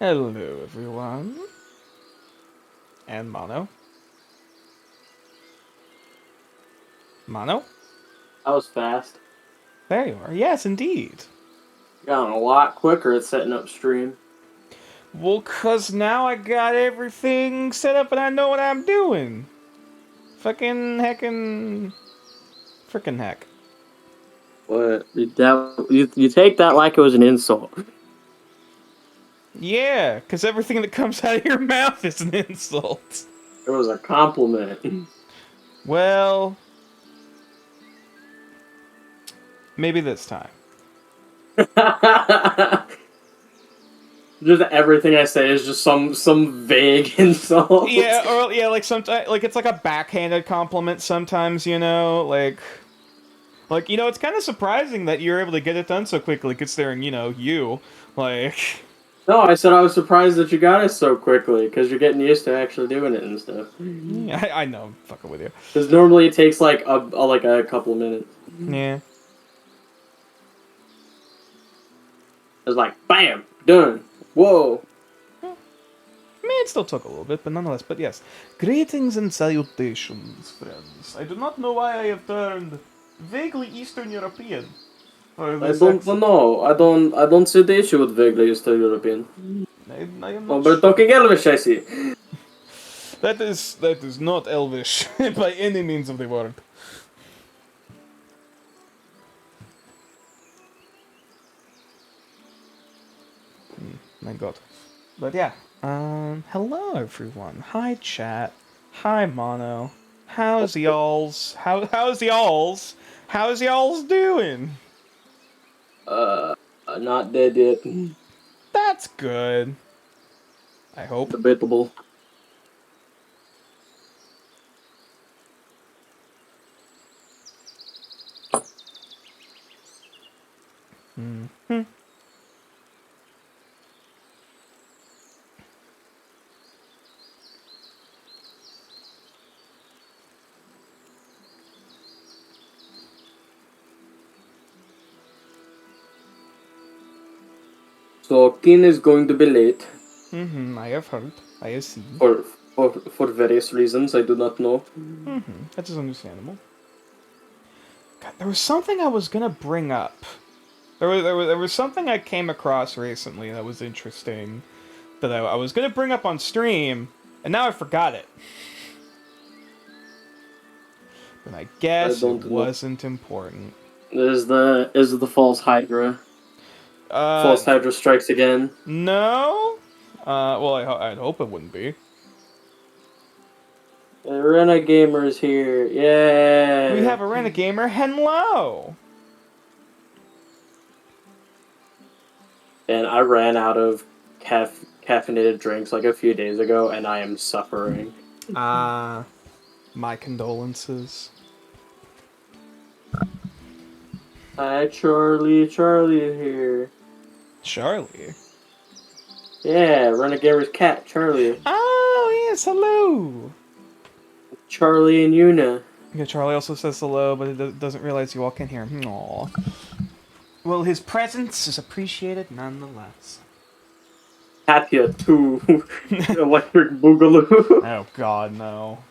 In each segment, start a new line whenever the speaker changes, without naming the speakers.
Hello, everyone. And Mono. Mono?
That was fast.
There you are. Yes, indeed.
Gotten a lot quicker at setting up stream.
Well, 'cause now I got everything set up and I know what I'm doing. Fucking heckin' frickin' heck.
What? You take that like it was an insult.
Yeah, 'cause everything that comes out of your mouth is an insult.
It was a compliment.
Well, maybe this time.
Just everything I say is just some vague insult.
Yeah, or yeah, like sometimes, like it's like a backhanded compliment sometimes, it's kind of surprising that you're able to get it done so quickly, considering, you. Like,
No, I said I was surprised that you got it so quickly because you're getting used to actually doing it and stuff.
yeah, I know, I'm fucking with you.
Because normally it takes like a couple of minutes.
Yeah.
It's like bam, done. Whoa.
I mean, it still took a little bit, but nonetheless. But yes, greetings and salutations, friends. I do not know why I have turned vaguely Eastern European.
I don't know. I don't see the issue with vaguely Eastern European.
I am
Oh,
not
we're talking Elvish, I see.
That is not Elvish by any means of the word. My God. But yeah. Hello everyone. Hi chat. Hi Mono. How's y'all's? How's y'all's? How's y'all's doing?
Not dead yet.
That's good. I hope.
Debatable.
Hmm.
So Keen is going to be late
I have heard. I have seen.
for various reasons I do not know.
That is understandable. God, there was something I was gonna bring up. There was something I came across recently that was interesting that I was gonna bring up on stream, and now I forgot it. But I guess it wasn't important.
Is the false Hydra? False Hydra strikes again.
No. Well, I'd hope it wouldn't be.
Rena Gamer's here. Yay!
We have a Renagamer. Hello.
And I ran out of caffeinated drinks like a few days ago, and I am suffering.
My condolences.
Hi, Charlie. Charlie is here.
Charlie?
Yeah, Renegamer's cat, Charlie.
Oh, yes, hello!
Charlie and Yuna.
Yeah, Charlie also says hello, but it doesn't realize you all can hear him. Aww. Well, his presence is appreciated nonetheless.
Katya, too. Electric Boogaloo.
Oh god, no.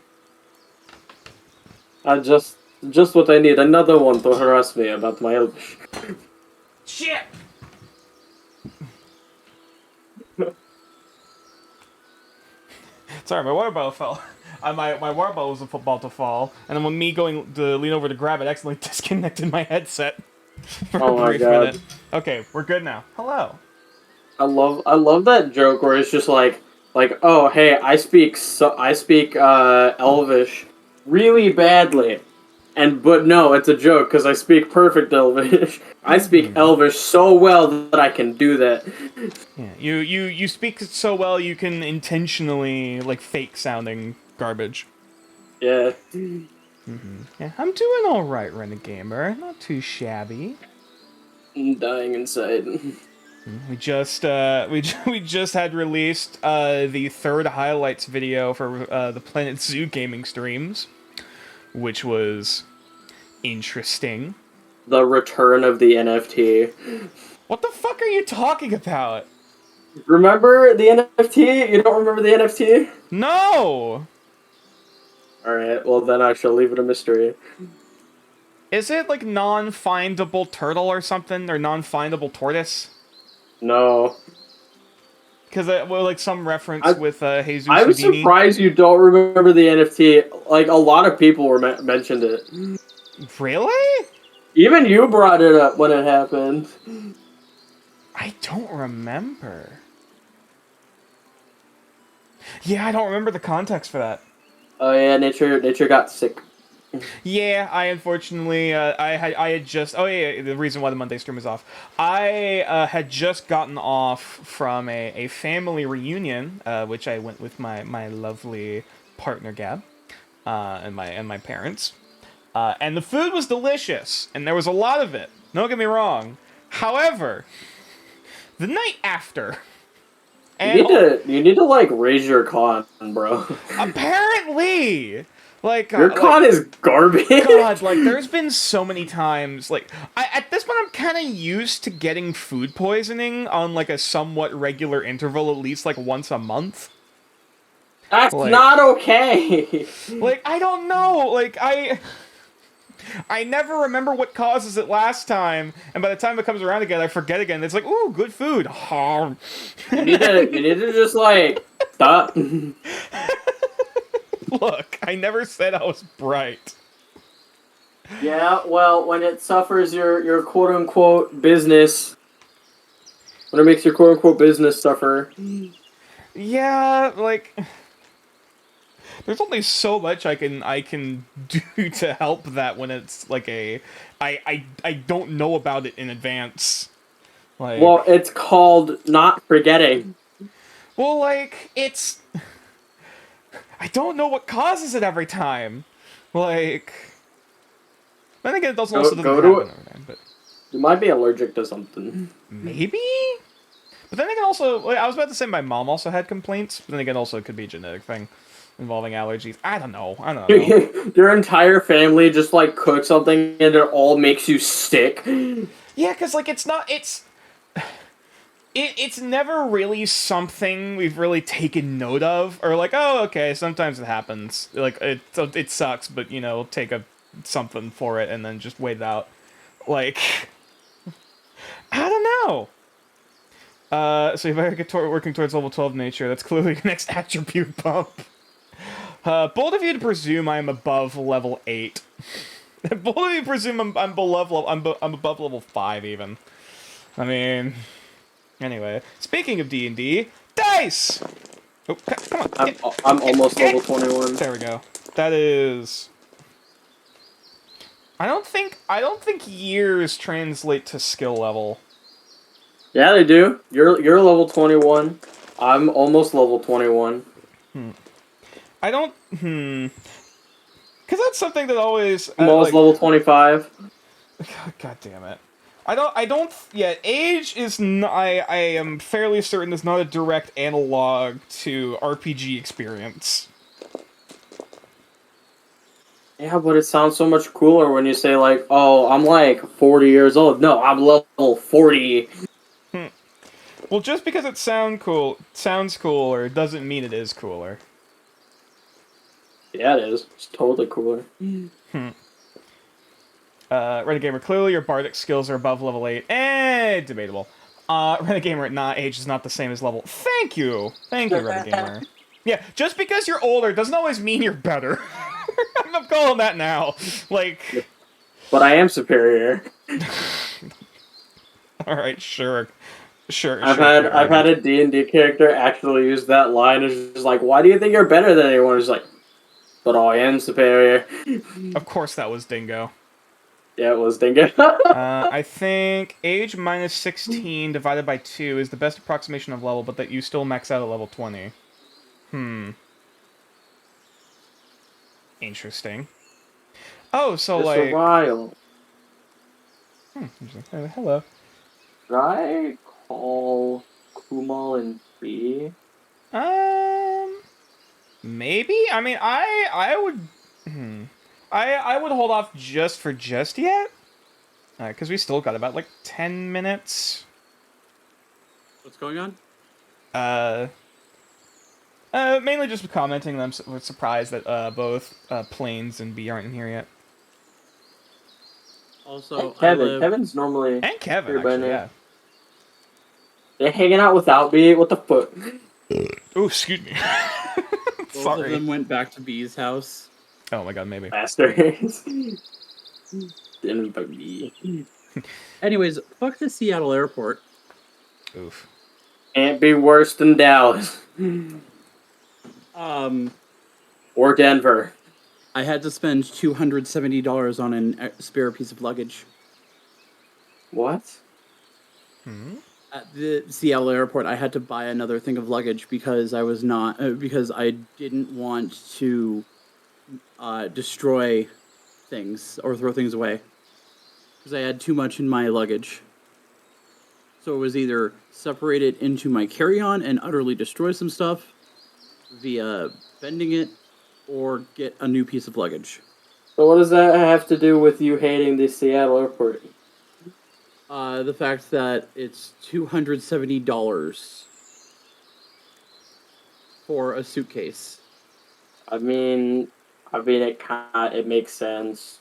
Just what I need. Another one to harass me about my Elvish.
Shit! Sorry, my water bottle fell. My water bottle was about to fall, and then when me going to lean over to grab it, I accidentally disconnected my headset for a brief minute. Okay, we're good now. Hello.
I love that joke where it's just like oh hey I speak Elvish really badly, but no, it's a joke because I speak perfect Elvish. I speak Elvish so well that I can do that.
Yeah, you speak so well you can intentionally like fake sounding garbage.
Yeah.
Yeah, I'm doing all right, Renagamer. Not too shabby.
I'm dying inside.
We just had released the third highlights video for the Planet Zoo gaming streams, which was interesting.
The return of the NFT.
What the fuck are you talking about?
Remember the NFT? You don't remember the NFT?
No!
Alright, well then I shall leave it a mystery.
Is it like non-findable turtle or something? Or non-findable tortoise?
No.
Because well, like some reference
I,
with Jesus
I'm
Houdini.
surprised you don't remember the NFT. Like, a lot of people were mentioned it.
Really?
Even you brought it up when it happened.
I don't remember. Yeah, I don't remember the context for that.
Oh yeah, nature got sick.
Yeah, I unfortunately I had just the reason why the Monday stream is off. I had just gotten off from a family reunion, which I went with my lovely partner Gab, and my parents, and the food was delicious, and there was a lot of it. Don't get me wrong. However, the night after, and
You need to like raise your con, bro.
apparently, like
Your con is garbage.
God, like there's been so many times, like at this point I'm kind of used to getting food poisoning on like a somewhat regular interval, at least like once a month.
That's
Like,
not okay.
I don't know, I never remember what causes it last time, and by the time it comes around again, I forget again. It's like, ooh, good food.
You need to just like stop.
Look, I never said I was bright.
Yeah, well, when it suffers your quote unquote business, when it makes your quote unquote business suffer.
Yeah, like there's only so much I can do to help that when it's like I don't know about it in advance.
Well, it's called not forgetting.
Well, it's I don't know what causes it every time. Like then again, it doesn't
Go,
also doesn't
go to
happen
it.
every time, but
You might be allergic to something.
maybe. But then again, also I was about to say my mom also had complaints, but then again, also it could be a genetic thing involving allergies. I don't know. I don't know.
Your entire family just like cooks something and it all makes you sick.
Yeah, because it's not it's never really something we've really taken note of, or like, oh, okay, sometimes it happens. Like it sucks, but we'll take a something for it and then just wait it out. Like, I don't know. So if I get working towards level 12 nature, that's clearly your next attribute bump. Bold of you to presume I am above level 8. Bold of you to presume I'm above level 5 even. I mean, anyway, speaking of D&D, dice! Oh, come on.
I'm almost level 21.
There we go. That is... I don't think years translate to skill level.
Yeah, they do. You're level 21. I'm almost level 21.
I don't... Because that's something that always...
I'm almost level 25.
God damn it. I don't... Yeah, age is not... I am fairly certain is not a direct analog to RPG experience.
Yeah, but it sounds so much cooler when you say like, "Oh, I'm like 40 years old." No, I'm level 40.
Well, just because it sounds cooler doesn't mean it is cooler.
Yeah, it is. It's totally cooler.
Renagamer, clearly your bardic skills are above level 8. Debatable. Renagamer, age is not the same as level. Thank you, Renagamer. Yeah, just because you're older doesn't always mean you're better. I'm calling that now. Like,
But I am superior.
all right, sure.
I've had a D&D character actually use that line. It's just like, "Why do you think you're better than anyone?" It's like, "But I am superior."
Of course, that was Dingo.
Yeah, it was Dingo.
I think age minus 16 divided by 2 is the best approximation of level, but that you still max out at level 20. Interesting. Oh, so
Just
like...
a while.
Hello.
Should I call Kumal and B?
Maybe? I mean, I would... I would hold off just yet. Because we still got about, 10 minutes.
What's going on?
Uh, Mainly just commenting that I'm surprised that both Planes and B aren't in here yet.
And
Also, I
Kevin.
live.
Kevin's normally
And Kevin,
here by
actually,
now.
yeah.
They're hanging out without me. What the fuck?
Oh, excuse me.
Both of
Sorry.
them went back to B's house.
Oh my god, maybe.
Bastards. Didn't invite me.
Anyways, fuck the Seattle airport.
Oof.
Can't be worse than Dallas.
Um,
Or Denver.
I had to spend $270 on a spare piece of luggage
What?
Hmm?
at the Seattle airport. I had to buy another thing of luggage because I was not because I didn't want to destroy things or throw things away because I had too much in my luggage. So it was either separate it into my carry-on and utterly destroy some stuff via bending it, or get a new piece of luggage.
So what does that have to do with you hating the Seattle airport?
The fact that it's $270 for a suitcase,
I mean, it makes sense.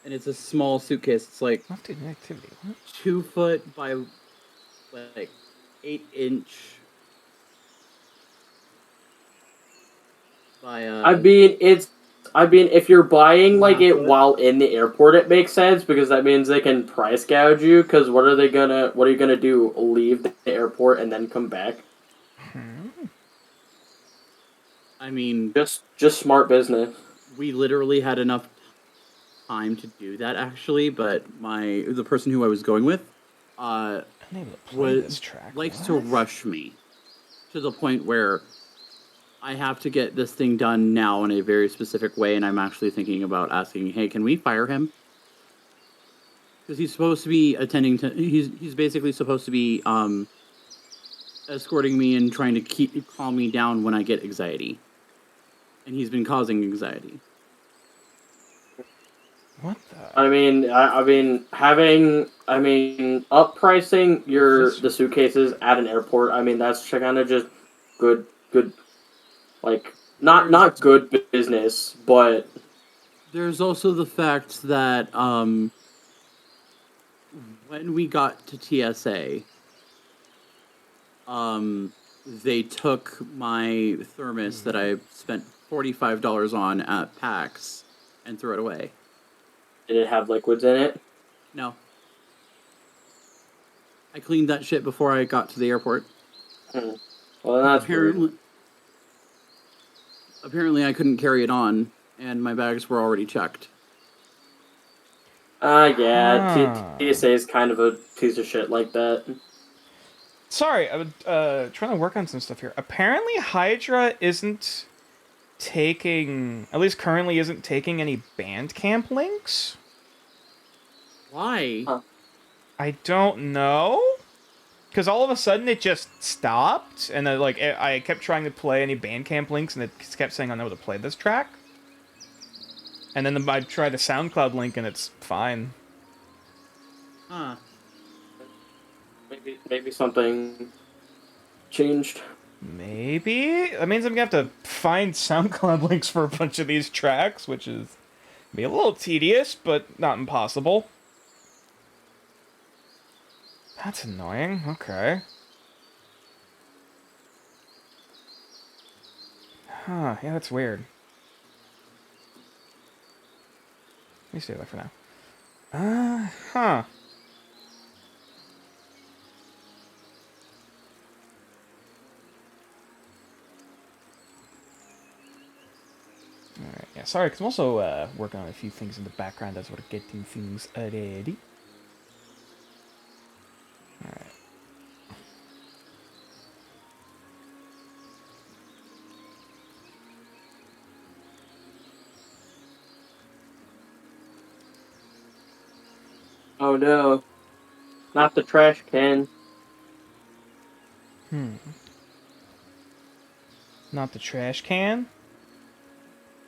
and it's a small suitcase. It's like
Left in activity. What?
2 foot by like 8 inch by
if you're buying like
Half
it
foot.
while in the airport, it makes sense because that means they can price gouge you. Because what are you gonna do? Leave the airport and then come back?
I mean,
Just smart business.
we literally had enough time to do that actually, but the person who I was going with,
Unable to play this track.
likes to
What?
rush me to the point where I have to get this thing done now in a very specific way, and I'm actually thinking about asking, "Hey, can we fire him?" Because he's supposed to be attending to. He's basically supposed to be escorting me and trying to calm me down when I get anxiety, and he's been causing anxiety.
What the?
I mean, up pricing the suitcases at an airport. I mean, that's kind of just good, like not good business, but
There's also the fact that when we got to TSA, they took my thermos that I spent $45 on at PAX and threw it away.
did it have liquids in it?
No. I cleaned that shit before I got to the airport.
Well, then that's weird.
Apparently I couldn't carry it on, and my bags were already checked.
Yeah, TSA is kind of a piece of shit like that.
Sorry, I was trying to work on some stuff here. Apparently, Hydra isn't taking, at least currently, isn't taking any Bandcamp links.
Why?
Huh.
I don't know. Because all of a sudden it just stopped, and then, like, I kept trying to play any Bandcamp links, and it kept saying I'm unable to play this track. And then I tried the SoundCloud link, and it's fine.
Huh.
Maybe something changed.
Maybe? That means I'm gonna have to find SoundCloud links for a bunch of these tracks, which is be a little tedious, but not impossible. That's annoying. Okay. Huh, yeah, that's weird. Let me stay there for now. Huh. Alright, yeah, sorry, because I'm also working on a few things in the background as we're getting things ready. Alright.
Oh no, not the trash can.
Not the trash can?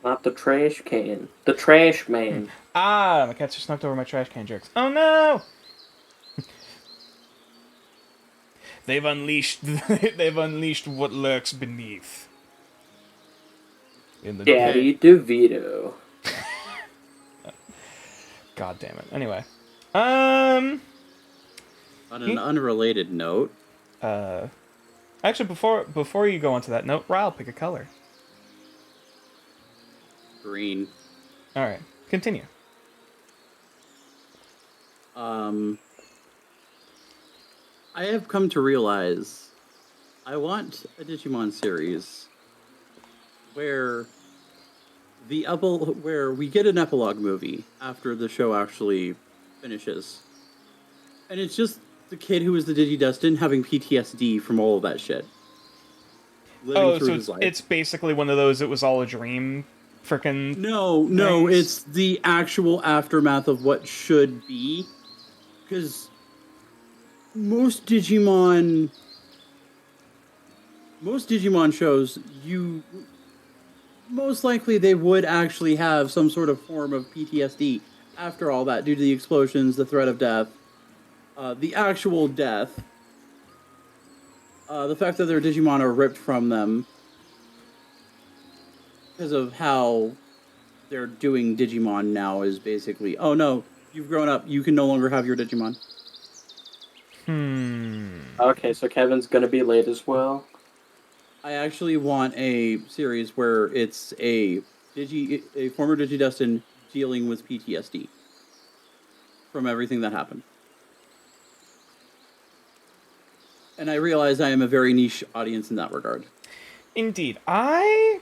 Not the trash can. The trash man.
Ah, my cats are snuck over my trash can jokes. Oh no! They've unleashed they've unleashed what lurks beneath. In the
Daddy DeVito.
God damn it. Anyway.
On an unrelated note,
Actually, before you go on to that note, Ryle, pick a color.
green.
All right, continue.
I have come to realize I want a Digimon series where where we get an epilogue movie after the show actually finishes. And it's just the kid who was the Digidestin having PTSD from all of that shit. Living through his life.
It's basically one of those it was all a dream frickin'
No,
things?
it's the actual aftermath of what should be. Because most Digimon shows, most likely they would actually have some sort of form of PTSD after all that, due to the explosions, the threat of death, the actual death, the fact that their Digimon are ripped from them because of how they're doing Digimon now is basically, oh no, you've grown up, you can no longer have your Digimon.
Okay, so Kevin's gonna be late as well.
I actually want a series where it's a former Digidestin dealing with PTSD from everything that happened. And I realize I am a very niche audience in that regard.
Indeed. I've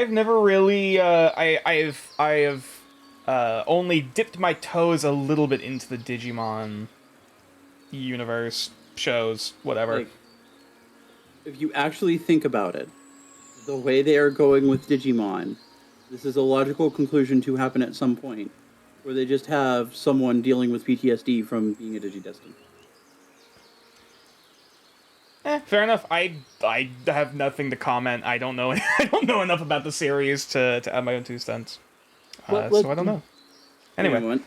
never really I've only dipped my toes a little bit into the Digimon universe, shows, whatever.
Like, if you actually think about it, the way they are going with Digimon, this is a logical conclusion to happen at some point, where they just have someone dealing with PTSD from being a Digidestin.
Fair enough. I have nothing to comment. I don't know I don't know enough about the series to add my own 2 cents. So I don't know. Anyway,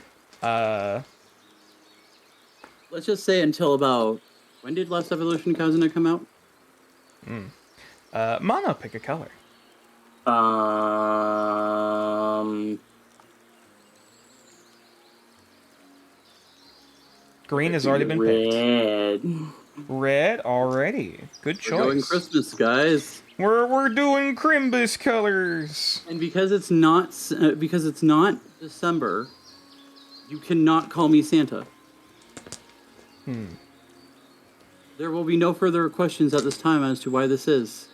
let's just say until about, when did Last Evolution Kazuna come out?
Mono, pick a color. Green has already been picked.
Red.
Red already. Good choice.
We're going Christmas, guys.
We're doing Crimbus colors.
And because it's not December, you cannot call me Santa. There will be no further questions at this time as to why this is.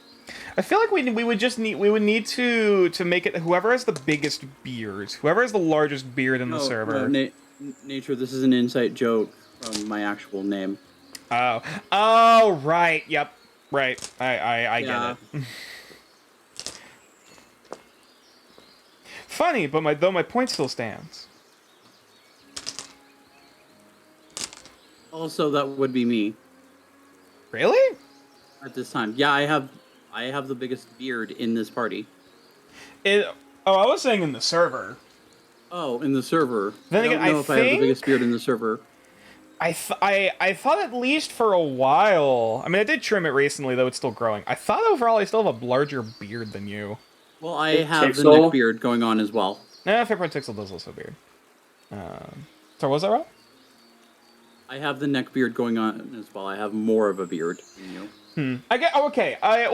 I feel like we would need to make it whoever has the biggest beard, whoever has the largest beard in the server.
Nature, this is an inside joke from my actual name.
Oh, right. Yep. Right. I get it. Funny, but my point still stands.
Also, that would be me.
Really?
At this time. Yeah, I have the biggest beard in this party.
I was saying in the server.
Oh, in the server.
Then
I don't know if I have the biggest beard in the server.
I thought at least for a while. I mean, I did trim it recently, though it's still growing. I thought overall I still have a larger beard than you.
Well, I have the neck beard going on as well.
Nah, Fairpoint Tixel does also beard. So was that right?
I have the neck beard going on as well. I have more of a beard than you.
I get. Oh, okay. I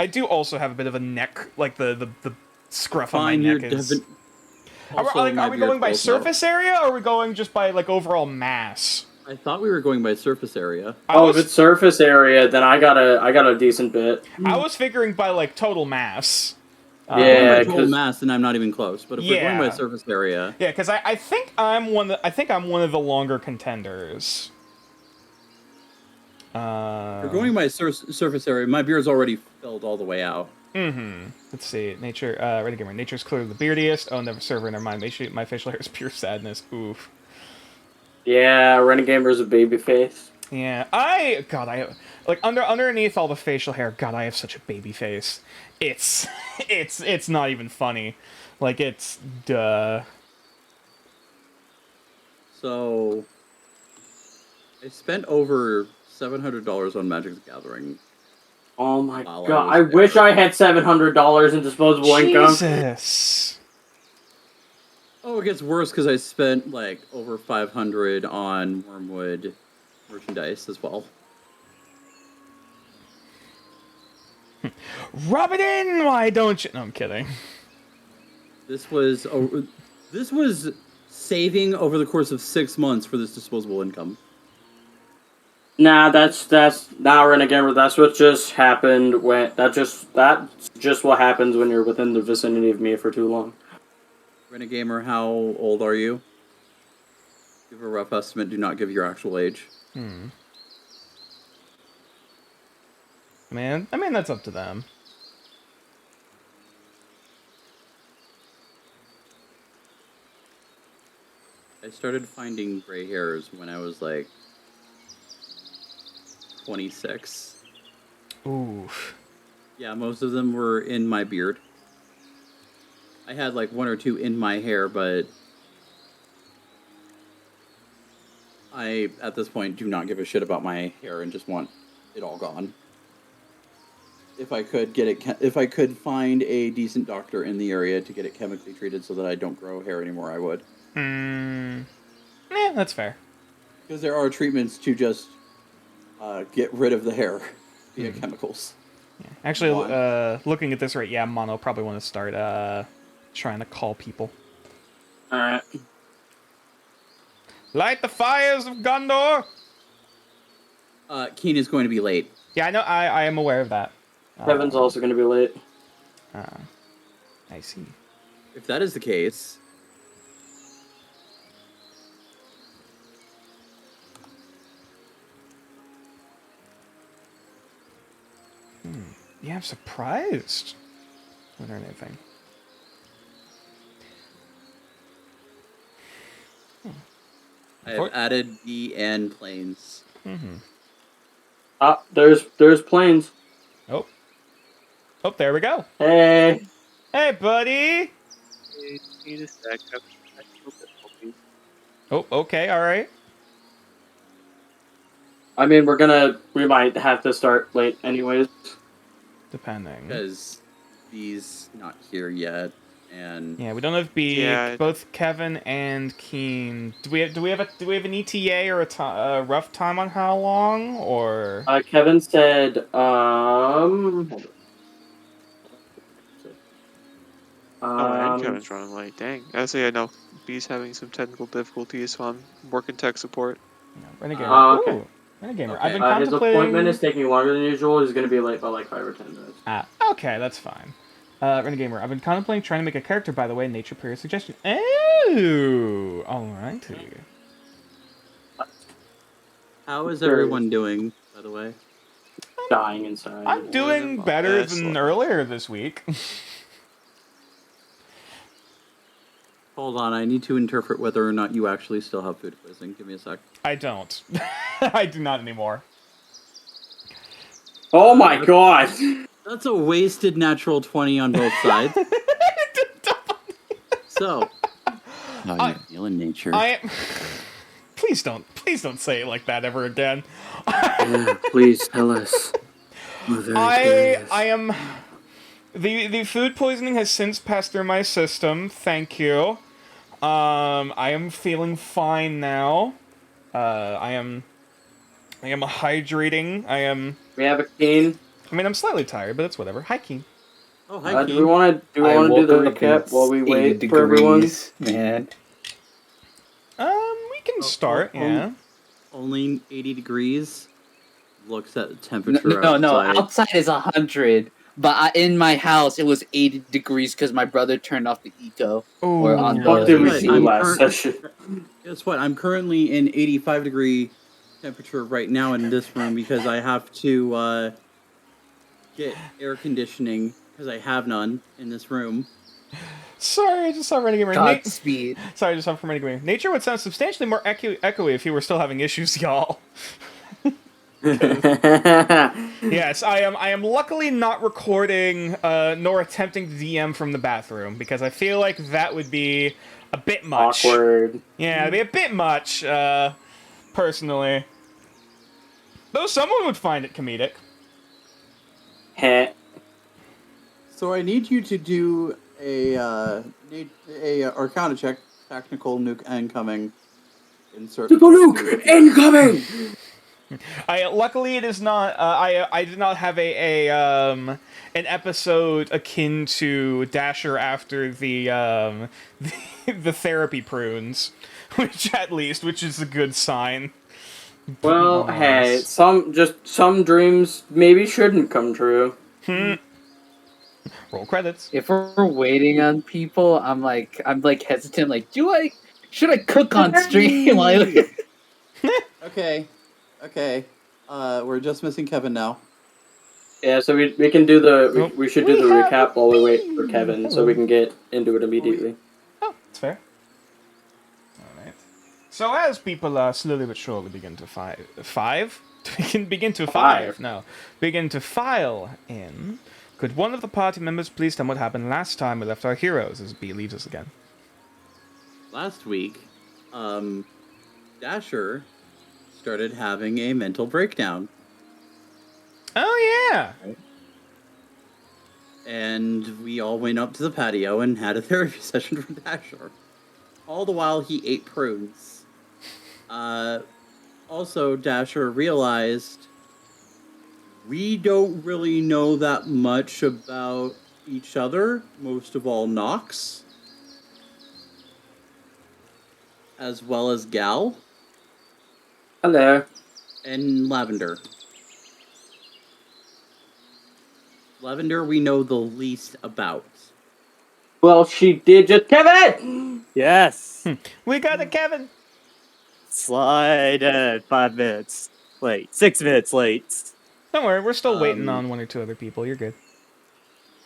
do also have a bit of a neck, like the scruff on my neck is. Are we going by surface area, or are we going just by like overall mass?
I thought we were going by surface area.
If it's surface area, then I got a decent bit.
I was figuring by like total mass.
Yeah,
total mass, and I'm not even close. But if we're going by surface area,
yeah, because I think I'm one of the longer contenders.
If we're going by surface area, my beard's already filled all the way out.
Let's see. Nature, Ready Gamer. Nature's clearly the beardiest. Oh, never server. Never mind. My facial hair is pure sadness. Oof.
Yeah, Renegamer's a baby face.
Yeah, underneath all the facial hair. God, I have such a baby face. It's not even funny. Like it's duh.
So, I spent over $700 on Magic the Gathering.
Oh my
While
god!
I
I
was
wish
there.
I had $700 in disposable income.
Jesus.
Oh, it gets worse because I spent like over 500 on Wormwood merchandise as well.
Rub it in, why don't you? No, I'm kidding.
This was saving over the course of 6 months for this disposable income.
Nah, that's not Renegade. That's what just happened when that's just what happens when you're within the vicinity of me for too long.
Renegamer, how old are you? Give a rough estimate. Do not give your actual age.
Man, I mean, that's up to them.
I started finding gray hairs when I was like 26.
Oof.
Yeah, most of them were in my beard. I had like one or two in my hair, but I, at this point, do not give a shit about my hair and just want it all gone. If I could find a decent doctor in the area to get it chemically treated so that I don't grow hair anymore, I would.
Yeah, that's fair.
Because there are treatments to just get rid of the hair via chemicals.
Yeah. Actually, looking at this right, yeah, Mono probably want to start trying to call people.
Alright.
Light the fires of Gondor!
Keen is going to be late.
Yeah, I know, I am aware of that.
Kevin's also going to be late.
I see.
If that is the case...
Yeah, I'm surprised. I don't know anything.
I have added B and planes.
Ah, there's planes.
Oh. Oh, there we go.
Hey.
Hey, buddy!
Need a sec. I have technical difficulties.
Oh, okay, alright.
I mean, we might have to start late anyways.
Depending.
Because B's not here yet, and...
Yeah, we don't have B.
Yeah.
Both Kevin and Keen. Do we have an ETA or a rough time on how long, or?
Kevin said,
And Kevin's running late. Dang. Actually, I know B's having some technical difficulties, so I'm working tech support.
No, Renegamer.
okay.
Ooh, Renegamer.
Okay.
I've been
his
contemplating.
appointment is taking longer than usual. He's going to be late by like 5 or 10 minutes.
Okay, that's fine. Renegamer. I've been contemplating trying to make a character, by the way. Nature Prayer suggestion. Oh, alrighty.
How is everyone doing, by the way?
Dying inside.
I'm doing better than earlier this week.
Hold on, I need to interpret whether or not you actually still have food poisoning. Give me a sec.
I don't. I do not anymore.
Oh my god!
That's a wasted natural 20 on both sides. So, how you feeling, nature?
Please don't say it like that ever again.
Please tell us.
I am. The food poisoning has since passed through my system. Thank you. I am feeling fine now. I am hydrating.
We have a Keen.
I mean, I'm slightly tired, but it's whatever. Hi, Keen.
Oh, hi,
Do we want to do the recap while we wait for everyone?
Man.
We can start. Yeah.
Only 80 degrees. Looks at the temperature
No,
outside.
outside is 100. But in my house, it was 80 degrees because my brother turned off the eco. Or on the
What did we
Right,
do
I'm
last session?
Guess what? I'm currently in 85 degree temperature right now in this room because I have to get air conditioning because I have none in this room.
Sorry, I just saw Renegamer.
Godspeed.
Sorry, I just saw from Renegamer. Nature would sound substantially more echoey if he were still having issues, y'all. Yes, I am luckily not recording nor attempting to DM from the bathroom because I feel like that would be a bit much.
Awkward.
Yeah, it'd be a bit much, personally. Though someone would find it comedic.
Heh.
So I need you to do a Arcana check, tactical nuke incoming. Insert
Nuke incoming.
Luckily it is not. I did not have an episode akin to Dasher after the the therapy prunes, which is a good sign.
Well,
Nice.
hey, some dreams maybe shouldn't come true.
Roll credits.
If we're waiting on people, I'm like hesitant. Like, should I cook on stream?
Okay. We're just missing Kevin now.
Yeah, so we can do we should do the
have
recap while we wait for Kevin, so we can get into it immediately.
Oh, that's fair. Alright. So as people slowly but surely begin to begin to file in, could one of the party members please tell me what happened last time we left our heroes as B leaves us again?
Last week, Dasher started having a mental breakdown.
Oh yeah!
And we all went up to the patio and had a therapy session for Dasher. All the while he ate prunes. Also, Dasher realized we don't really know that much about each other, most of all Nox, as well as Gal.
Hello.
And Lavender. Lavender we know the least about.
Well, she did just Kevin.
Yes.
We got a Kevin!
Slide 5 minutes late. 6 minutes late.
Don't worry, we're still waiting on one or two other people. You're good.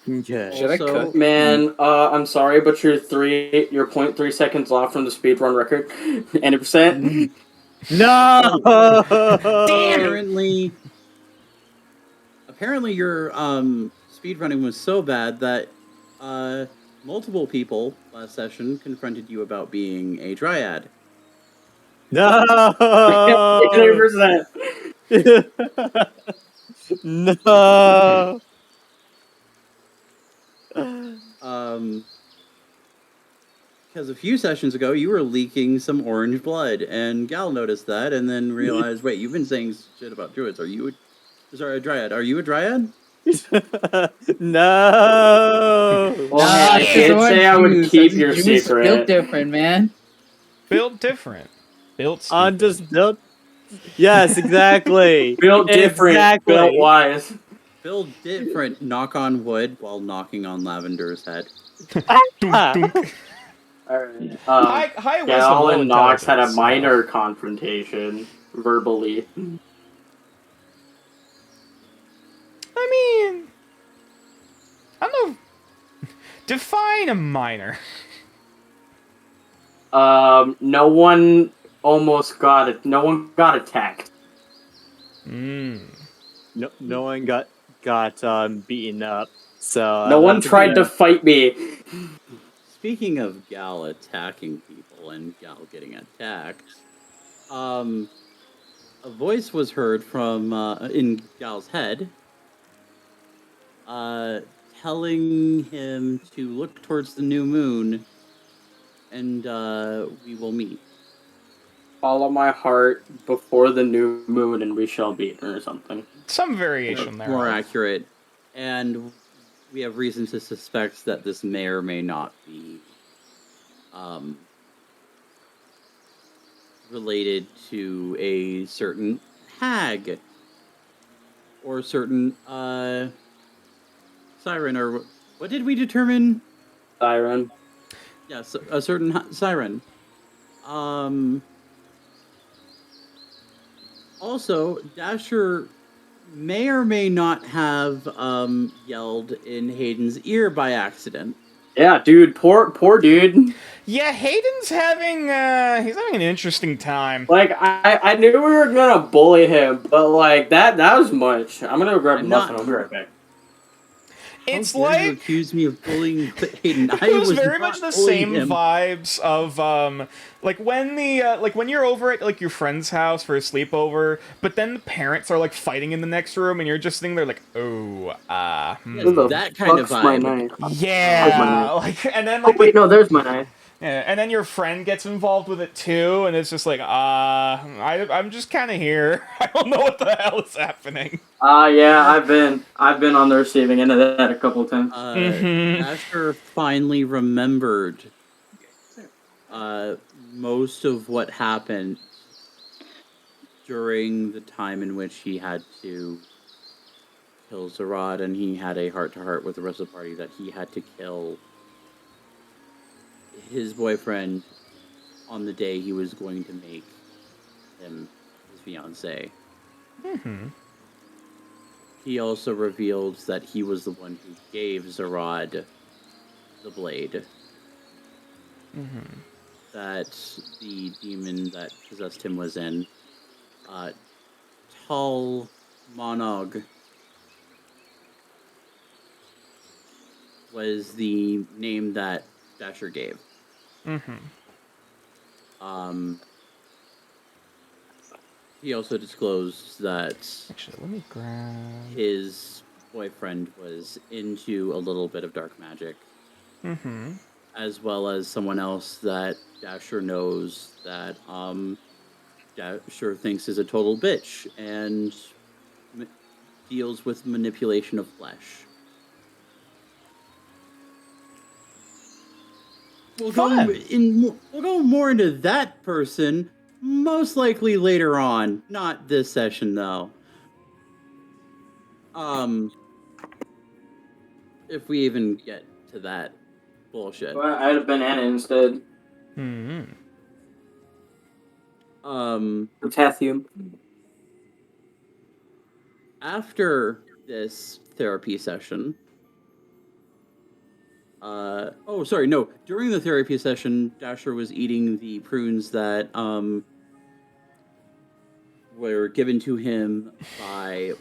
Okay.
Should I cook?
Man, I'm sorry, but you're 0.3 seconds off from the speedrun record. 90%.
No!
Apparently your speedrunning was so bad that multiple people last session confronted you about being a dryad.
No!
100%.
No!
Because a few sessions ago you were leaking some orange blood, and Gal noticed that and then realized, wait, you've been saying shit about druids. Are you a dryad? Are you a dryad?
No!
Well, I did say I would keep your secret.
Built different, man.
Built different. Built stupid.
I'm just built. Yes, exactly.
Built different,
Exactly.
built wise.
Build different, knock on wood while knocking on Lavender's head.
Dunk.
Alright.
High wisdom,
Gal
low
and Nox had a
intelligence.
minor confrontation, verbally.
I mean, I don't know. Define a minor.
No one almost got it. No one got attacked.
Mm.
No one got beaten up. So
No one tried to fight me.
Speaking of Gal attacking people and Gal getting attacked, a voice was heard from in Gal's head, telling him to look towards the new moon, and we will meet.
Follow my heart before the new moon, and we shall beat, or something.
Some variation there.
More accurate, and we have reason to suspect that this may or may not be related to a certain hag or certain siren, or what did we determine?
Siren.
Yes, a certain siren. Also, Dasher may or may not have yelled in Hayden's ear by accident.
Yeah, dude. Poor dude.
Yeah, Hayden's having he's having an interesting time.
Like, I knew we were gonna bully him, but like that was much. I'm gonna go grab a muffin. I'll be right back.
It's
How dare you
like
accuse me of bullying Hayden? I
it was
was
very
not
much the
bullying
same
him.
vibes of like when when you're over at like your friend's house for a sleepover, but then the parents are like fighting in the next room, and you're just sitting there like, oh,
Who the
That kind of
fuck's my
vibe.
knife?
yeah,
my knife?
like, and then
Oh
like
wait, no, there's my knife.
yeah, and then your friend gets involved with it too, and it's just like, I'm just kind of here. I don't know what the hell is happening.
Yeah, I've been on the receiving end of that a couple times.
Asher finally remembered most of what happened during the time in which he had to kill Zarad, and he had a heart-to-heart with the rest of the party that he had to kill his boyfriend on the day he was going to make him his fiancée. He also revealed that he was the one who gave Zarad the blade. That the demon that possessed him was in. Tal Monog was the name that Dasher gave. He also disclosed that
Actually, let me grab.
his boyfriend was into a little bit of dark magic. As well as someone else that Dasher knows that Dasher thinks is a total bitch and deals with manipulation of flesh. We'll go more into that person most likely later on. Not this session though. If we even get to that bullshit.
Well, I'd have been Anna instead. Potassium.
After this therapy session, during the therapy session, Dasher was eating the prunes that were given to him by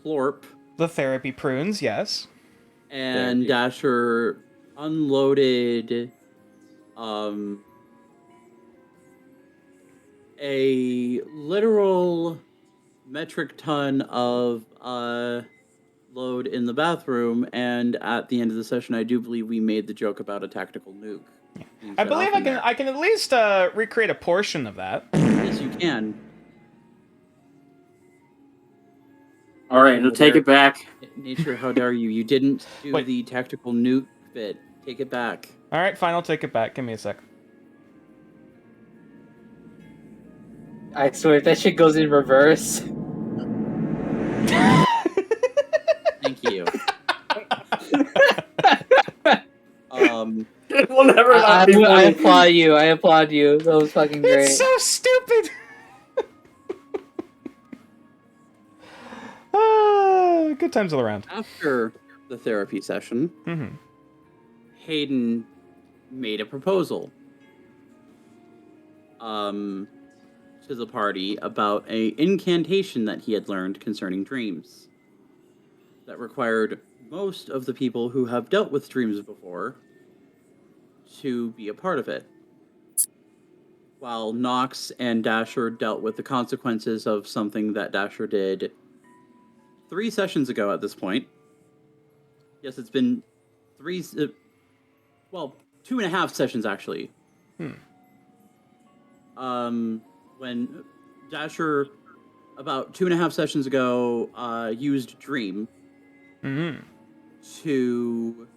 Plorp.
The therapy prunes, yes.
And Dasher unloaded a literal metric ton of load in the bathroom, and at the end of the session, I do believe we made the joke about a tactical nuke.
I believe I can at least recreate a portion of that.
Yes, you can.
All right, now take it back.
Nature, how dare you? You didn't do
Wait.
the tactical nuke bit. Take it back.
All right, fine, I'll take it back. Give me a sec.
I swear, if that shit goes in reverse.
Thank you.
It will never not be
I
funny.
applaud you. I applaud you. That was fucking great.
It's so stupid. Good times all around.
After the therapy session, Hayden made a proposal to the party about a incantation that he had learned concerning dreams that required most of the people who have dealt with dreams before to be a part of it, while Nox and Dasher dealt with the consequences of something that Dasher did 3 sessions ago at this point. Yes, it's been 2.5 sessions actually. When Dasher, about 2.5 sessions ago, used Dream to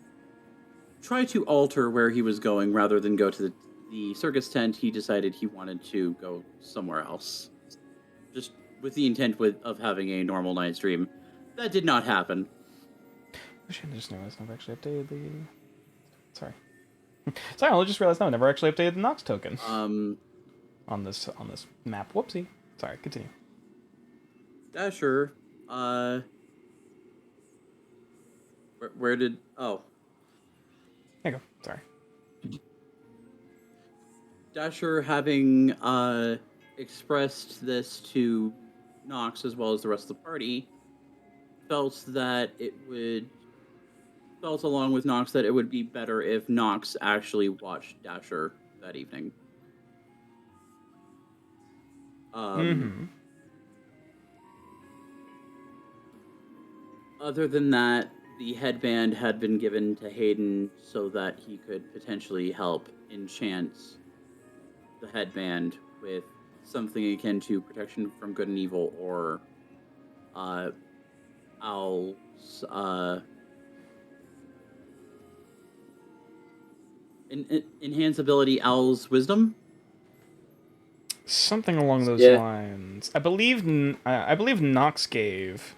try to alter where he was going rather than go to the circus tent. He decided he wanted to go somewhere else, just with the intent of having a normal night's dream. That did not happen.
I just realized I've actually updated the. Sorry, I just realized I never actually updated the Nox token. On this map. Whoopsie. Sorry. Continue.
Dasher, where did? Oh.
There you go. Sorry.
Dasher, having expressed this to Nox as well as the rest of the party, felt that it would felt along with Nox that it would be better if Nox actually watched Dasher that evening. Other than that, the headband had been given to Hayden so that he could potentially help enchant the headband with something akin to protection from good and evil, or Owl's enhance ability, Owl's wisdom.
Something along those lines. I believe Nox gave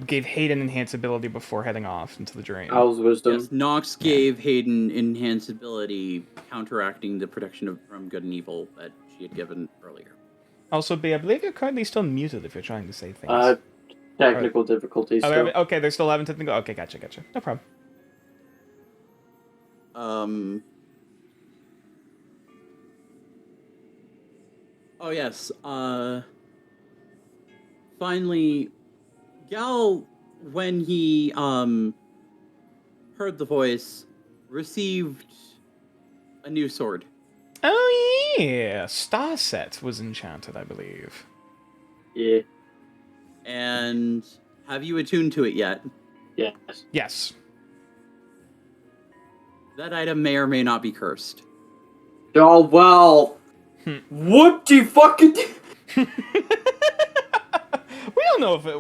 gave Hayden enhance ability before heading off into the drain.
Owl's wisdom.
Yes, Nox gave Hayden enhance ability, counteracting the protection from good and evil that she had given earlier.
Also, B, I believe you're currently still muted if you're trying to say things.
Technical difficulties. Still.
Okay, they're still having technical. Okay, gotcha. No problem.
Oh yes. Finally, Gal, when he heard the voice, received a new sword.
Oh yeah, Star Set was enchanted, I believe.
Yeah.
And have you attuned to it yet?
Yes.
Yes.
That item may or may not be cursed.
Oh well. What the fucking?
We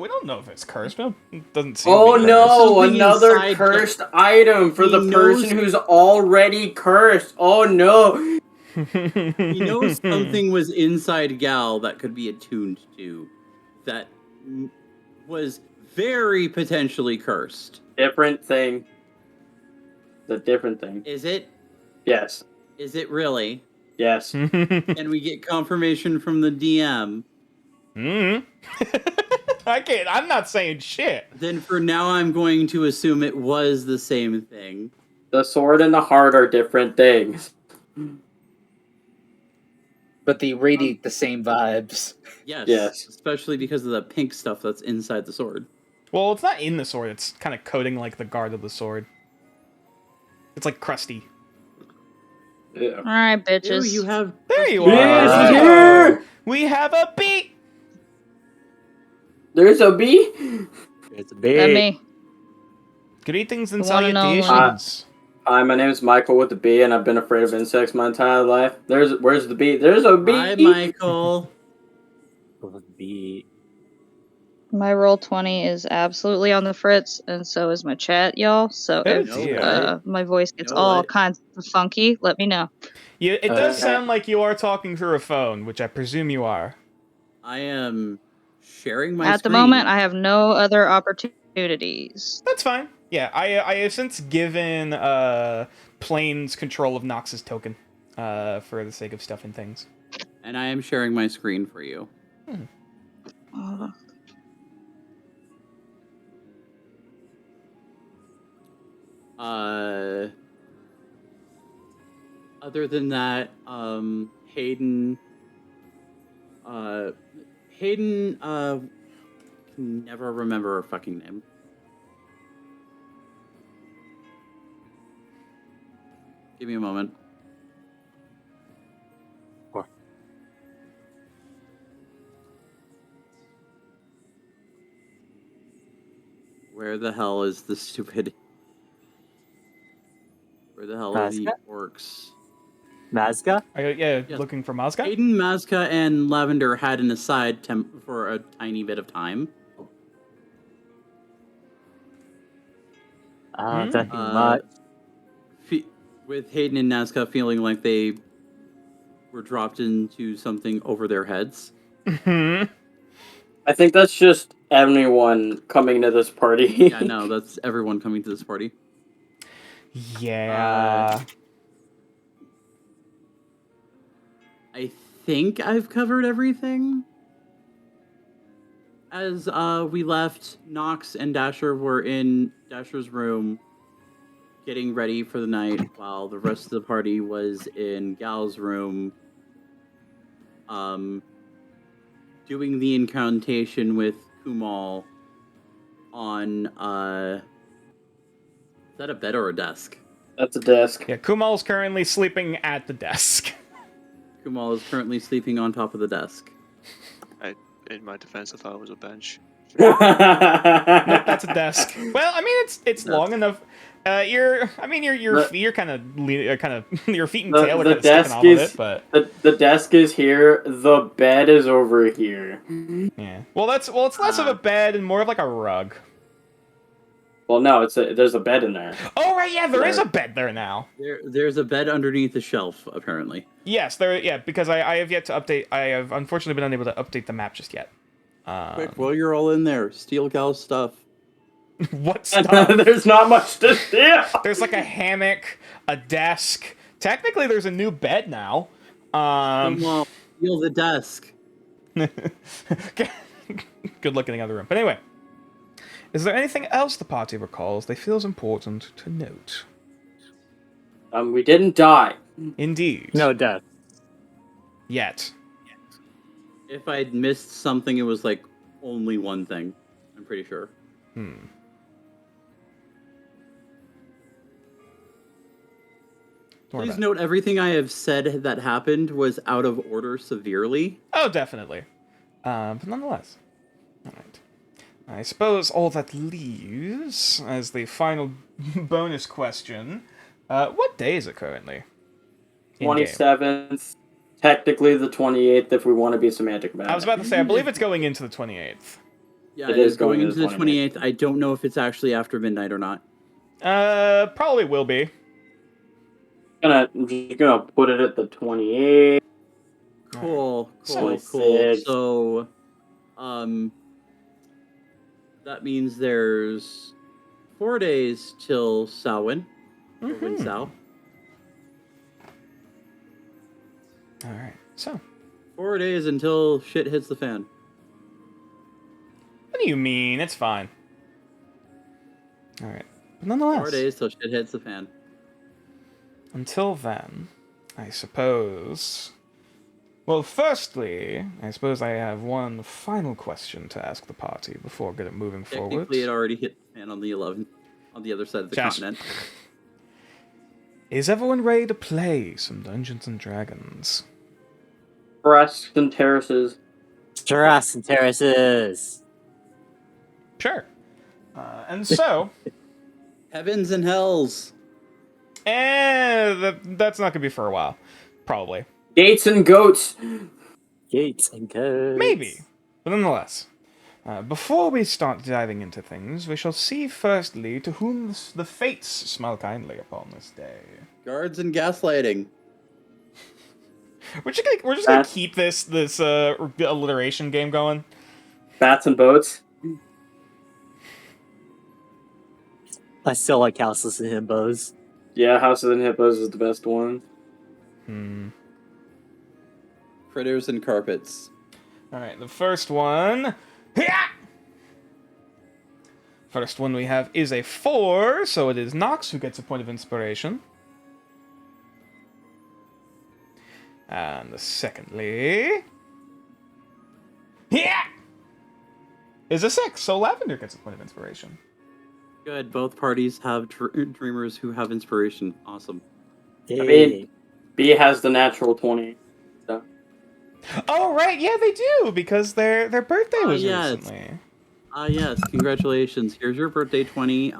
don't know if it's cursed. It doesn't seem.
Oh
to be
no!
Something
Another
inside
cursed item for
He
the
knows-
person who's already cursed. Oh no!
He knows something was inside Gal that could be attuned to, that was very potentially cursed.
Different thing. The different thing.
Is it?
Yes.
Is it really?
Yes.
Can we get confirmation from the DM?
I'm not saying shit.
Then for now, I'm going to assume it was the same thing.
The sword and the heart are different things.
But they radiate the same vibes.
Yes. Especially because of the pink stuff that's inside the sword.
Well, it's not in the sword. It's kind of coating like the guard of the sword. It's like crusty.
Yeah.
All right, bitches.
Ew, you have.
There you
Yes,
are.
it's here!
We have a beat.
There's a bee?
It's a
That
big.
me.
Greetings and
The one and only.
salutations.
Hi, my name is Michael with the bee, and I've been afraid of insects my entire life. Where's the bee? There's a bee!
Hi, Michael.
Bee.
My roll 20 is absolutely on the fritz, and so is my chat, y'all. So
Oh,
if
dear.
my voice gets
No
all
way.
kinds of funky, let me know.
It does
Okay.
sound like you are talking through a phone, which I presume you are.
I am sharing my
At
screen.
the moment, I have no other opportunities.
That's fine. Yeah, I have since given Plains control of Nox's token for the sake of stuff and things.
And I am sharing my screen for you.
Uh,
Other than that, Hayden can never remember her fucking name. Give me a moment.
What?
Where the hell is the stupid? Where the hell are the
Mazka?
orcs?
Mazka?
Yes.
Yes.
Looking for Mazga?
Hayden, Mazka, and Lavender had an aside for a tiny bit of time.
Nothing much.
With Hayden and Nazca feeling like they were dropped into something over their heads.
Mm-hmm.
I think that's just everyone coming to this party.
Yeah, no, that's everyone coming to this party.
Yeah.
I think I've covered everything. As we left, Nox and Dasher were in Dasher's room getting ready for the night, while the rest of the party was in Gal's room doing the incantation with Kumal on Is that a bed or a desk?
That's a desk.
Yeah, Kumal's currently sleeping at the desk.
Kumal is currently sleeping on top of the desk.
In my defense, I thought it was a bench.
Nope, that's a desk. Well, I mean, it's long enough. Your kind of your feet and tail are kind of sticking off of it, but
the desk is here. The bed is over here.
yeah. Well, it's less of a bed and more of like a rug.
Well, no, there's a bed in there.
Oh right, yeah, there is a bed there now.
There's a bed underneath the shelf, apparently.
Yes, because I have yet to update. I have unfortunately been unable to update the map just yet.
Quick, while you're all in there, steal Gal's stuff.
What stuff?
There's not much to steal.
There's like a hammock, a desk. Technically, there's a new bed now.
Kumal, steal the desk.
Good look in the other room. But anyway, is there anything else the party recalls they feel is important to note?
We didn't die.
Indeed.
No death.
Yet.
If I'd missed something, it was like only one thing. I'm pretty sure. Please note everything I have said that happened was out of order severely.
Oh, definitely. But nonetheless. Alright. I suppose all that leaves as the final bonus question. What day is it currently?
27th. Technically the 28th if we want to be semantic about it.
I was about to say, I believe it's going into the 28th.
Yeah, it is going into the 28th. I don't know if it's actually after midnight or not.
Probably will be.
I'm just gonna put it at the 28th.
Cool.
So,
So, that means there's 4 days till Samhain. Winsau.
Alright, so.
4 days until shit hits the fan.
What do you mean? It's fine. Alright. But nonetheless.
4 days till shit hits the fan.
Until then, I suppose... Well, firstly, I suppose I have one final question to ask the party before moving forward.
Technically, it already hit the fan on the 11th, on the other side of the continent.
Is everyone ready to play some Dungeons and Dragons?
Terraces and terraces.
Terrace and terraces.
Sure. And so...
Heavens and hells.
That's not going to be for a while. Probably.
Gates and goats.
Gates and goats.
Maybe. But nonetheless. Before we start diving into things, we shall see firstly to whom the fates smile kindly upon this day.
Guards and gaslighting.
We're just gonna keep this alliteration game going.
Bats and boats.
I still like houses and hippos.
Yeah, houses and hippos is the best one.
Critters and carpets.
Alright, the first one... First one we have is a 4, so it is Nox who gets a point of inspiration. And secondly... is a 6, so Lavender gets a point of inspiration.
Good, both parties have dreamers who have inspiration. Awesome.
Hey.
I mean, B has the natural 20. So.
Oh, right, yeah, they do, because their birthday was recently.
Yes, congratulations. Here's your birthday 20.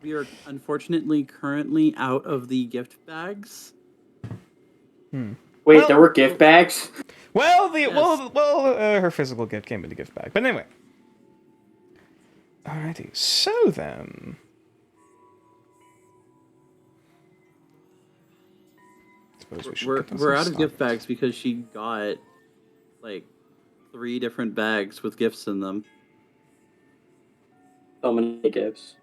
We are unfortunately currently out of the gift bags.
Wait, there were gift bags?
Well, her physical gift came in the gift bag. But anyway. Alrighty, so then...
We're out of gift bags because she got, like, 3 different bags with gifts in them.
So many gifts.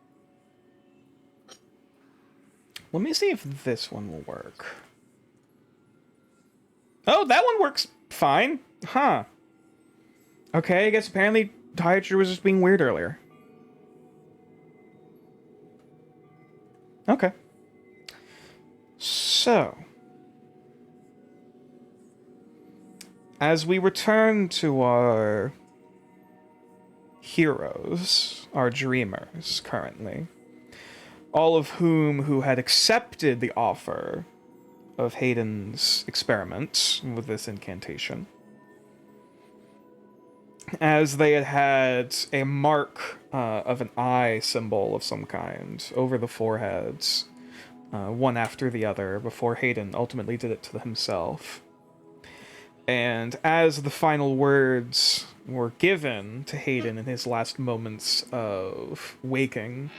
Let me see if this one will work. Oh, that one works fine. Huh. Okay, I guess apparently Hydra was just being weird earlier. Okay. So... as we return to our heroes, our dreamers, currently, all of who had accepted the offer of Hayden's experiment with this incantation, as they had a mark of an eye symbol of some kind over the foreheads, one after the other, before Hayden ultimately did it to himself. And as the final words were given to Hayden in his last moments of waking,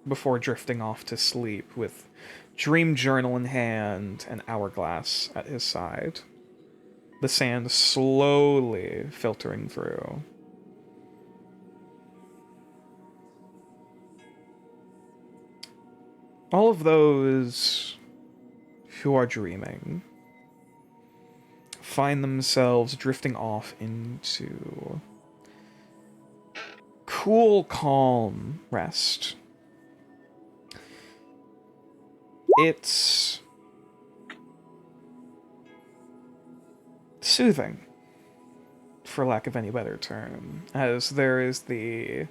before drifting off to sleep with dream journal in hand and hourglass at his side, the sand slowly filtering through. All of those who are dreaming find themselves drifting off into cool, calm rest. It's soothing, for lack of any better term, as there is the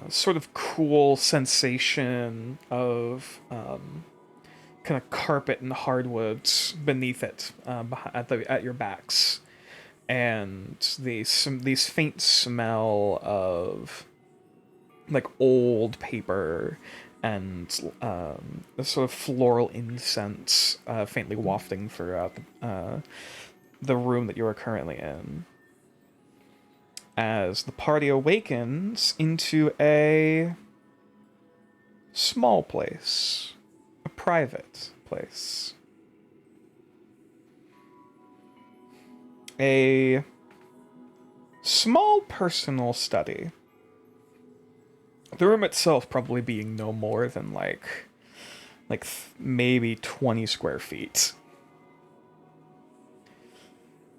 sort of cool sensation of kind of carpet and hardwoods beneath it, at your backs, and these faint smell of like old paper and the sort of floral incense faintly wafting throughout the room that you are currently in, as the party awakens into a small place, a private place, a small personal study. The room itself probably being no more than maybe 20 square feet.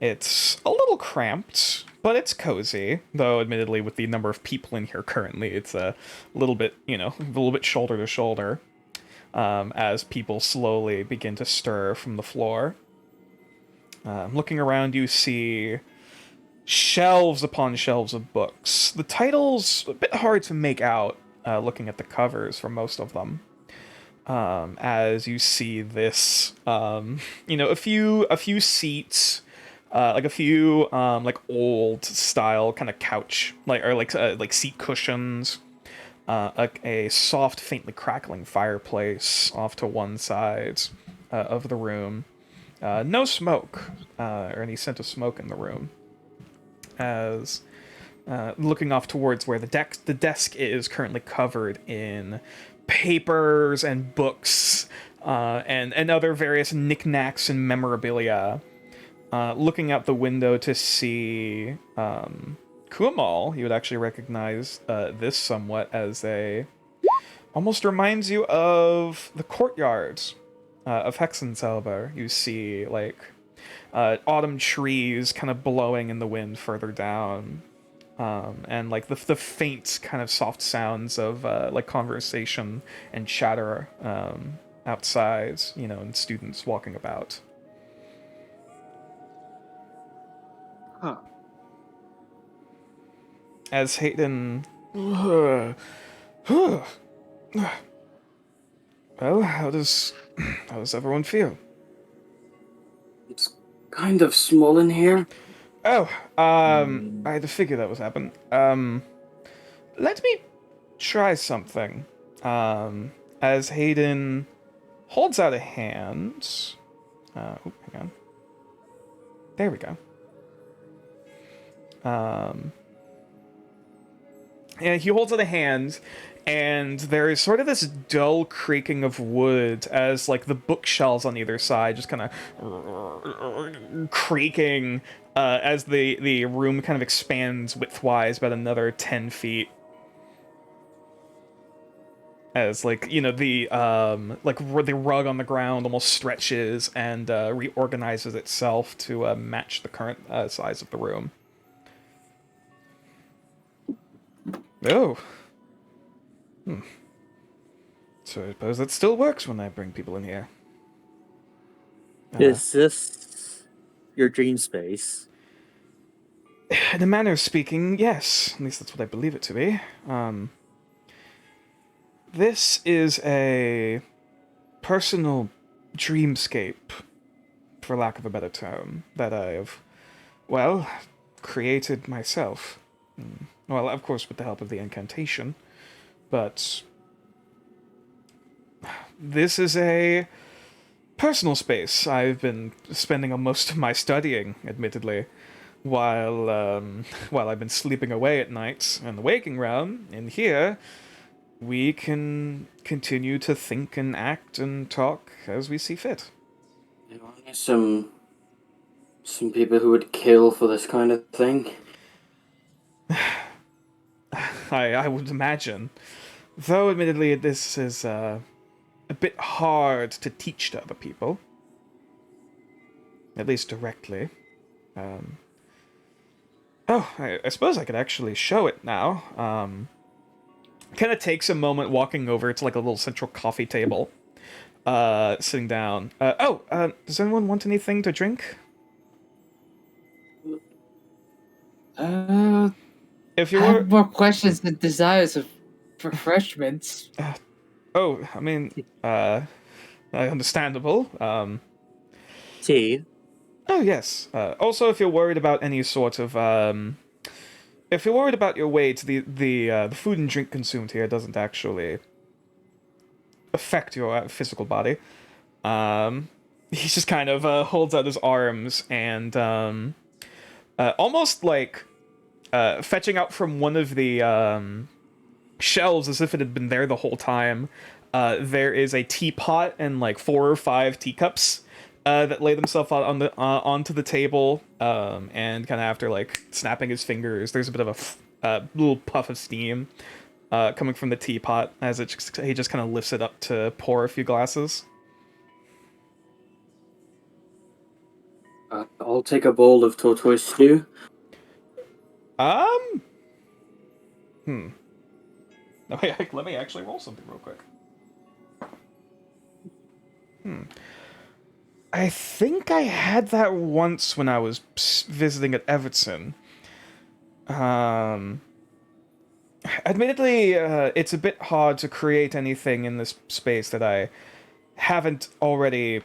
It's a little cramped, but it's cozy, though admittedly with the number of people in here currently, it's a little bit, shoulder to shoulder, as people slowly begin to stir from the floor. Looking around, you see shelves upon shelves of books. The titles, a bit hard to make out, looking at the covers for most of them. As you see this, a few seats, like a few old style kind of couch, like seat cushions, a soft, faintly crackling fireplace off to one side of the room. No smoke or any scent of smoke in the room. As looking off towards where the desk is currently covered in papers and books and other various knickknacks and memorabilia. Looking out the window to see Kumal, you would actually recognize this somewhat as almost reminds you of the courtyards of Hexenselber. You see, autumn trees kind of blowing in the wind further down, and the faint kind of soft sounds of conversation and chatter outside, and students walking about.
Huh.
As Hayden... Well, how does everyone feel?
It's kind of small in here.
Oh, I had to figure that was happening. Let me try something. As Hayden holds out a hand. Hang on. There we go. And he holds out a hand, and there is sort of this dull creaking of wood as the bookshelves on either side just kind of creaking as the room kind of expands widthwise about another 10 feet. As the rug on the ground almost stretches and reorganizes itself to match the current size of the room. Oh. So I suppose that still works when I bring people in here.
Is this your dream space?
In a manner of speaking, yes. At least that's what I believe it to be. This is a personal dreamscape, for lack of a better term, that I've, well, created myself. Well, of course, with the help of the incantation, but this is a personal space I've been spending most of my studying, admittedly, while I've been sleeping away at night in the waking realm. In here, we can continue to think and act and talk as we see fit.
There are some people who would kill for this kind of thing.
I would imagine. Though, admittedly, this is a bit hard to teach to other people. At least directly. I suppose I could actually show it now. Kind of takes a moment walking over to like a little central coffee table. Sitting down. Does anyone want anything to drink? If you
I
were...
have more questions than desires of refreshments.
I mean, understandable.
Tea.
Oh, yes. Also, if you're worried about any sort of, if you're worried about your weight, the food and drink consumed here doesn't actually affect your physical body. He just kind of holds out his arms and almost like fetching out from one of the shelves as if it had been there the whole time. There is a teapot and like 4 or 5 teacups that lay themselves out on the onto the table. And kind of after like snapping his fingers, there's a bit of a little puff of steam coming from the teapot as he just kind of lifts it up to pour a few glasses.
I'll take a bowl of tortoise stew.
Let me actually roll something real quick. I think I had that once when I was visiting at Everton. Admittedly, it's a bit hard to create anything in this space that I haven't already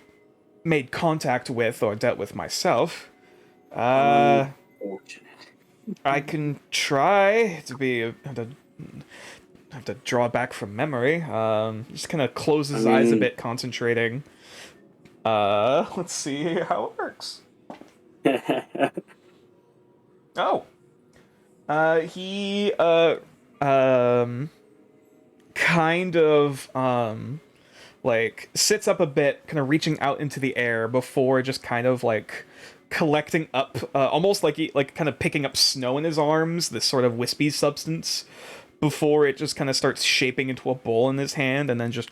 made contact with or dealt with myself. I can try to be... have to draw back from memory. Just kind of close his eyes a bit, concentrating. Let's see how it works. He kind of like sits up a bit, kind of reaching out into the air before just kind of like collecting up, almost like kind of picking up snow in his arms, this sort of wispy substance, before it just kind of starts shaping into a bowl in his hand, and then just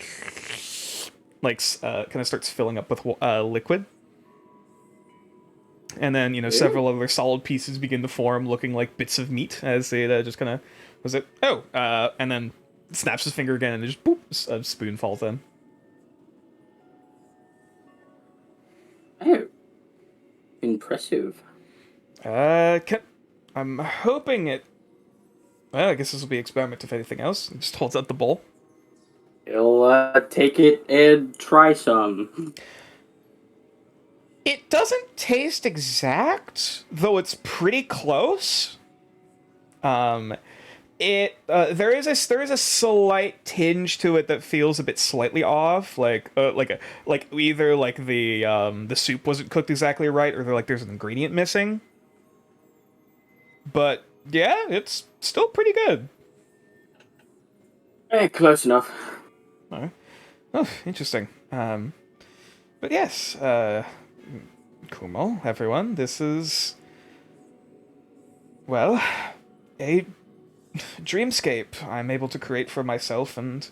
like kind of starts filling up with liquid. And then, several other solid pieces begin to form, looking like bits of meat, as it just kind of... and then snaps his finger again, and just boop, a spoon falls in.
Oh. Impressive.
I'm hoping it... Well, I guess this will be experiment if anything else. He just holds out the bowl.
He'll take it and try some.
It doesn't taste exact, though it's pretty close. There is a slight tinge to it that feels a bit slightly off, like either like the soup wasn't cooked exactly right, or there's an ingredient missing. But yeah, it's still pretty good.
Close enough.
Oh, interesting. But yes, Kumo, everyone, this is, well, a dreamscape I'm able to create for myself and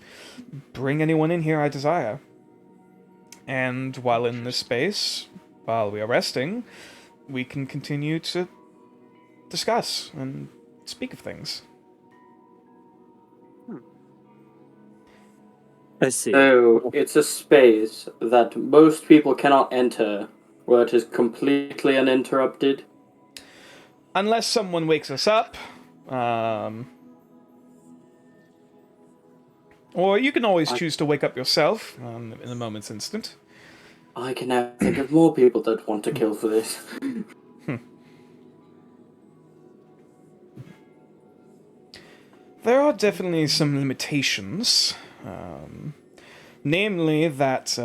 bring anyone in here I desire. And while in this space, while we are resting, we can continue to discuss and speak of things.
I see.
So, it's a space that most people cannot enter, where it is completely uninterrupted.
Unless someone wakes us up. Or you can always choose to wake up yourself in a moment's instant.
I can now think of more people that want to kill for this.
There are definitely some limitations. Namely that,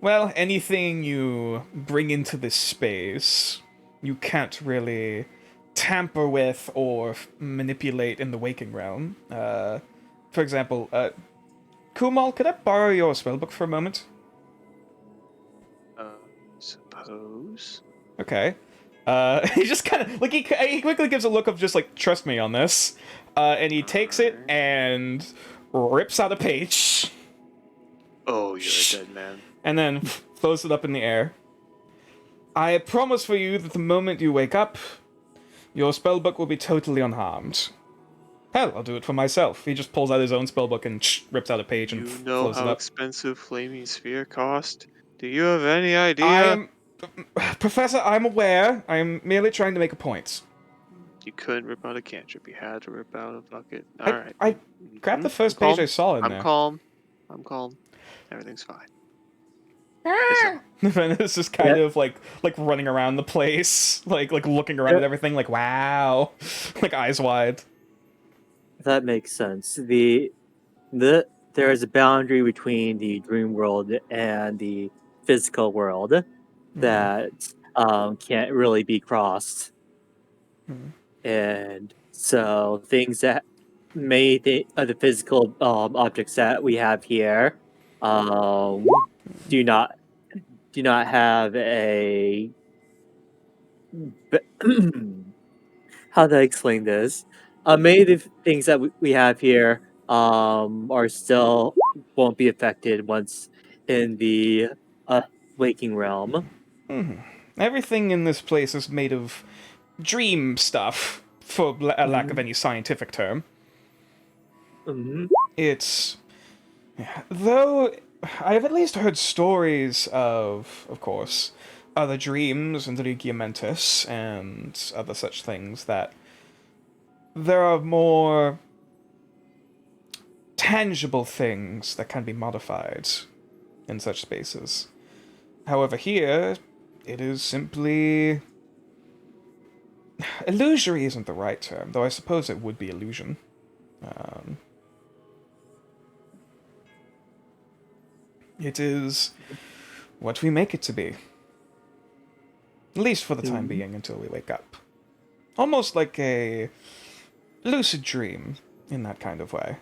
well, anything you bring into this space, you can't really tamper with or manipulate in the waking realm. For example, Kumal, could I borrow your spellbook for a moment?
Suppose.
Okay. He just kind of like he quickly gives a look of just like trust me on this, and he takes it and rips out a page,
Oh, you're a dead man.
and then throws it up in the air. I promise for you that the moment you wake up, your spellbook will be totally unharmed. Hell, I'll do it for myself. He just pulls out his own spellbook and rips out a page and
You know
flows it
how
up.
expensive Flaming Sphere cost? Do you have any idea?
I'm Professor, I'm aware. I'm merely trying to make a point.
You couldn't rip out a cantrip. You had to rip out a bucket. Alright.
I grabbed the
Mhm.
first
I'm
page
calm.
I saw in
I'm
there.
calm. I'm calm. Everything's fine.
It's just kind of like running around the place, like looking around at everything, like wow, like eyes wide.
That makes sense. There is a boundary between the dream world and the physical world that can't really be crossed, and so things that the physical objects that we have here do not have a how do I explain this? Many of the things that we have here are still won't be affected once in the waking realm.
Everything in this place is made of dream stuff, for a lack of any scientific term.
Mhm.
It's though I've at least heard stories of course, other dreams and the Regiamentus and other such things that there are more tangible things that can be modified in such spaces. However, here, it is simply... illusory isn't the right term, though I suppose it would be illusion. It is what we make it to be. At least for the time being, until we wake up. Almost like a lucid dream, in that kind of way.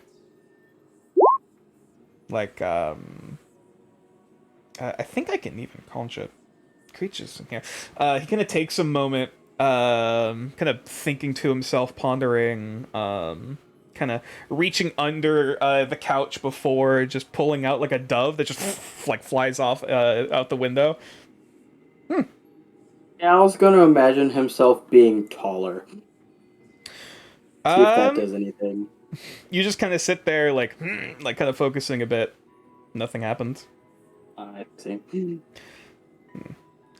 Like, I think I can even conjure creatures in here. He kind of takes a moment, kind of thinking to himself, pondering, kind of reaching under the couch before just pulling out like a dove that just like flies off out the window.
Yeah, I was gonna imagine himself being taller. See if that does anything.
You just kind of sit there like kind of focusing a bit. Nothing happened.
I see.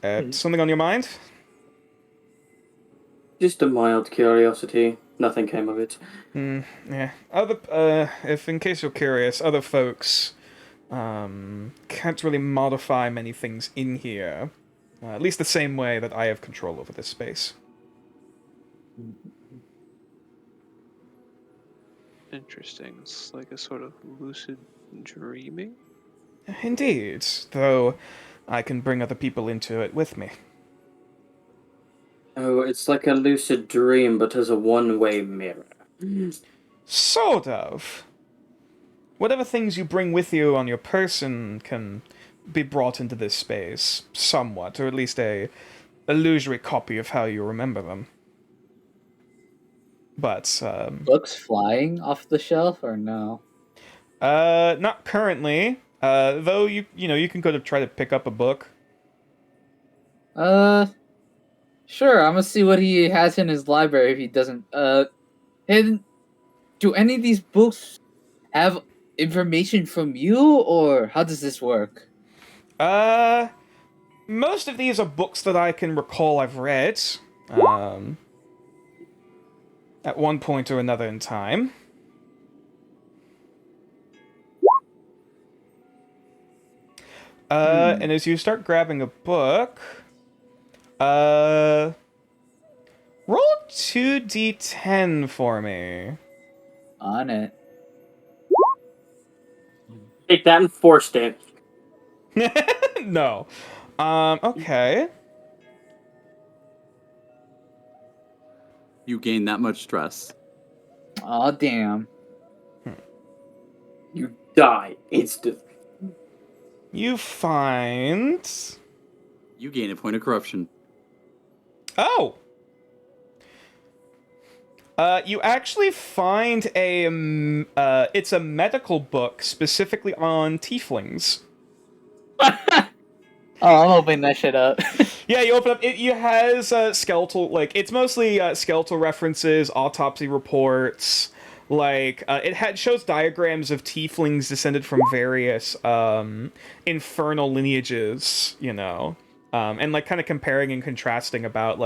Something on your mind?
Just a mild curiosity. Nothing came of it.
Yeah. If in case you're curious, other folks can't really modify many things in here. At least the same way that I have control over this space.
Interesting. It's like a sort of lucid dreaming.
Indeed, though I can bring other people into it with me.
Oh, it's like a lucid dream, but as a one-way mirror.
Sort of. Whatever things you bring with you on your person can be brought into this space, somewhat, or at least a illusory copy of how you remember them. But,
Books flying off the shelf or no?
not currently. Though you can go to try to pick up a book.
Sure. I'm gonna see what he has in his library if he doesn't. And do any of these books have information from you, or how does this work?
Most of these are books that I can recall I've read. At one point or another in time. And as you start grabbing a book, roll 2d10 for me.
On it.
Take that and forced it.
No. Okay.
You gain that much stress.
Oh damn.
You die instantly.
You find...
You gain a point of corruption.
Oh! You actually find it's a medical book specifically on tieflings.
Oh, I'm opening that shit up.
Yeah, you open up. It has skeletal, it's mostly skeletal references, autopsy reports. Shows diagrams of tieflings descended from various infernal lineages, and kind of comparing and contrasting about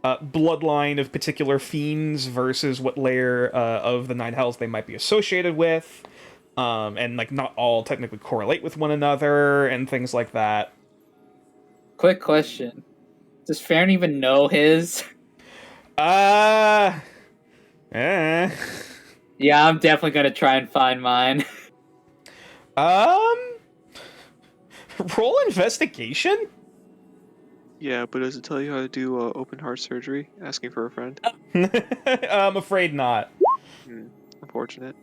bloodline of particular fiends versus what layer of the Nine Hells they might be associated with, and not all technically correlate with one another and things like that.
Quick question. Does Farron even know his?
Eh.
Yeah, I'm definitely gonna try and find mine.
Roll investigation?
Yeah, but does it tell you how to do open heart surgery? Asking for a friend?
I'm afraid not.
Unfortunate.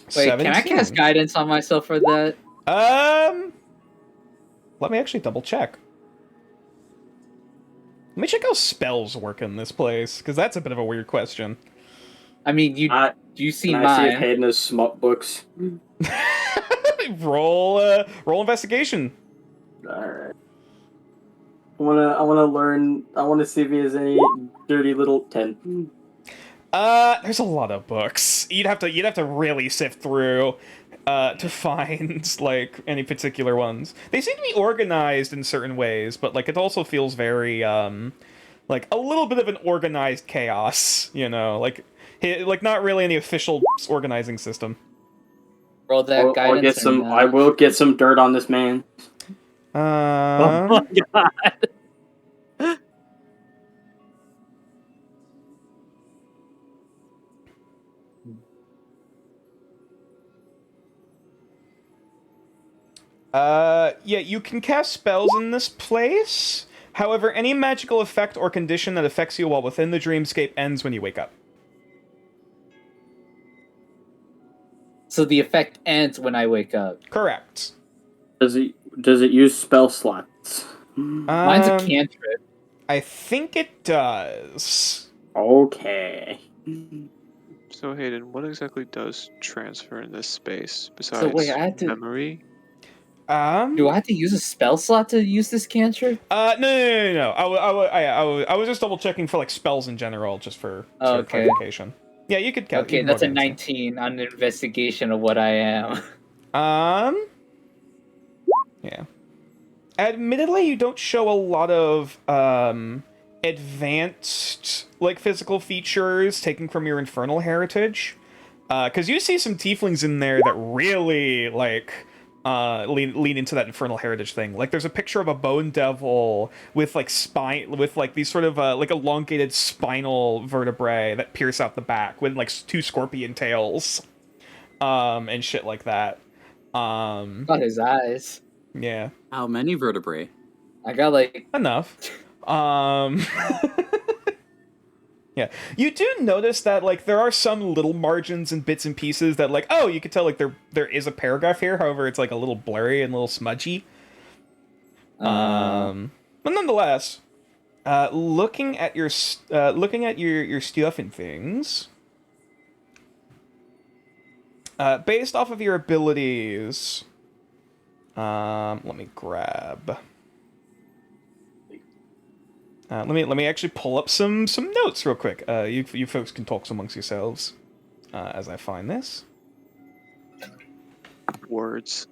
Wait,
17.
can I cast guidance on myself for that?
Let me actually double check. Let me check how spells work in this place, because that's a bit of a weird question.
I mean, you see
Can I see if
mine.
Hayden has smut books?
roll investigation.
Alright. I wanna learn. I wanna see if he has any dirty little 10.
There's a lot of books. You'd have to really sift through to find any particular ones. They seem to be organized in certain ways, but it also feels very a little bit of an organized chaos, not really any official organizing system.
Roll that guidance.
I will get some dirt on this man.
Oh my god.
Yeah, you can cast spells in this place. However, any magical effect or condition that affects you while within the dreamscape ends when you wake up.
So the effect ends when I wake up.
Correct.
Does it use spell slots?
Mine's a cantrip.
I think it does.
Okay.
So Hayden, what exactly does transfer in this space besides
So wait, I had to.
memory?
Do I have to use a spell slot to use this cantrip?
No. I was just double checking for spells in general, just for clarification. Yeah, you could.
Okay, that's a 19 on the investigation of what I am.
Yeah. Admittedly, you don't show a lot of advanced physical features taken from your infernal heritage, because you see some tieflings in there that really lean into that infernal heritage thing. There's a picture of a bone devil with spine, with these sort of elongated spinal vertebrae that pierce out the back with two scorpion tails, and shit like that.
Got his eyes.
Yeah.
How many vertebrae?
I got
enough. Yeah, you do notice that there are some little margins and bits and pieces that you could tell there is a paragraph here. However, it's a little blurry and a little smudgy. But nonetheless, looking at your stuff and things, based off of your abilities, let me grab. Let me actually pull up some notes real quick. You folks can talk amongst yourselves as I find this.
Words.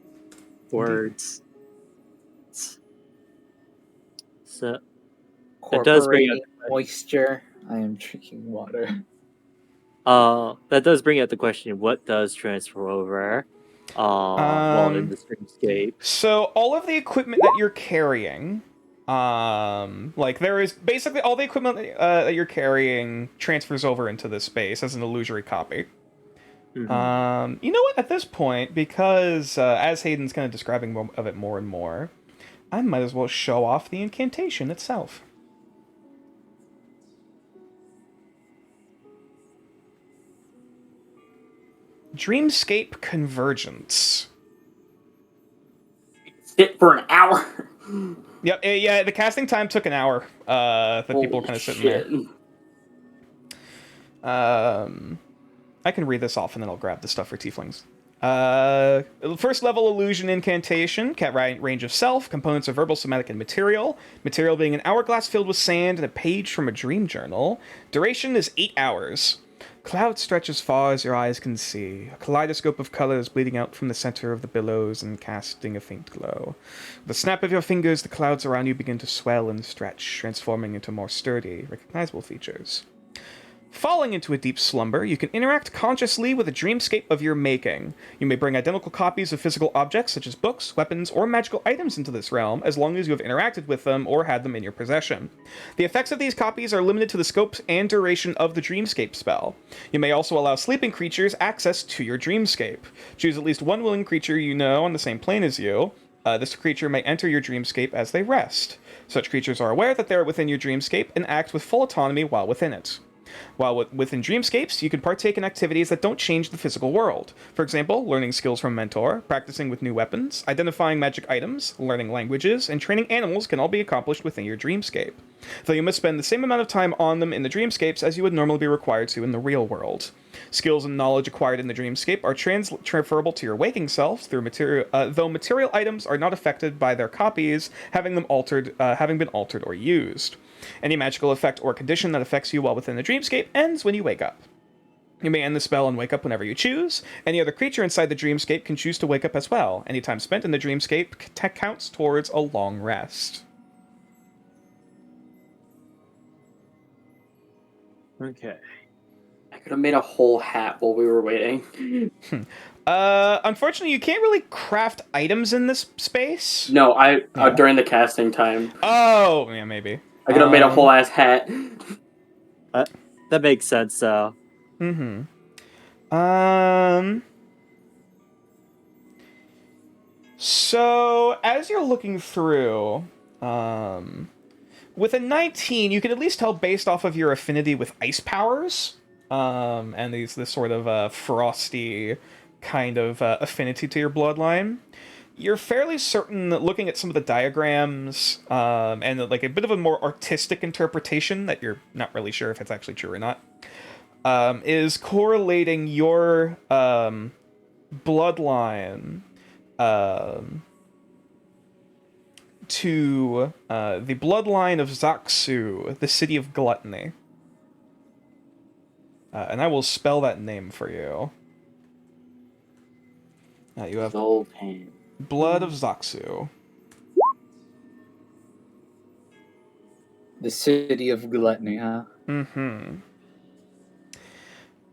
So it does bring up
moisture. I am drinking water.
that does bring up the question: what does transfer over? while in the streamscape?
So all of the equipment that you're carrying, like there is basically all the equipment that you're carrying transfers over into this space as an illusory copy.
Mhm.
You know what? At this point, because as Hayden's kind of describing of it more and more, I might as well show off the incantation itself. Dreamscape Convergence.
Sit for an hour.
Yep, yeah, the casting time took an hour. That people were kind of sitting there. I can read this off and then I'll grab the stuff for tieflings. First level illusion incantation, cat range of self, components of verbal, somatic, and material. Material being an hourglass filled with sand and a page from a dream journal. Duration is 8 hours. Clouds stretch as far as your eyes can see, a kaleidoscope of colors bleeding out from the center of the billows and casting a faint glow. With the snap of your fingers, the clouds around you begin to swell and stretch, transforming into more sturdy, recognizable features. Falling into a deep slumber, you can interact consciously with a dreamscape of your making. You may bring identical copies of physical objects such as books, weapons, or magical items into this realm, as long as you have interacted with them or had them in your possession. The effects of these copies are limited to the scope and duration of the dreamscape spell. You may also allow sleeping creatures access to your dreamscape. Choose at least one willing creature you know on the same plane as you. This creature may enter your dreamscape as they rest. Such creatures are aware that they are within your dreamscape and act with full autonomy while within it. While within dreamscapes, you can partake in activities that don't change the physical world. For example, learning skills from a mentor, practicing with new weapons, identifying magic items, learning languages, and training animals can all be accomplished within your dreamscape, though you must spend the same amount of time on them in the dreamscapes as you would normally be required to in the real world. Skills and knowledge acquired in the dreamscape are transferable to your waking self through material, though material items are not affected by their copies having been altered or used. Any magical effect or condition that affects you while within the dreamscape ends when you wake up. You may end the spell and wake up whenever you choose. Any other creature inside the dreamscape can choose to wake up as well. Any time spent in the dreamscape counts towards a long rest.
Okay.
I could have made a whole hat while we were waiting.
Unfortunately, you can't really craft items in this space.
No, during the casting time.
Oh, yeah, maybe.
I could have made a whole ass hat.
That makes sense, though.
So, as you're looking through, with a 19, you can at least tell based off of your affinity with ice powers, and this sort of frosty kind of affinity to your bloodline. You're fairly certain that looking at some of the diagrams, and like a bit of a more artistic interpretation that you're not really sure if it's actually true or not, is correlating your bloodline to the bloodline of Zaksu, the city of gluttony. And I will spell that name for you. You have
Soul pain.
Blood of Zaksu.
The city of gluttony, huh?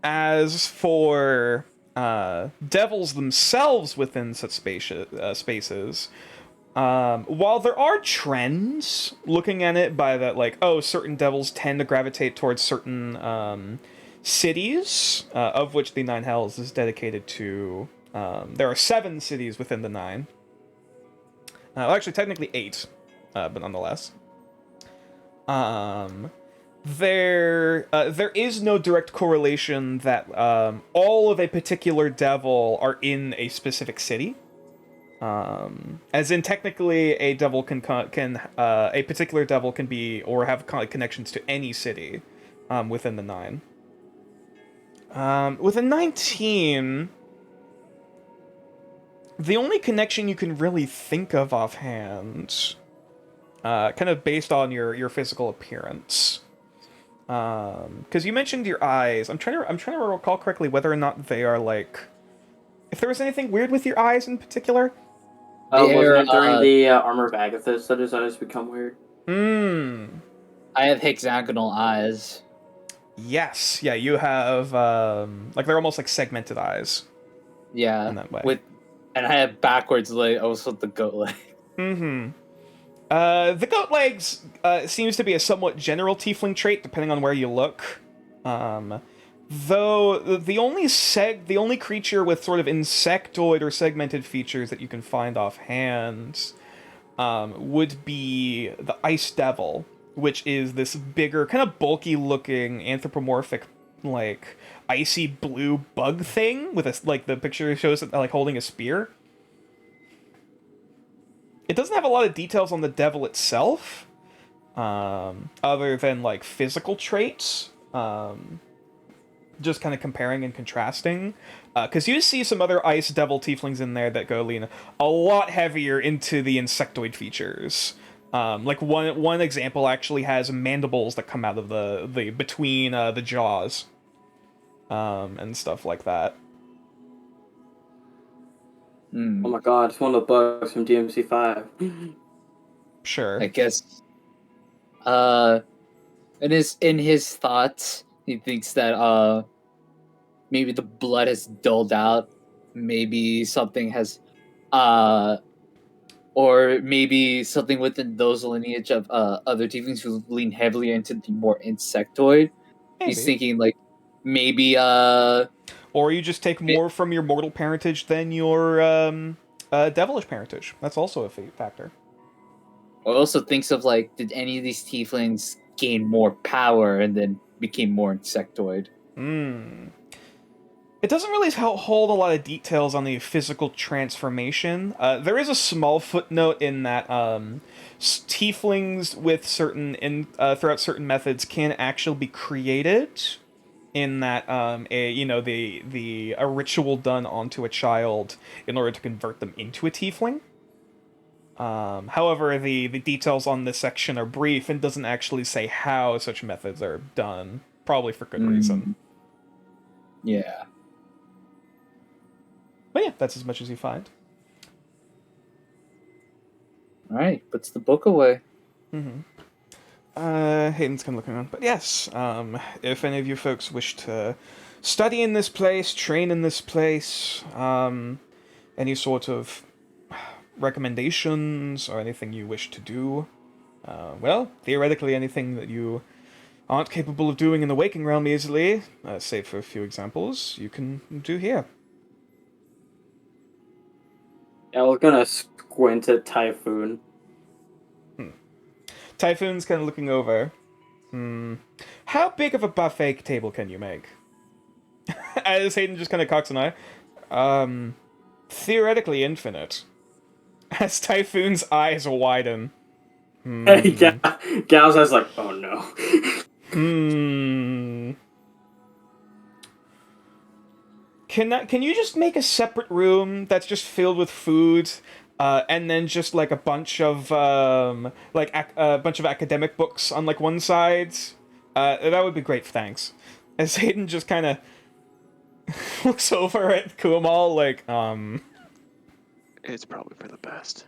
As for devils themselves within such spaces, while there are trends looking at it by that, like, oh, certain devils tend to gravitate towards certain cities, of which the Nine Hells is dedicated to. There are 7 cities within the 9. Well, actually, technically 8, but nonetheless. There is no direct correlation that all of a particular devil are in a specific city. As in, technically, a devil a particular devil can be or have connections to any city within the 9. With a 19, the only connection you can really think of offhand, kind of based on your physical appearance, because you mentioned your eyes. I'm trying to recall correctly whether or not they are like, if there was anything weird with your eyes in particular.
Wasn't it during the Armor of Agathis that his eyes become weird?
I have hexagonal eyes.
Yes, yeah, you have like they're almost like segmented eyes.
Yeah,
In that way.
with And I have backwards leg, also the goat leg.
Mm-hmm. The goat legs seems to be a somewhat general tiefling trait, depending on where you look. Though the only creature with sort of insectoid or segmented features that you can find offhand would be the ice devil, which is this bigger, kind of bulky looking anthropomorphic, like icy blue bug thing with a like the picture shows it like holding a spear. It doesn't have a lot of details on the devil itself, other than like physical traits. Just kind of comparing and contrasting, because you see some other ice devil tieflings in there that go lean a lot heavier into the insectoid features. Like one example actually has mandibles that come out of the between the jaws, and stuff like that.
Hmm.
Oh my god, it's one of the bugs from DMC5.
Sure.
I guess. In his thoughts, he thinks that maybe the blood has dulled out. Maybe something has, or maybe something within those lineage of other tieflings who lean heavily into the more insectoid. He's
Maybe.
thinking like maybe
Or you just take more from your mortal parentage than your devilish parentage. That's also a factor.
or also thinks of like, did any of these tieflings gain more power and then became more insectoid?
It doesn't really hold a lot of details on the physical transformation. There is a small footnote in that tieflings with throughout certain methods can actually be created. In that a ritual done onto a child in order to convert them into a tiefling. However, the details on this section are brief and doesn't actually say how such methods are done, probably for good reason.
Yeah.
But yeah, that's as much as you find.
All right, puts the book away.
Hayden's kind of looking around. But yes, if any of you folks wish to study in this place, train in this place, any sort of recommendations or anything you wish to do, well, theoretically anything that you aren't capable of doing in the waking realm easily, save for a few examples, you can do here.
Yeah, we're gonna squint at Typhoon.
Typhoon's kind of looking over. How big of a buffet table can you make? As Hayden just kind of cocks an eye. Theoretically infinite. As Typhoon's eyes widen.
Gal's eyes like, oh no.
Can you just make a separate room that's just filled with food, and then just like a bunch of a bunch of academic books on like one side? That would be great, thanks. As Hayden just kind of looks over at Kumal like,
It's probably for the best.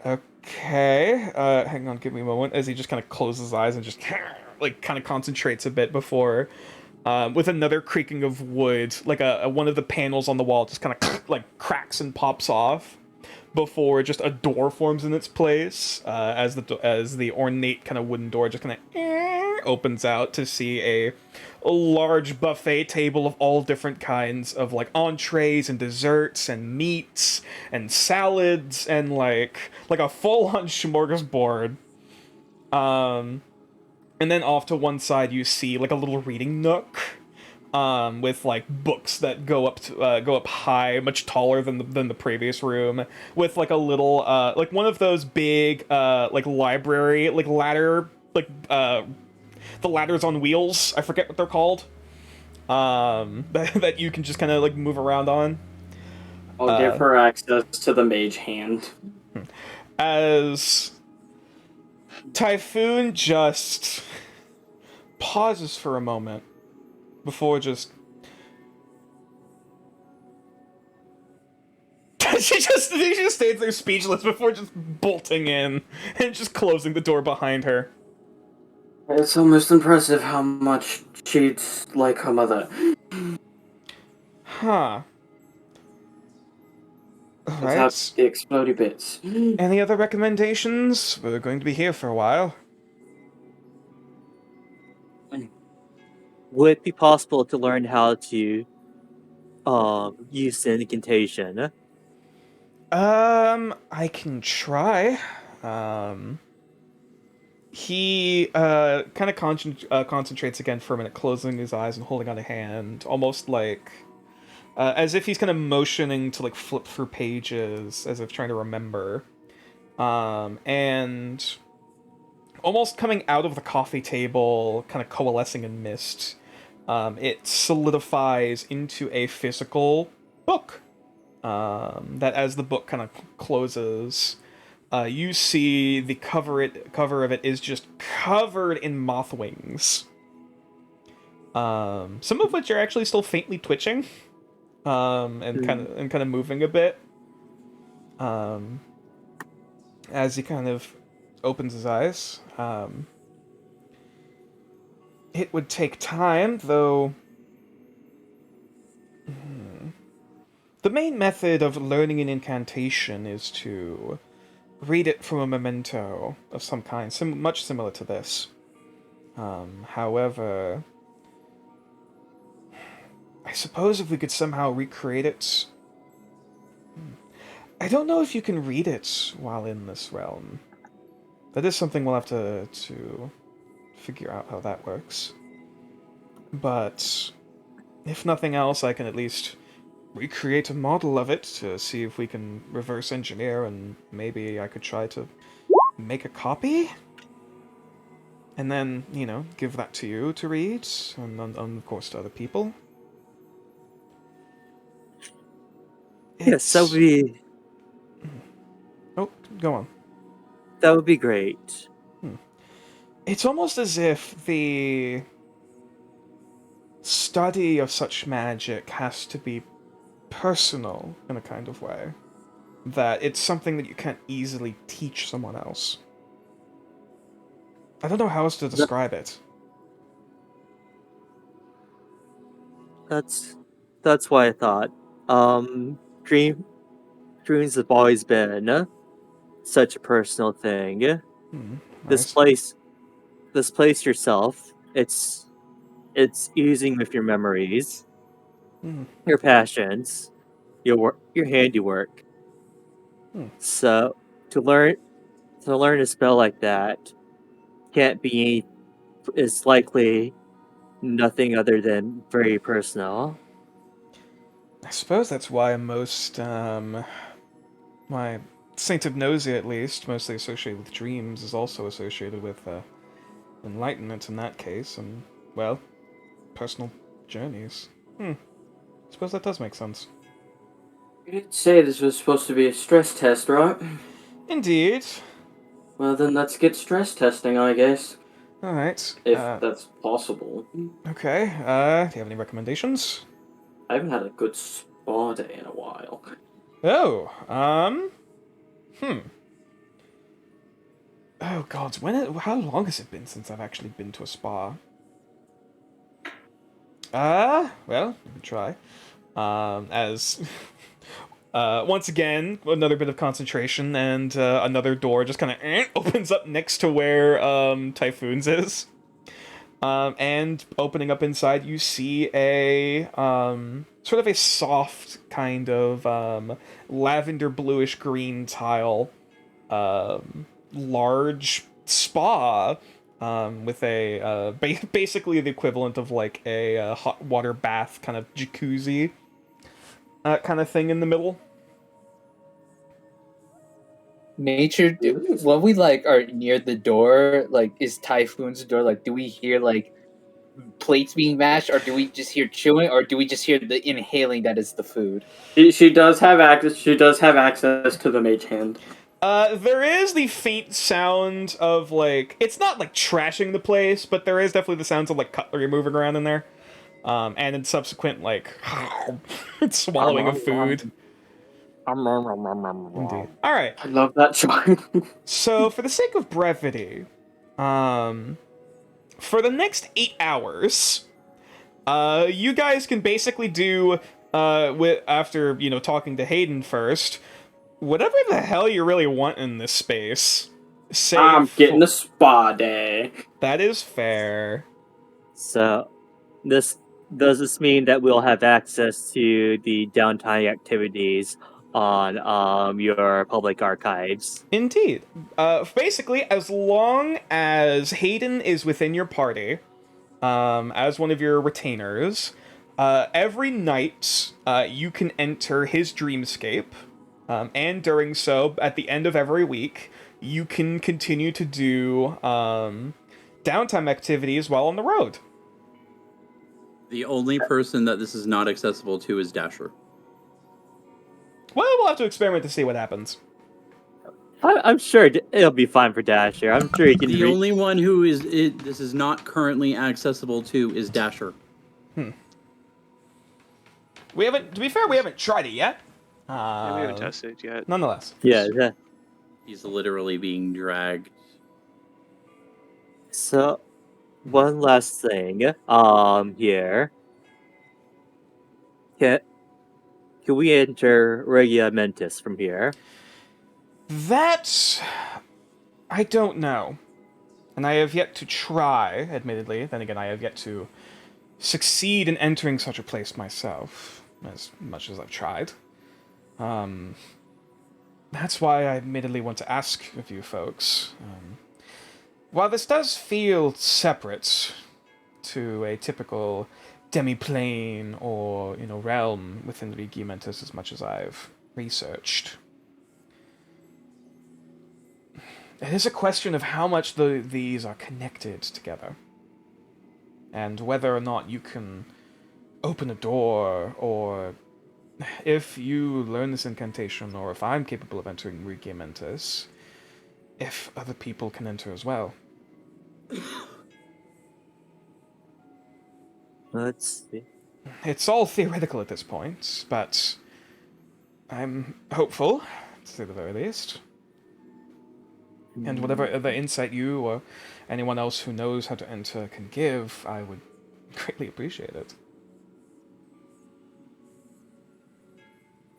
Okay, hang on, give me a moment. As he just kind of closes his eyes and just like kind of concentrates a bit before, with another creaking of wood, like one of the panels on the wall just kind of like cracks and pops off, before just a door forms in its place, as the ornate kind of wooden door just kind of opens out to see a large buffet table of all different kinds of like entrees and desserts and meats and salads and like a full-on smorgasbord. And then off to one side you see like a little reading nook, with like books that go up high, much taller than the previous room, with like a little like one of those big like library like ladder like the ladders on wheels. I forget what they're called. That you can just kind of like move around on.
I'll give her access to the mage hand.
As Typhoon just pauses for a moment before just she just stays there speechless before just bolting in and just closing the door behind her.
It's almost impressive how much she'd like her mother.
Huh. All
Let's have
right.
the explodey bits.
Any other recommendations? We're going to be here for a while.
Would it be possible to learn how to use incantation?
I can try. Um, he kind of concentrates again for a minute, closing his eyes and holding out a hand, almost like as if he's kind of motioning to like flip through pages, as if trying to remember. And almost coming out of the coffee table, kind of coalescing in mist, it solidifies into a physical book. That as the book kind of closes, you see the cover of it is just covered in moth wings. Some of which are actually still faintly twitching, and kind of moving a bit. As he kind of opens his eyes. It would take time, though. The main method of learning an incantation is to read it from a memento of some kind, much similar to this. However, I suppose if we could somehow recreate it. I don't know if you can read it while in this realm. That is something we'll have to figure out how that works. But if nothing else, I can at least recreate a model of it to see if we can reverse engineer, and maybe I could try to make a copy? And then, give that to you to read, and of course to other people.
Yes, that would be
Oh, go on.
that would be great.
It's almost as if the study of such magic has to be personal in a kind of way. That it's something that you can't easily teach someone else. I don't know how else to describe it.
That's why I thought. Dreams have always been such a personal thing. This
Right.
place this place yourself, it's oozing with your memories, your passions, your handiwork. So to learn a spell like that can't be is likely nothing other than very personal.
I suppose that's why most, my Saint of Nausea, at least, mostly associated with dreams, is also associated with enlightenment in that case, and, well, personal journeys. I suppose that does make sense.
You did say this was supposed to be a stress test, right?
Indeed.
Well, then let's get stress testing, I guess.
Alright.
If that's possible.
Okay, do you have any recommendations?
I haven't had a good spa day in a while.
Oh, Oh god, how long has it been since I've actually been to a spa? Well, we can try. As once again, another bit of concentration, and another door just kind of opens up next to where Typhoon's is. And opening up inside, you see a sort of a soft kind of lavender bluish green tile, large spa, with a basically the equivalent of like a hot water bath kind of jacuzzi kind of thing in the middle.
Nature, when we like are near the door, like is Typhoon's door, like do we hear like plates being mashed, or do we just hear chewing, or do we just hear the inhaling that is the food?
She does have access. She does have access to the mage hand.
There is the faint sound of like, it's not like trashing the place, but there is definitely the sounds of like cutlery moving around in there, and in subsequent like swallowing of food. Indeed. All right.
I love that song.
So, for the sake of brevity, for the next 8 hours, you guys can basically do, after, talking to Hayden first, whatever the hell you really want in this space, save
I'm getting
for-
a spa day.
That is fair.
So, does this mean that we'll have access to the downtime activities on your public archives?
Indeed. Basically, as long as Hayden is within your party, as one of your retainers, every night you can enter his dreamscape, and during so, at the end of every week, you can continue to do downtime activities while on the road.
The only person that this is not accessible to is Dasher.
Well, we'll have to experiment to see what happens.
I'm sure it'll be fine for Dasher. I'm sure he can.
The only one who this is not currently accessible to is Dasher.
We haven't, to be fair, we haven't tried it yet.
Yeah, we haven't tested it yet.
Nonetheless.
Yeah.
He's literally being dragged.
So, one last thing. Here. Can we enter Regia Mentis from here?
That I don't know. And I have yet to try, admittedly. Then again, I have yet to succeed in entering such a place myself, as much as I've tried. That's why I admittedly want to ask of you folks. While this does feel separate to a typical demi-plane or, realm within the Regimentus as much as I've researched, it is a question of how much these are connected together. And whether or not you can open a door, or if you learn this incantation, or if I'm capable of entering Regimentus, if other people can enter as well.
Let's see.
It's all theoretical at this point, but I'm hopeful, to say the very least. And whatever other insight you or anyone else who knows how to enter can give, I would greatly appreciate it.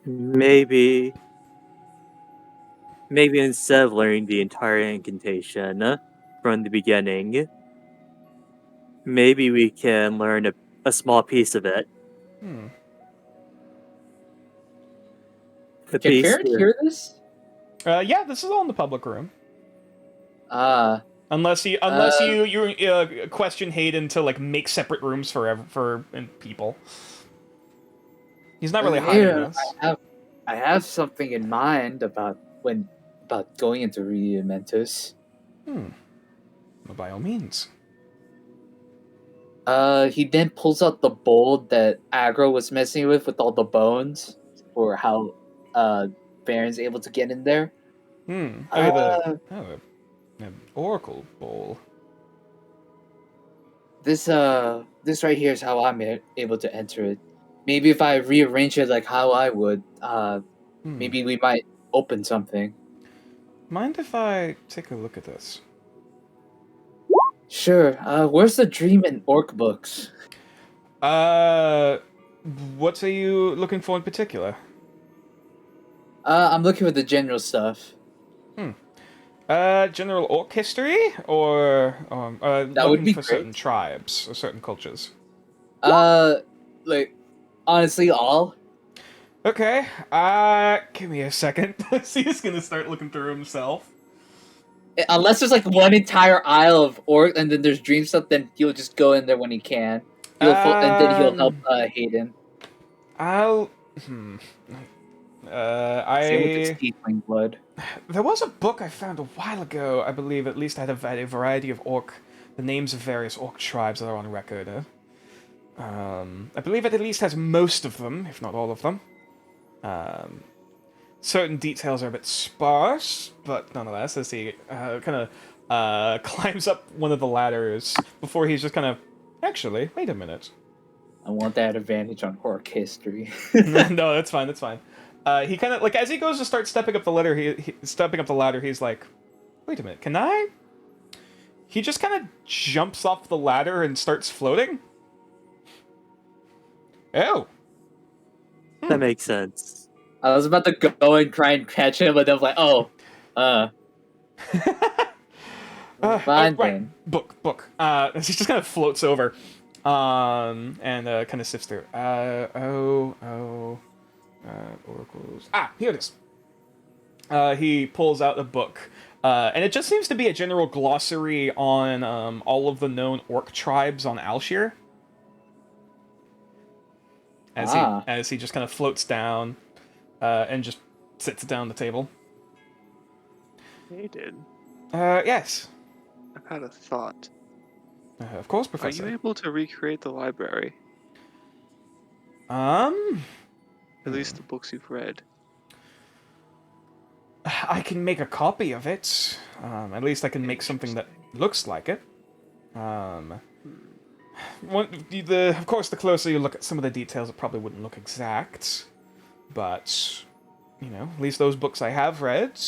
Maybe instead of learning the entire incantation from the beginning, maybe we can learn a small piece of it. The
Can
piece.
parents hear this?
Yeah, this is all in the public room. Unless you question Hayden to make separate rooms for people. He's not really hiding
here,
this.
I have something in mind about going into Rudimentus.
Well, by all means.
He then pulls out the bowl that Agro was messing with all the bones, for how Baron's able to get in there.
An oracle bowl.
This right here is how I'm able to enter it. Maybe if I rearrange it like how I would, maybe we might open something.
Mind if I take a look at this?
Sure. Where's the Dream and Orc books?
What are you looking for in particular?
I'm looking for the general stuff.
General orc history, or
That
looking
would be
for
great.
certain tribes or certain cultures?
Honestly, all.
Okay, give me a second. He's gonna start looking through himself.
Unless there's one entire aisle of orc, and then there's dream stuff, then he'll just go in there when he can. And then he'll help Hayden.
I'll.
Same with his tiefling blood.
There was a book I found a while ago, I believe, at least had a variety of the names of various orc tribes that are on record. I believe it at least has most of them, if not all of them. Certain details are a bit sparse, but nonetheless, as he kind of climbs up one of the ladders before he's just kind of, actually, wait a minute.
I want that advantage on orc history.
No, that's fine. He kind of as he goes to start stepping up the ladder. He's like, "Wait a minute, can I?" He just kind of jumps off the ladder and starts floating. Oh,
That makes sense.
I was about to go and try and catch him, but then I was like, oh, fine
right.
then.
Book. He just kind of floats over, and kind of sifts through. Oracles. Ah, here it is. He pulls out a book, and it just seems to be a general glossary on all of the known orc tribes on Alshir. As he just kind of floats down, and just sits down at the table.
Hey, did.
Yes.
I've had a thought.
Of course,
Are
Professor.
you able to recreate the library?
At
At least the books you've read.
I can make a copy of it. At least I can make something that looks like it. Of course, the closer you look at some of the details, it probably wouldn't look exact. But, at least those books I have read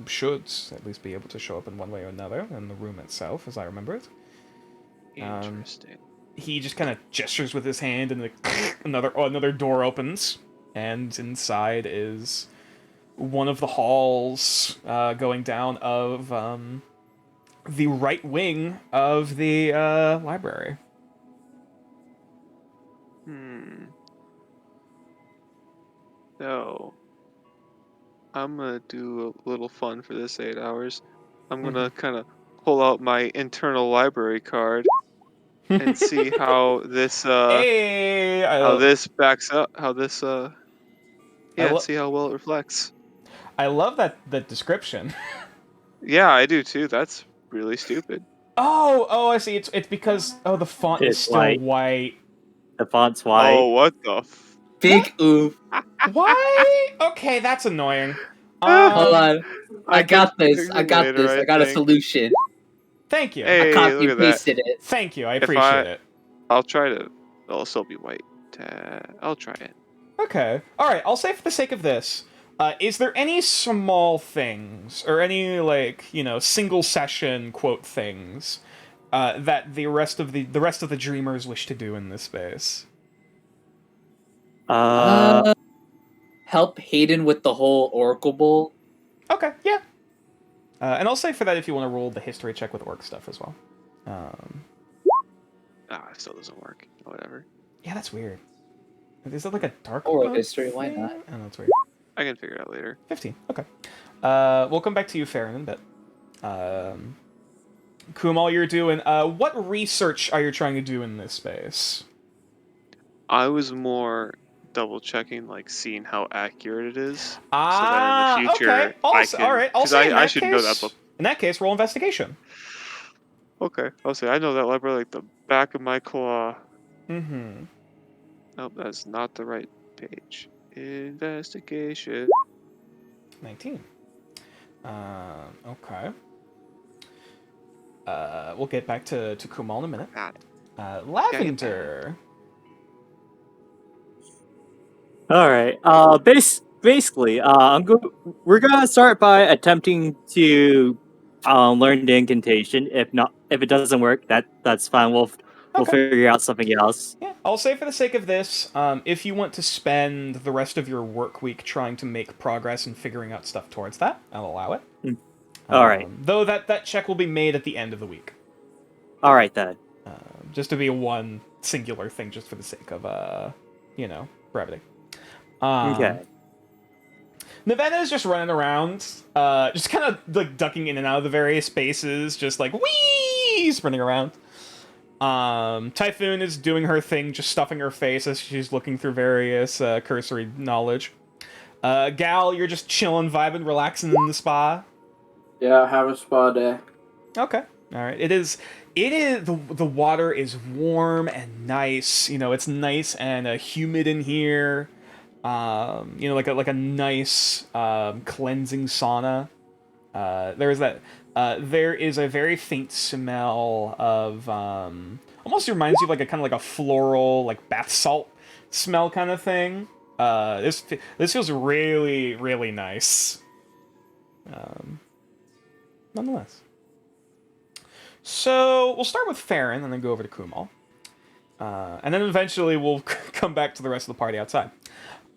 should at least be able to show up in one way or another in the room itself, as I remember it.
Interesting.
He just kind of gestures with his hand, and another door opens, and inside is one of the halls going down of the right wing of the library.
So, I'm gonna do a little fun for this 8 hours. I'm gonna kind of pull out my internal library card and see how this
Hey,
how this backs up, how this see how well it reflects.
I love that description.
Yeah, I do too. That's really stupid.
Oh, I see. It's because the font is
It's
still
white.
white.
The font's white.
Oh, what the
Big oof.
Why? Okay, that's annoying.
Hold on. I
can
got this.
fix
I
it
got
later,
this. I got a
think.
solution.
Thank you.
I
Hey,
copy
look
and
at that.
pasted it.
Thank you. I appreciate it.
I'll try to. It'll still be white. I'll try it.
Okay. All right. I'll say for the sake of this, is there any small things or any single session quote things that the rest of the dreamers wish to do in this space?
Help Hayden with the whole Oracle Bowl.
Okay. Yeah. And I'll say for that if you want to roll the history check with orc stuff as well.
It still doesn't work. Whatever.
Yeah, that's weird. Is it like a dark
Oral
mode
history, why
thing?
not?
Oh, that's weird.
I can figure it out later.
15. Okay. We'll come back to you, Farron, in a bit. Kumal, you're doing. What research are you trying to do in this space?
I was more double checking, like seeing how accurate it is, so that in the future
okay.
I can.
All right. I'll say
I should know that book.
In that case, roll investigation.
Okay, I'll say I know that library like the back of my claw.
Mm-hmm.
Nope, that's not the right page. Investigation.
19. Okay. We'll get back to Kumal in a minute.
Got it.
Lavender.
All right. Basically, we're gonna start by attempting to learn the incantation. If it doesn't work, that's fine. We'll figure out something else.
Yeah, I'll say for the sake of this, if you want to spend the rest of your work week trying to make progress and figuring out stuff towards that, I'll allow it.
All right.
Though that check will be made at the end of the week.
All right then.
Just to be one singular thing, just for the sake of brevity.
Okay.
Nevada is just running around, just kind of like ducking in and out of the various spaces, just like whee, sprinting around. Typhoon is doing her thing, just stuffing her face as she's looking through various cursory knowledge. Gal, you're just chilling, vibing, relaxing in the spa.
Yeah, have a spa day.
Okay. All right. It is the water is warm and nice. It's nice and humid in here. Like a nice cleansing sauna. There is a very faint smell of almost reminds you of like a kind of like a floral like bath salt smell kind of thing. This feels really, really nice. Nonetheless. So we'll start with Farron and then go over to Kumal. And then eventually we'll come back to the rest of the party outside.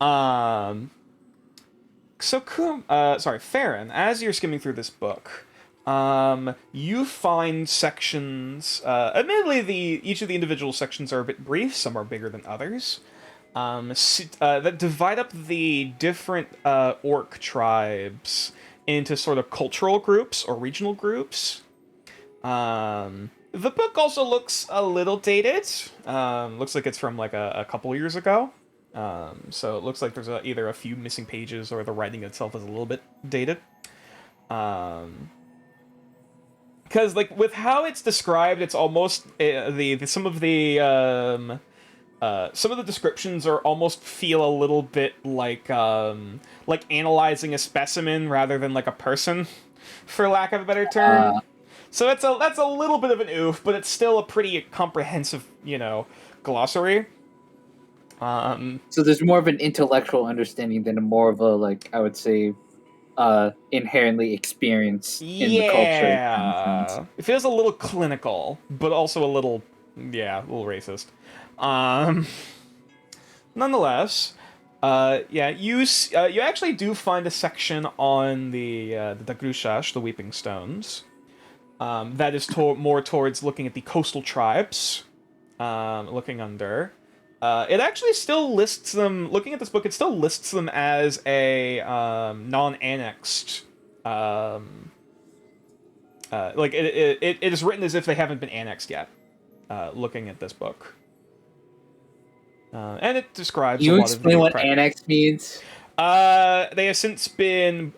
Um, so, Farron, as you're skimming through this book, you find sections. Admittedly, each of the individual sections are a bit brief. Some are bigger than others. That divide up the different orc tribes into sort of cultural groups or regional groups. The book also looks a little dated. Looks like it's from like a couple years ago. So it looks like there's either a few missing pages or the writing itself is a little bit dated. Because like with how it's described, it's almost some of the descriptions are almost feel a little bit like analyzing a specimen rather than like a person, for lack of a better term. So that's a little bit of an oof, but it's still a pretty comprehensive, glossary.
So there's more of an intellectual understanding than a more of a, like, I would say, inherently experience in the culture.
Yeah, it feels a little clinical, but also a little racist. Nonetheless, you actually do find a section on the Grushash, the Weeping Stones, that is more towards looking at the coastal tribes, looking under. It actually still lists them. Looking at this book, it still lists them as a non-annexed. Like it is written as if they haven't been annexed yet. Looking at this book, and it describes.
Can you
a lot
explain
of
what annex means?
They have since been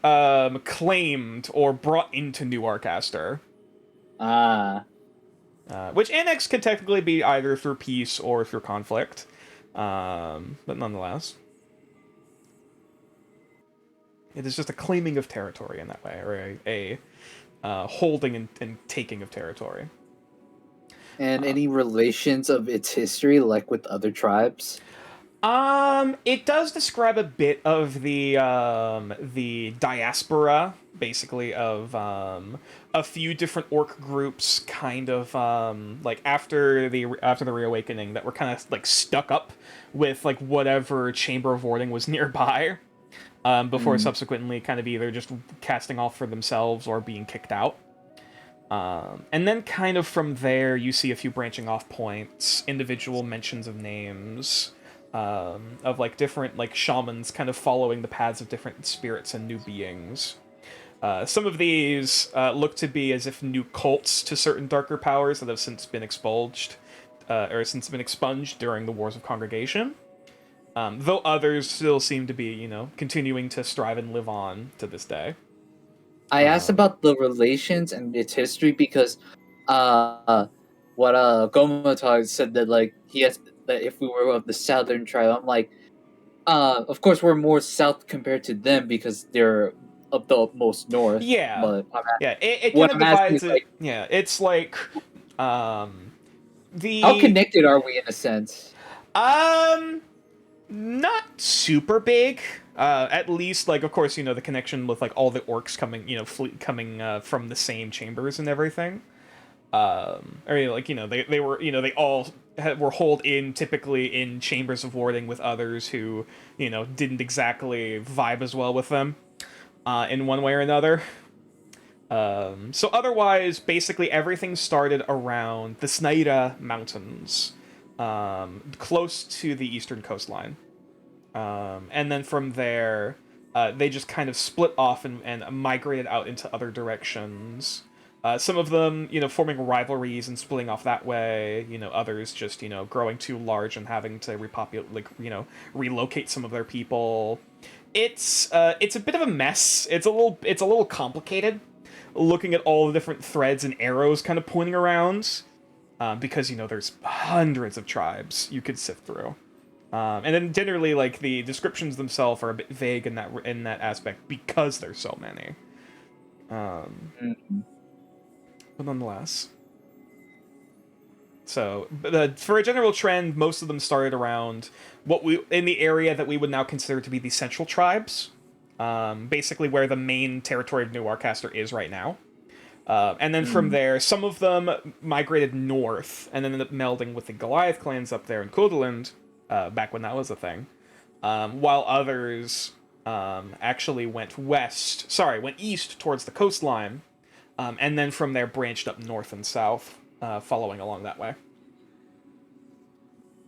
claimed or brought into New Arcaster. Which annex could technically be either through peace or through conflict. But nonetheless. It is just a claiming of territory in that way, or a holding and taking of territory.
And any relations of its history, like with other tribes?
It does describe a bit of the diaspora, basically, of a few different orc groups, kind of like after the reawakening, that were kind of like stuck up with like whatever chamber of warding was nearby, before subsequently kind of either just casting off for themselves or being kicked out. And then kind of from there, you see a few branching off points, individual mentions of names. Of like different like shamans kind of following the paths of different spirits and new beings. Some of these look to be as if new cults to certain darker powers that have since been expunged during the Wars of Congregation. Though others still seem to be, continuing to strive and live on to this day.
I asked about the relations and its history because what Gomatog said that like he has that if we were of the southern tribe, I'm like, of course we're more south compared to them because they're up the most north.
Yeah,
but
it
what
kind of
I'm asking
divides
is,
it.
like,
Yeah, it's like the
how connected are we in a sense?
Not super big. At least, like, of course, the connection with like all the orcs coming, coming from the same chambers and everything. Or like they were they all were holed in typically in chambers of warding with others who didn't exactly vibe as well with them, in one way or another. So otherwise, basically everything started around the Snaira Mountains, close to the eastern coastline. And then from there, they just kind of split off and migrated out into other directions. Some of them, forming rivalries and splitting off that way. Others just, growing too large and having to repopulate, like, relocate some of their people. It's a bit of a mess. It's a little complicated, looking at all the different threads and arrows kind of pointing around, because there's hundreds of tribes you could sift through. And then generally, like, the descriptions themselves are a bit vague in that aspect because there's so many. But nonetheless. So, for a general trend, most of them started around in the area that we would now consider to be the central tribes. Basically where the main territory of New Arcaster is right now. And then from there, some of them migrated north and then ended up melding with the Goliath clans up there in Kuldland, back when that was a thing. while others actually went east towards the coastline, and then from there branched up north and south, following along that way.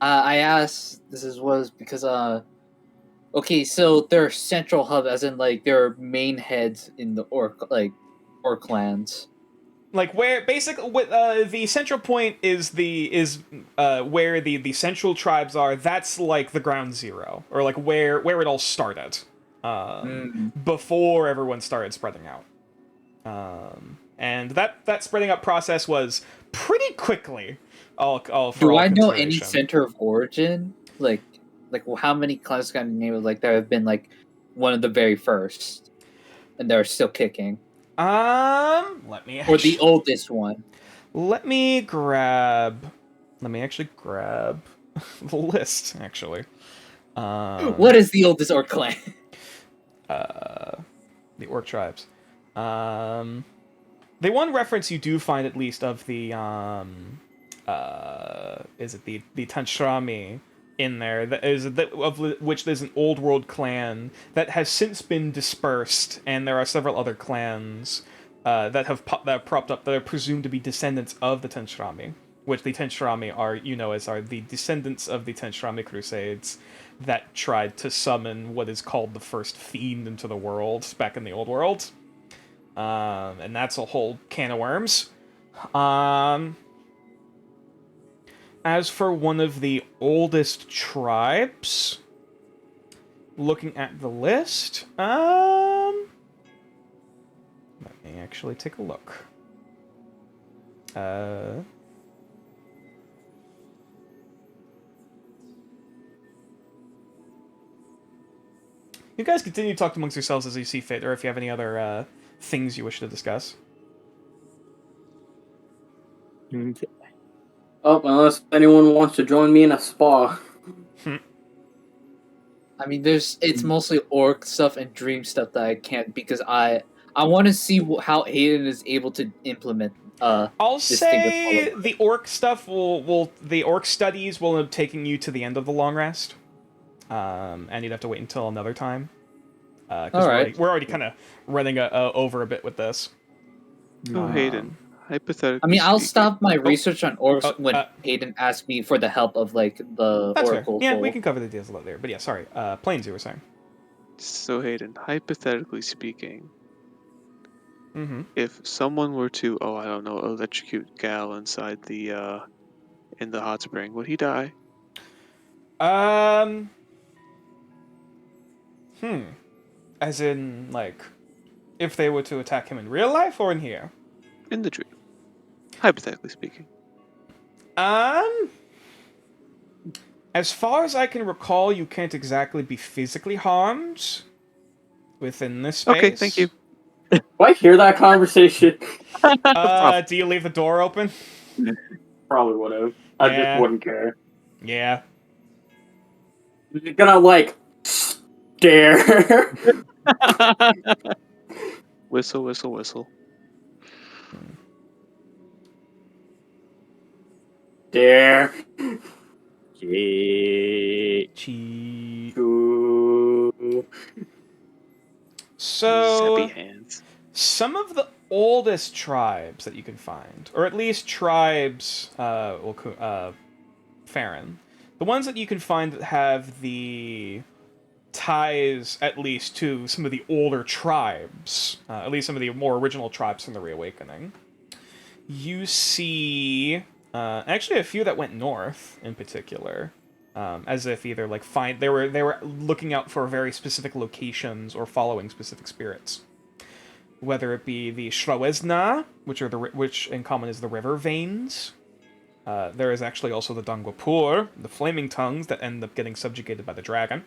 I asked was because okay, so their central hub, as in like their main heads in the orc lands.
Like where basically the central point is where the central tribes are. That's like the ground zero, or like where it all started, before everyone started spreading out. And that spreading out process was pretty quickly.
Do I know any center of origin? Like how many clans got named like there have been like one of the very first, and they're still kicking.
Let me
or the oldest one.
Let me actually grab the list. Actually,
what is the oldest orc clan?
The orc tribes. The one reference you do find at least of the is it the Tanshrami in there of which there's an old world clan that has since been dispersed, and there are several other clans that have propped up that are presumed to be descendants of the Tanshrami, which the Tanshrami are the descendants of the Tanshrami Crusades that tried to summon what is called the first fiend into the world back in the old world. And that's a whole can of worms. As for one of the oldest tribes, looking at the list, let me actually take a look. You guys continue to talk amongst yourselves as you see fit, or if you have any other things you wish to discuss.
Oh, unless anyone wants to join me in a spa.
I mean, it's mostly orc stuff and dream stuff that I can't, because I want to see how Aiden is able to implement.
I'll say the orc stuff the orc studies will end up taking you to the end of the long rest, and you'd have to wait until another time. Because we're already kind of running over a bit with this.
Oh, Hayden. Hypothetically,
I mean, I'll stop my research on orcs when Hayden asks me for the help of like the oracle.
Yeah, we can cover the deals a little later. But yeah, sorry. Planes, you were saying.
So Hayden, hypothetically speaking, if someone were to, I don't know, electrocute Gal inside the in the hot spring, would he die?
As in, like, if they were to attack him in real life or in here?
In the dream. Hypothetically speaking.
As far as I can recall, you can't exactly be physically harmed within this space.
Okay, thank you.
Do I hear that conversation?
Do you leave the door open?
Probably would have. I just wouldn't care.
Yeah.
You're gonna, like, stare.
Whistle, whistle, whistle.
Dare.
So,
Zappy hands.
Some of the oldest tribes that you can find, or at least tribes, Farron, the ones that you can find that have the ties, at least, to some of the older tribes, at least some of the more original tribes from the Reawakening. You see, actually, a few that went north in particular, as if either like they were looking out for very specific locations or following specific spirits. Whether it be the Shrawezna, which in common is the river veins. There is actually also the Dangwapur, the flaming tongues that end up getting subjugated by the dragon.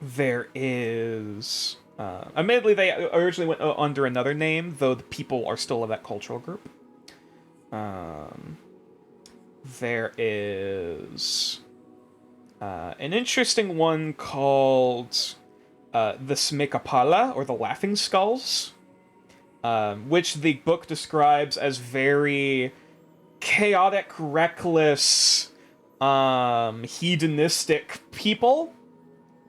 There is... admittedly, they originally went under another name, though the people are still of that cultural group. There is... an interesting one called... the Smekapala, or the Laughing Skulls, which the book describes as very chaotic, reckless, hedonistic people.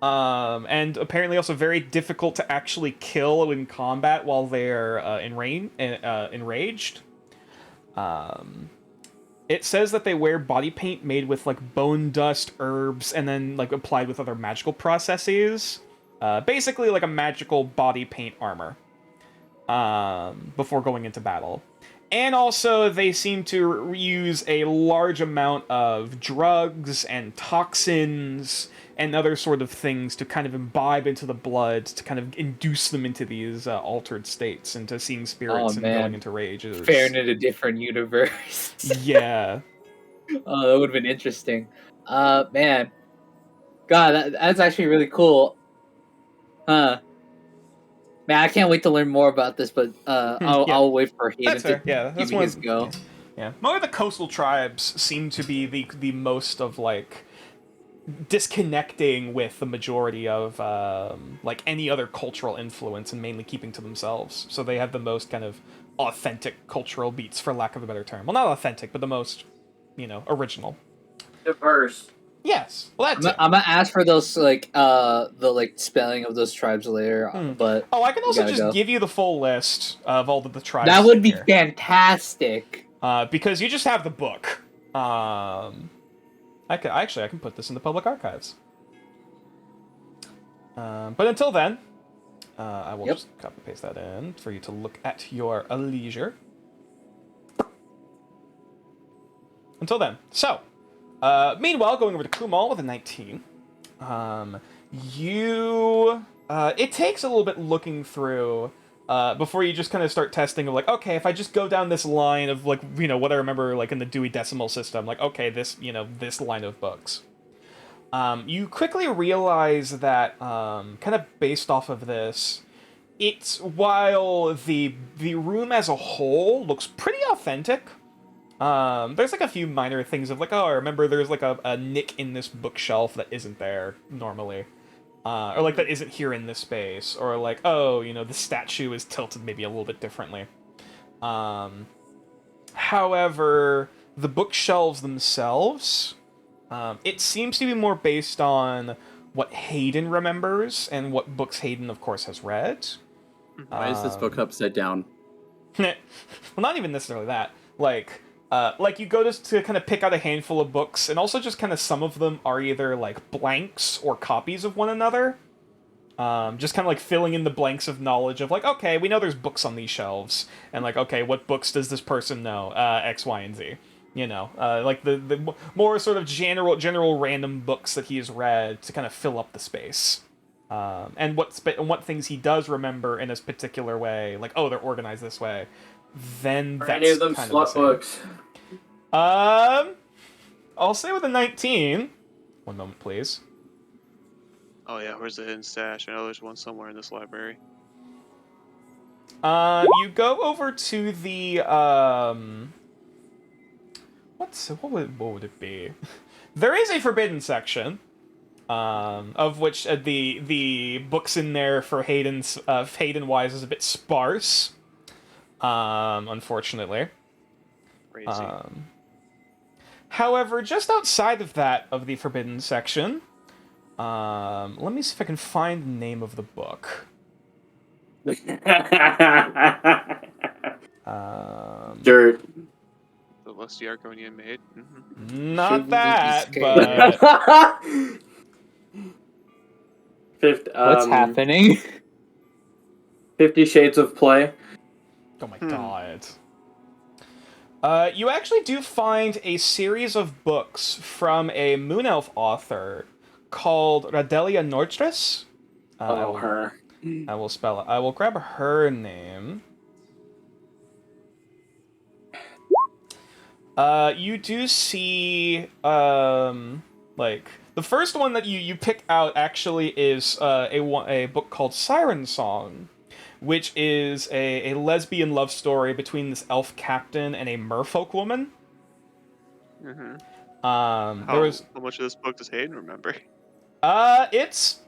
And apparently also very difficult to actually kill in combat while they're enraged. It says that they wear body paint made with like bone dust, herbs, and then like applied with other magical processes. Basically like a magical body paint armor. Before going into battle. And also, they seem to use a large amount of drugs and toxins and other sort of things to kind of imbibe into the blood to kind of induce them into these altered states, into seeing spirits and going into rages.
Faring in a different universe.
Yeah.
Oh, that would have been interesting. Man. God, that's actually really cool. Huh. Man, I can't wait to learn more about this, but I'll wait for Hayden to give me his go.
Yeah. More of the coastal tribes seem to be the most of, like, disconnecting with the majority of, like, any other cultural influence and mainly keeping to themselves. So they have the most kind of authentic cultural beats, for lack of a better term. Well, not authentic, but the most, original.
Diverse.
Yes. Well, that's
I'm gonna ask for those the spelling of those tribes later, but
I can also just give you the full list of all of the tribes.
That would be fantastic.
Because you just have the book. I can put this in the public archives. But until then, I will just copy paste that in for you to look at your leisure. Until then, so. Meanwhile, going over to Kumal with a 19. It takes a little bit looking through before you just kind of start testing of like, okay, if I just go down this line of like, what I remember like in the Dewey Decimal System, like, okay, this line of books. You quickly realize that kind of based off of this, while the room as a whole looks pretty authentic. There's like a few minor things of like, oh, I remember there's like a nick in this bookshelf that isn't there normally. Or like that isn't here in this space. Or like, oh, the statue is tilted maybe a little bit differently. However, the bookshelves themselves, it seems to be more based on what Hayden remembers and what books Hayden, of course, has read.
Why is this book upside down?
Well, not even necessarily that. Like you go to kind of pick out a handful of books, and also just kind of some of them are either like blanks or copies of one another. Just kind of like filling in the blanks of knowledge of like, okay, we know there's books on these shelves, and like, okay, what books does this person know? X, Y, and Z. Like the more sort of general random books that he has read to kind of fill up the space. And what things he does remember in a particular way, like, oh, they're organized this way. Then
Are
that's
any of them
kind
slut
of the
books?
I'll say with a 19. One moment, please.
Oh yeah, where's the hidden stash? I know there's one somewhere in this library.
You go over to the what would it be? There is a forbidden section, of which the books in there for Hayden Wise is a bit sparse. Unfortunately.
Crazy.
However, just outside of that, of the forbidden section, let me see if I can find the name of the book.
Dirt.
The lusty Argonian maid.
Not that, but
What's happening?
50 Shades of Play.
oh my god. You actually do find a series of books from a Moon Elf author called Radelia Nordstress.
Her.
I will spell it. I will grab her name. You do see, like, the first one that you pick out actually is a book called Siren Song, which is a lesbian love story between this elf captain and a merfolk woman.
Mm-hmm.
How
much of this book does Hayden remember?
It's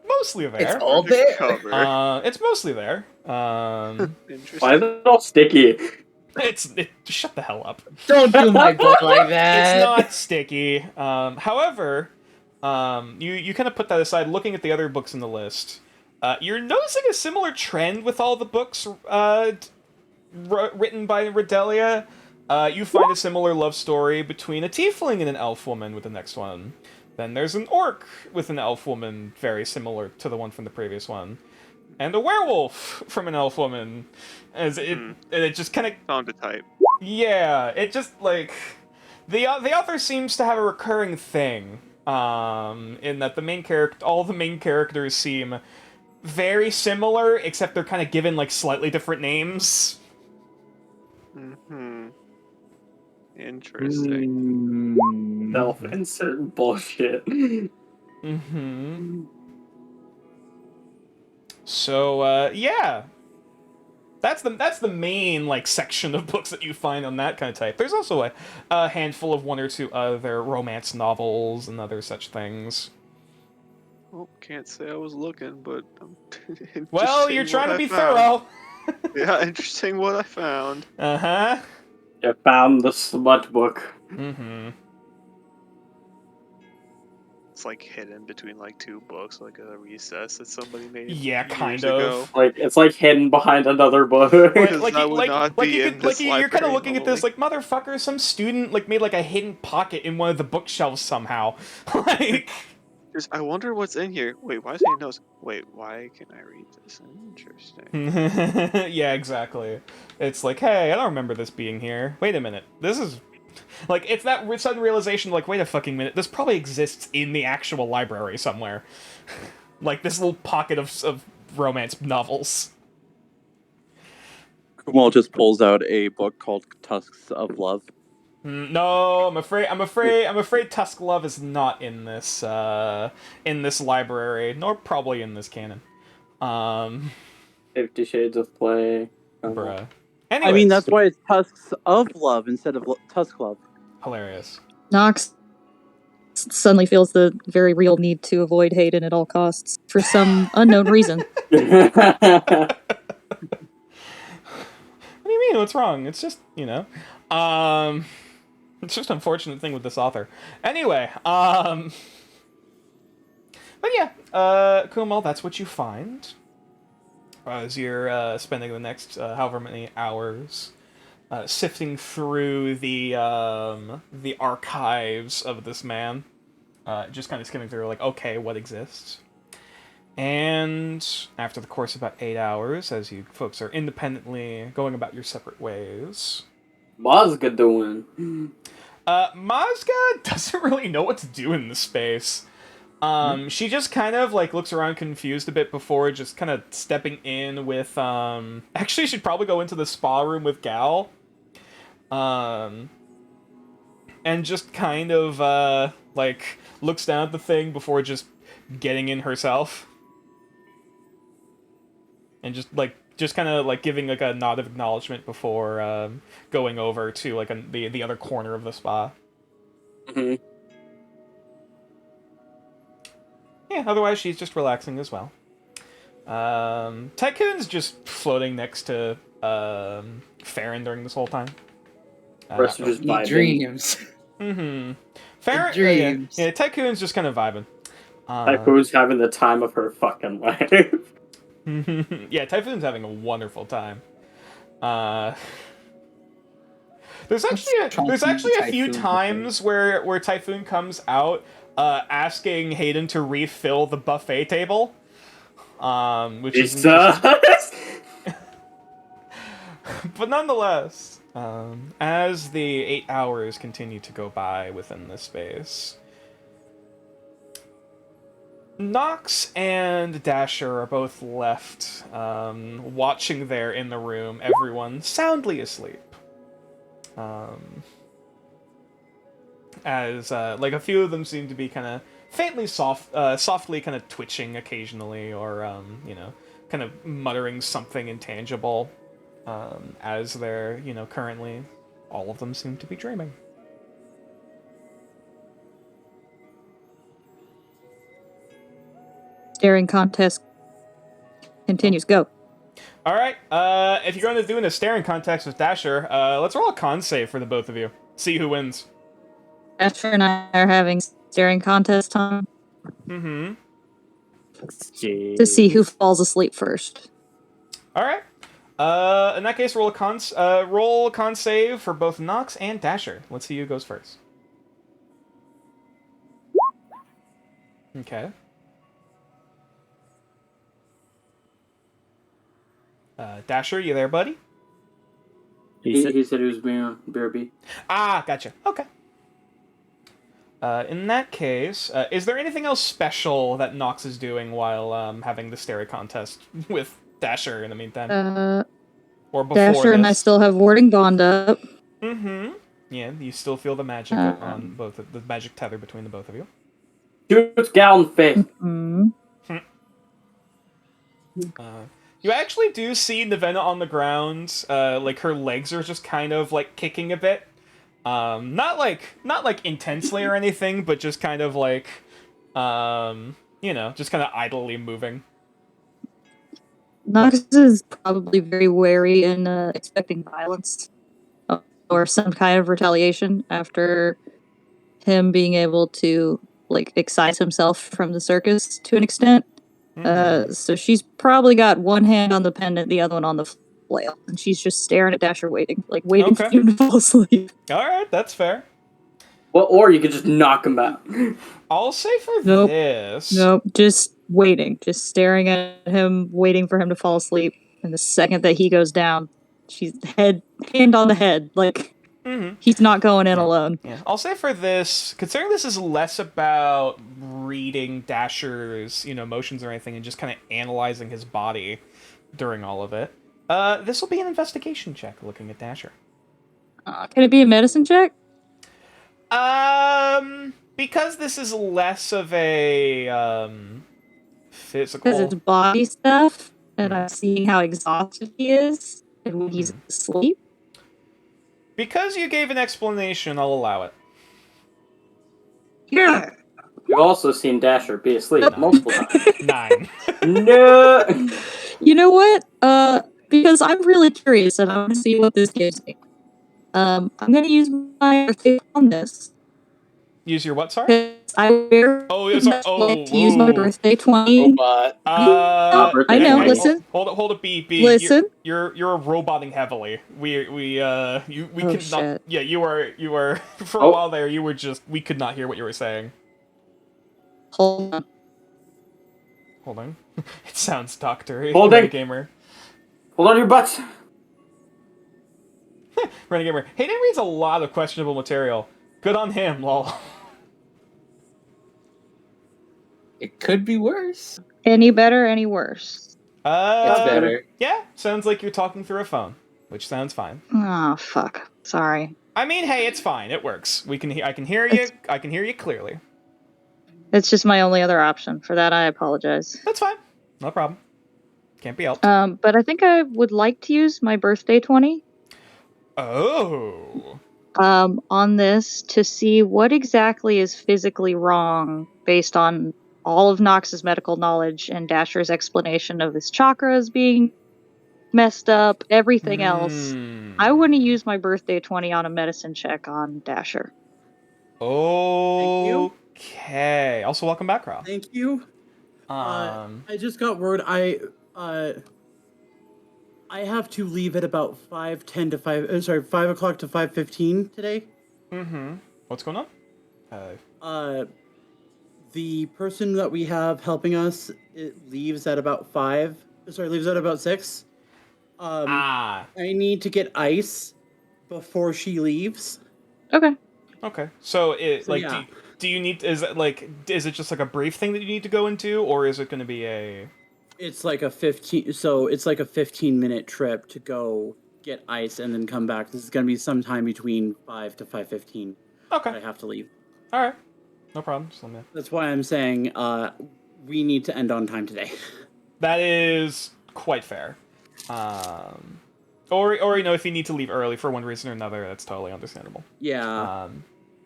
mostly there.
It's all there.
It's mostly there.
Interesting.
Why is it all sticky?
Shut the hell up.
Don't do my boy like that.
It's not sticky. However, you kind of put that aside. Looking at the other books in the list, you're noticing a similar trend with all the books written by Redelia. You find a similar love story between a tiefling and an elf woman with the next one. Then there's an orc with an elf woman, very similar to the one from the previous one, and a werewolf from an elf woman. As it just kind of
Found a type.
yeah, it just like the author seems to have a recurring thing. In that all the main characters seem very similar, except they're kind of given like slightly different names.
Interesting.
Self-insert bullshit.
So yeah, that's the main like section of books that you find on that kind of type. There's also a handful of one or two other romance novels and other such things.
Well, can't say I was looking, but
Well, you're
interesting
trying to
what I
be
found.
thorough.
Yeah, interesting what I found.
Uh-huh.
You found the smut book.
It's like hidden between like two books, like a recess that somebody made.
Yeah, kind
years
of.
ago.
Like it's like hidden behind another book.
Because that would not be in this
you're kind of
library
looking at this
normally.
like, motherfucker, some student like made like a hidden pocket in one of the bookshelves somehow. Like,
I wonder what's in here. Wait, why is it notes? Wait, why can I read this? Interesting.
yeah, exactly. It's like, hey, I don't remember this being here. Wait a minute, this is like, it's that sudden realization, like, wait a fucking minute, this probably exists in the actual library somewhere. Like this little pocket of romance novels.
Kumal just pulls out a book called Tusks of Love.
No, I'm afraid Tusk Love is not in this library, nor probably in this canon.
50 Shades of Play.
Bruh.
I mean,
Anyways,
that's why it's Tusks of Love instead of Tusk Love.
hilarious.
Nox suddenly feels the very real need to avoid Hayden at all costs for some unknown reason.
What do you mean? What's wrong? It's just, it's just an unfortunate thing with this author. Anyway, but yeah, Kumal, that's what you find as you're spending the next however many hours sifting through the archives of this man, just kind of skimming through, like, okay, what exists. And after the course of about 8 hours, as you folks are independently going about your separate ways,
Mazga doing?
Mazga doesn't really know what to do in this space. She just kind of like looks around confused a bit before just kind of stepping in with actually she'd probably go into the spa room with Gal. And just kind of like looks down at the thing before just getting in herself. And just kind of like giving like a nod of acknowledgement before going over to like the other corner of the spa. Yeah, otherwise she's just relaxing as well. Tycoon's just floating next to Farron during this whole time.
Rest are just
He
vibing.
dreams.
Farron,
dreams.
yeah, Tycoon's just kind of vibing.
Typhoon's having the time of her fucking life.
Yeah, Typhoon's having a wonderful time. There's actually a few times where Typhoon comes out asking Hayden to refill the buffet table. Which is but nonetheless, as the 8 hours continue to go by within this space, Nox and Dasher are both left watching there in the room, everyone soundly asleep. As like a few of them seem to be kind of faintly softly kind of twitching occasionally, or kind of muttering something intangible, as they're currently all of them seem to be dreaming.
Staring contest continues. Go.
All right. If you're going to do a staring contest with Dasher, let's roll a con save for the both of you. See who wins.
Asher and I are having staring contest time
Mm-hmm.
to see who
Jeez.
falls asleep first.
All right. In that case, roll a con save for both Nox and Dasher. Let's see who goes first. Okay. Dasher, you there, buddy?
He said he was being BRB.
Ah, gotcha. Okay. In that case, is there anything else special that Nox is doing while having the stare contest with Dasher in the meantime? Or before
Dasher and I
this?
still have warding bond up.
Mm-hmm. Yeah, you still feel the magic on both the magic tether between the both of you.
Shoots Gal in the face.
Mm-hmm.
You actually do see Nevena on the ground. Like her legs are just kind of like kicking a bit. Not like intensely or anything, but just kind of like, just kind of idly moving.
Nox is probably very wary and expecting violence or some kind of retaliation after him being able to like excise himself from the circus to an extent. So she's probably got one hand on the pendant, the other one on the flail, and she's just staring at Dasher, waiting for
Okay.
him to fall asleep.
All right, that's fair.
Well, or you could just knock him out.
I'll say for
Nope.
this.
Nope, just waiting, just staring at him, waiting for him to fall asleep. And the second that he goes down, she's hand on the head, like he's not going in alone.
Yeah, I'll say for this, considering this is less about reading Dasher's, motions or anything, and just kind of analyzing his body during all of it. This will be an investigation check looking at Dasher.
Can it be a medicine check?
Because this is less of a physical.
Because it's body stuff, and I'm seeing how exhausted he is, and when he's asleep.
Because you gave an explanation, I'll allow it.
Yeah.
You've also seen Dasher be asleep multiple times.
9.
No.
You know what? Because I'm really curious, and I want to see what this gives me. I'm gonna use my birthday on this.
Use your what, sorry?
Because I very
sorry.
like to use my birthday 20.
Robot.
I know.
Hey,
Listen.
Hold it, B.
Listen.
You're roboting heavily. We could
shit.
not. Yeah, you were for a while there. You were we could not hear what you were saying.
Hold on.
Hold on. It sounds Doctor
Holding.
Gamer.
Hold on your butts.
Renegade Gamer. Hayden reads a lot of questionable material. Good on him, lol.
It could be worse.
Any better, any worse?
It's better.
Yeah, sounds like you're talking through a phone, which sounds fine.
Oh, fuck. Sorry.
I mean, hey, it's fine. It works. I can hear you. I can hear you clearly.
It's just my only other option. For that, I apologize.
That's fine. No problem. Can't be helped.
But I think I would like to use my birthday 20.
Oh.
On this to see what exactly is physically wrong based on all of Nox's medical knowledge and Dasher's explanation of his chakras being messed up, everything else. I want to use my birthday 20 on a medicine check on Dasher.
Okay. Also, welcome back, Rob.
Thank you. I just got word. I have to leave at about 5:10 to 5 o'clock to 5:15 today.
Mm-hmm. What's going on?
The person that we have helping us leaves at about 5. Leaves at about 6. I need to get ice before she leaves.
Okay.
So
yeah.
do you need? Is it just like a brief thing that you need to go into, or is it going to be a?
It's like a 15-minute trip to go get ice and then come back. This is going to be sometime between 5 to 5:15.
Okay.
I have to leave.
All right. No problem. Just let me know.
That's why I'm saying we need to end on time today.
That is quite fair. Or if you need to leave early for one reason or another, that's totally understandable.
Yeah.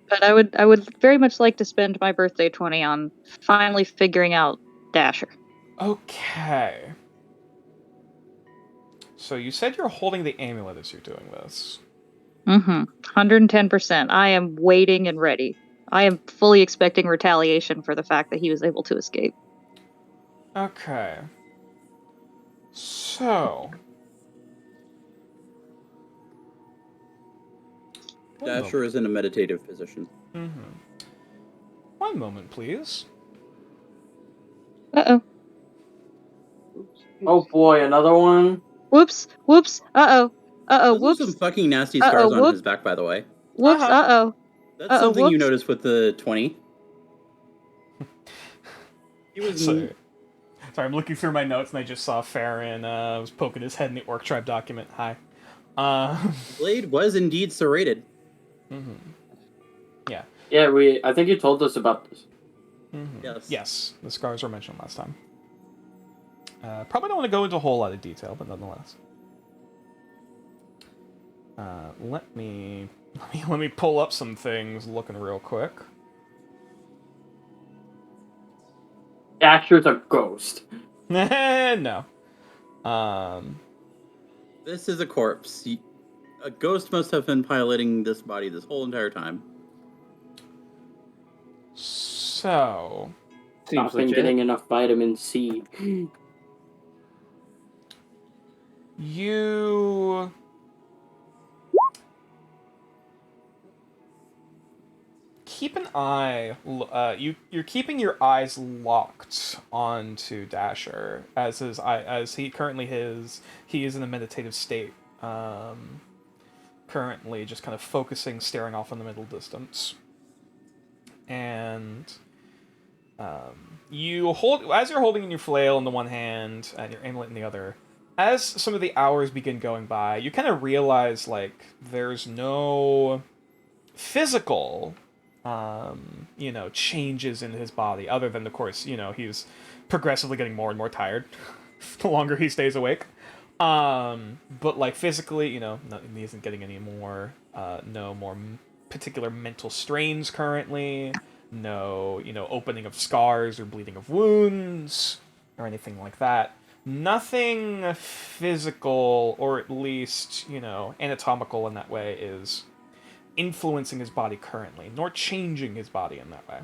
But I would very much like to spend my birthday 20 on finally figuring out Dasher.
Okay. So you said you're holding the amulet as you're doing this.
110%. I am waiting and ready. I am fully expecting retaliation for the fact that he was able to escape.
Okay. So.
Dasher is in a meditative position.
One moment, please.
Uh-oh.
Oh boy, another one.
Whoops. Whoops. Uh-oh. Uh-oh.
Those are
Whoops.
some fucking nasty
Uh-oh.
scars on
Whoop.
his back, by the way.
Whoops.
Uh-huh.
Uh-oh.
That's
Uh-oh.
something you
Whoops.
noticed with the 20. He was
Sorry, I'm looking through my notes and I just saw Farron was poking his head in the Orc Tribe document. Hi.
Blade was indeed serrated.
Yeah.
Yeah, I think you told us about this.
Yes, the scars were mentioned last time. Probably don't want to go into a whole lot of detail, but nonetheless. Let me pull up some things looking real quick.
Dasher's a ghost.
No.
This is a corpse. A ghost must have been piloting this body this whole entire time.
So,
Not been getting enough vitamin C.
you keep an eye. You're keeping your eyes locked onto Dasher as he currently he is in a meditative state. Currently, just kind of focusing, staring off in the middle distance, and you're holding in your flail in the one hand and your amulet in the other. As some of the hours begin going by, you kind of realize like there's no physical changes in his body, other than, of course, he's progressively getting more and more tired the longer he stays awake. But like physically, he isn't getting any more, no more particular mental strains currently, no, opening of scars or bleeding of wounds or anything like that. Nothing physical, or at least, anatomical in that way, is influencing his body currently, nor changing his body in that way.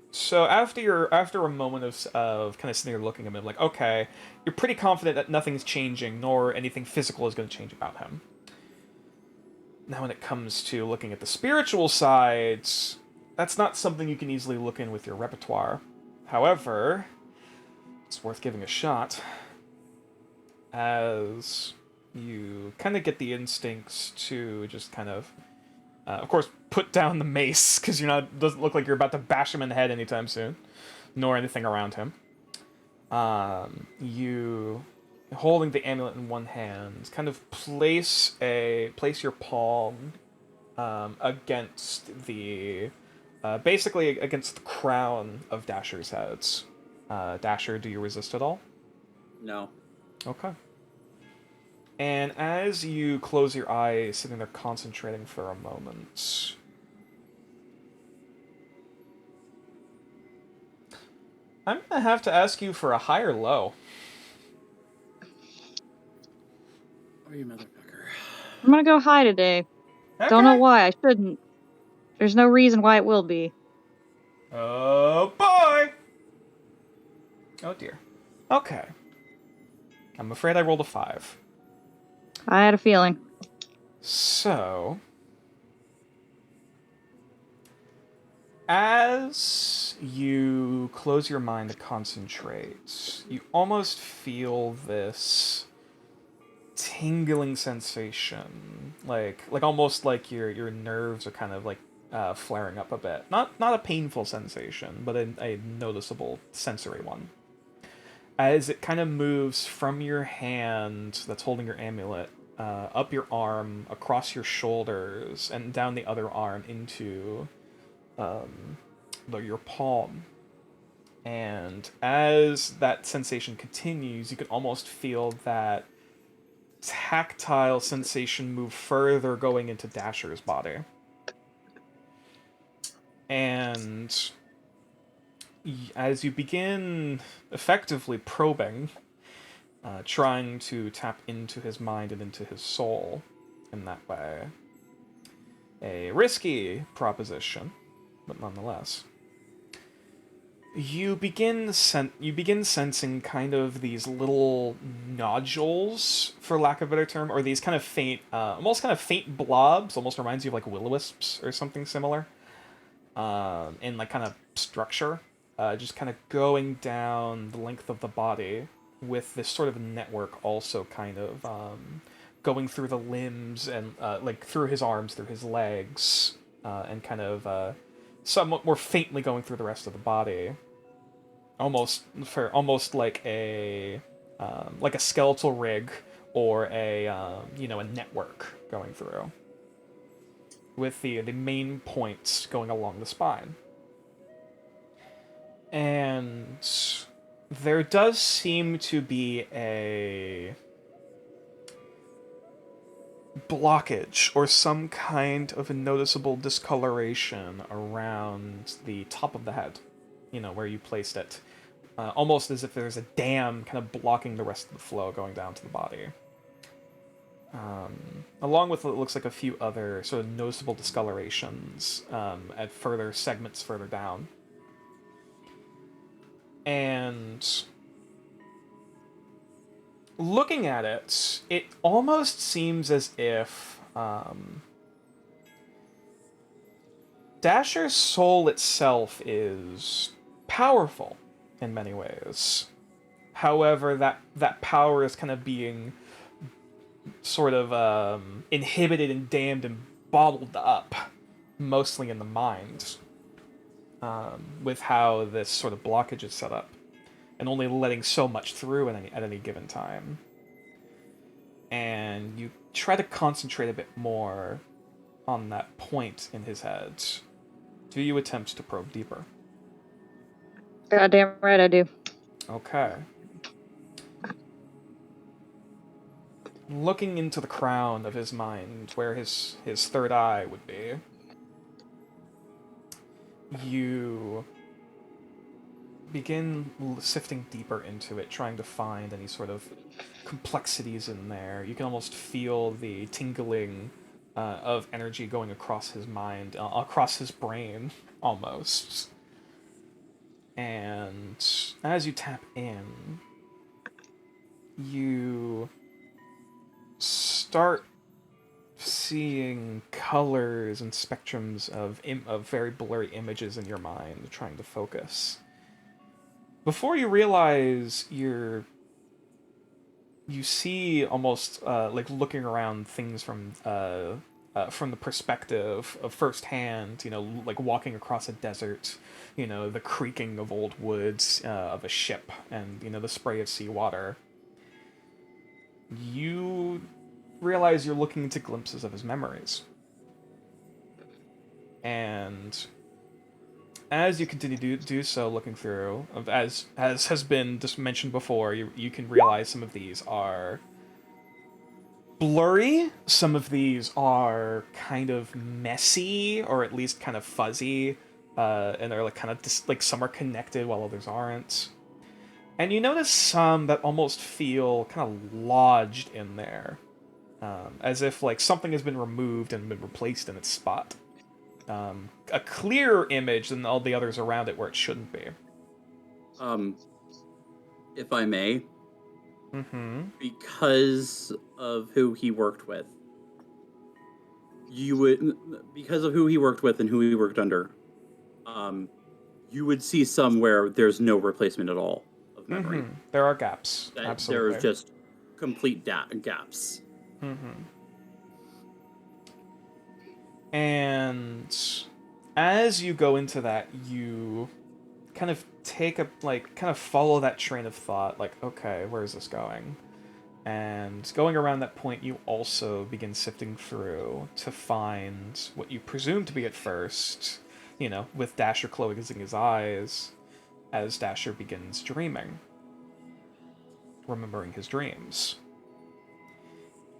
So after a moment of kind of sitting there looking at him, like, okay, you're pretty confident that nothing's changing, nor anything physical is going to change about him. Now when it comes to looking at the spiritual sides, that's not something you can easily look in with your repertoire. However, it's worth giving a shot, as you kind of get the instincts to just kind of course, put down the mace, because doesn't look like you're about to bash him in the head anytime soon, nor anything around him. You, holding the amulet in one hand, kind of place your palm against basically against the crown of Dasher's heads. Dasher, do you resist at all?
No.
Okay. And as you close your eyes, sitting there concentrating for a moment, I'm gonna have to ask you for a high or low.
Oh, you motherfucker.
I'm gonna go high today.
Okay.
Don't know why. I shouldn't. There's no reason why it will be.
Oh boy! Oh dear. Okay. I'm afraid I rolled a 5.
I had a feeling.
So, as you close your mind to concentrate, you almost feel this tingling sensation, like almost like your nerves are kind of like flaring up a bit. Not a painful sensation, but a noticeable sensory one. As it kind of moves from your hand that's holding your amulet up your arm, across your shoulders, and down the other arm into your palm. And as that sensation continues, you can almost feel that tactile sensation move further, going into Dasher's body. And as you begin effectively probing, trying to tap into his mind and into his soul in that way. A risky proposition, but nonetheless. You begin sensing kind of these little nodules, for lack of a better term, or these kind of faint, almost kind of faint blobs. Almost reminds you of like will-o-wisps or something similar. In like kind of structure, just kind of going down the length of the body, with this sort of network also kind of going through the limbs and like through his arms, through his legs, and kind of somewhat more faintly going through the rest of the body. Almost like a skeletal rig or a a network going through, with the main points going along the spine. And there does seem to be a blockage or some kind of a noticeable discoloration around the top of the head, where you placed it. Almost as if there's a dam kind of blocking the rest of the flow going down to the body. Along with what looks like a few other sort of noticeable discolorations at further segments further down. And looking at it, it almost seems as if Dasher's soul itself is powerful in many ways. However, that power is kind of being sort of inhibited and dammed and bottled up, mostly in the mind, with how this sort of blockage is set up, and only letting so much through at any given time. And you try to concentrate a bit more on that point in his head. Do you attempt to probe deeper?
Goddamn right I do.
Okay. Looking into the crown of his mind, where his third eye would be, you begin sifting deeper into it, trying to find any sort of complexities in there. You can almost feel the tingling of energy going across his mind, across his brain, almost. And as you tap in, you start seeing colors and spectrums of very blurry images in your mind, trying to focus. Before you realize you see almost like looking around things from the perspective of firsthand, like walking across a desert, the creaking of old woods of a ship, and the spray of seawater. You realize you're looking into glimpses of his memories. And as you continue to do so, looking through, as has been just mentioned before, you can realize some of these are blurry, some of these are kind of messy, or at least kind of fuzzy, and they're like kind of just like some are connected while others aren't. And you notice some that almost feel kind of lodged in there, as if like something has been removed and been replaced in its spot. A clearer image than all the others around it where it shouldn't be.
If I may,
Mm-hmm.
because of who he worked with, and who he worked under, you would see some where there's no replacement at all of memory.
Mm-hmm. There are gaps. Absolutely.
There's just complete gaps.
Mm-hmm. And as you go into that, you kind of follow that train of thought, like, okay, where is this going? And going around that point, you also begin sifting through to find what you presume to be at first, with Dasher closing his eyes, as Dasher begins dreaming, remembering his dreams.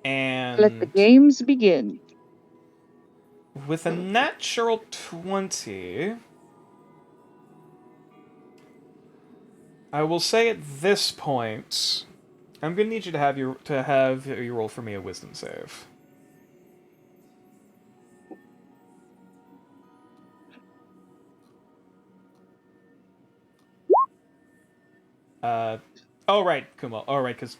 And
Let the games begin.
with a natural 20, I will say at this point, I'm gonna need you to have you roll for me a wisdom save. Oh right, Kumo. Oh right, because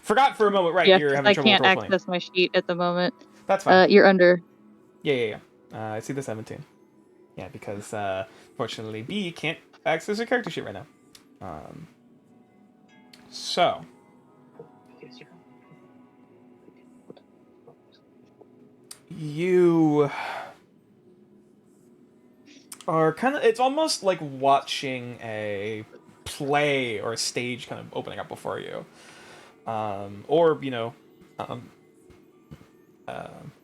forgot for a moment. Right,
Yeah,
you're
because
having
I
trouble with
can't
role playing.
access my sheet at the moment.
That's fine.
You're under.
Yeah. I see the 17. Yeah, because fortunately B can't access her character sheet right now. So you are kind of. It's almost like watching a play or a stage kind of opening up before you, or um,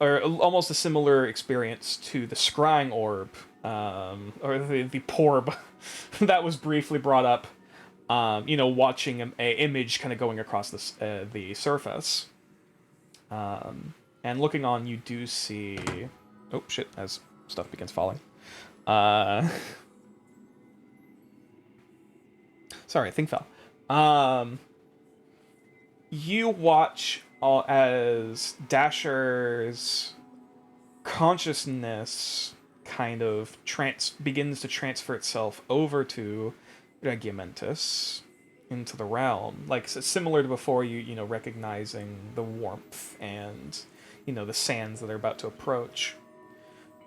or almost a similar experience to the scrying orb, or the porb that was briefly brought up. Watching a image kind of going across the surface, and looking on, you do see. Oh shit! As stuff begins falling. Sorry, thing fell. You watch as Dasher's consciousness kind of begins to transfer itself over to Regimentus into the realm, like similar to before. Recognizing the warmth and the sands that are about to approach.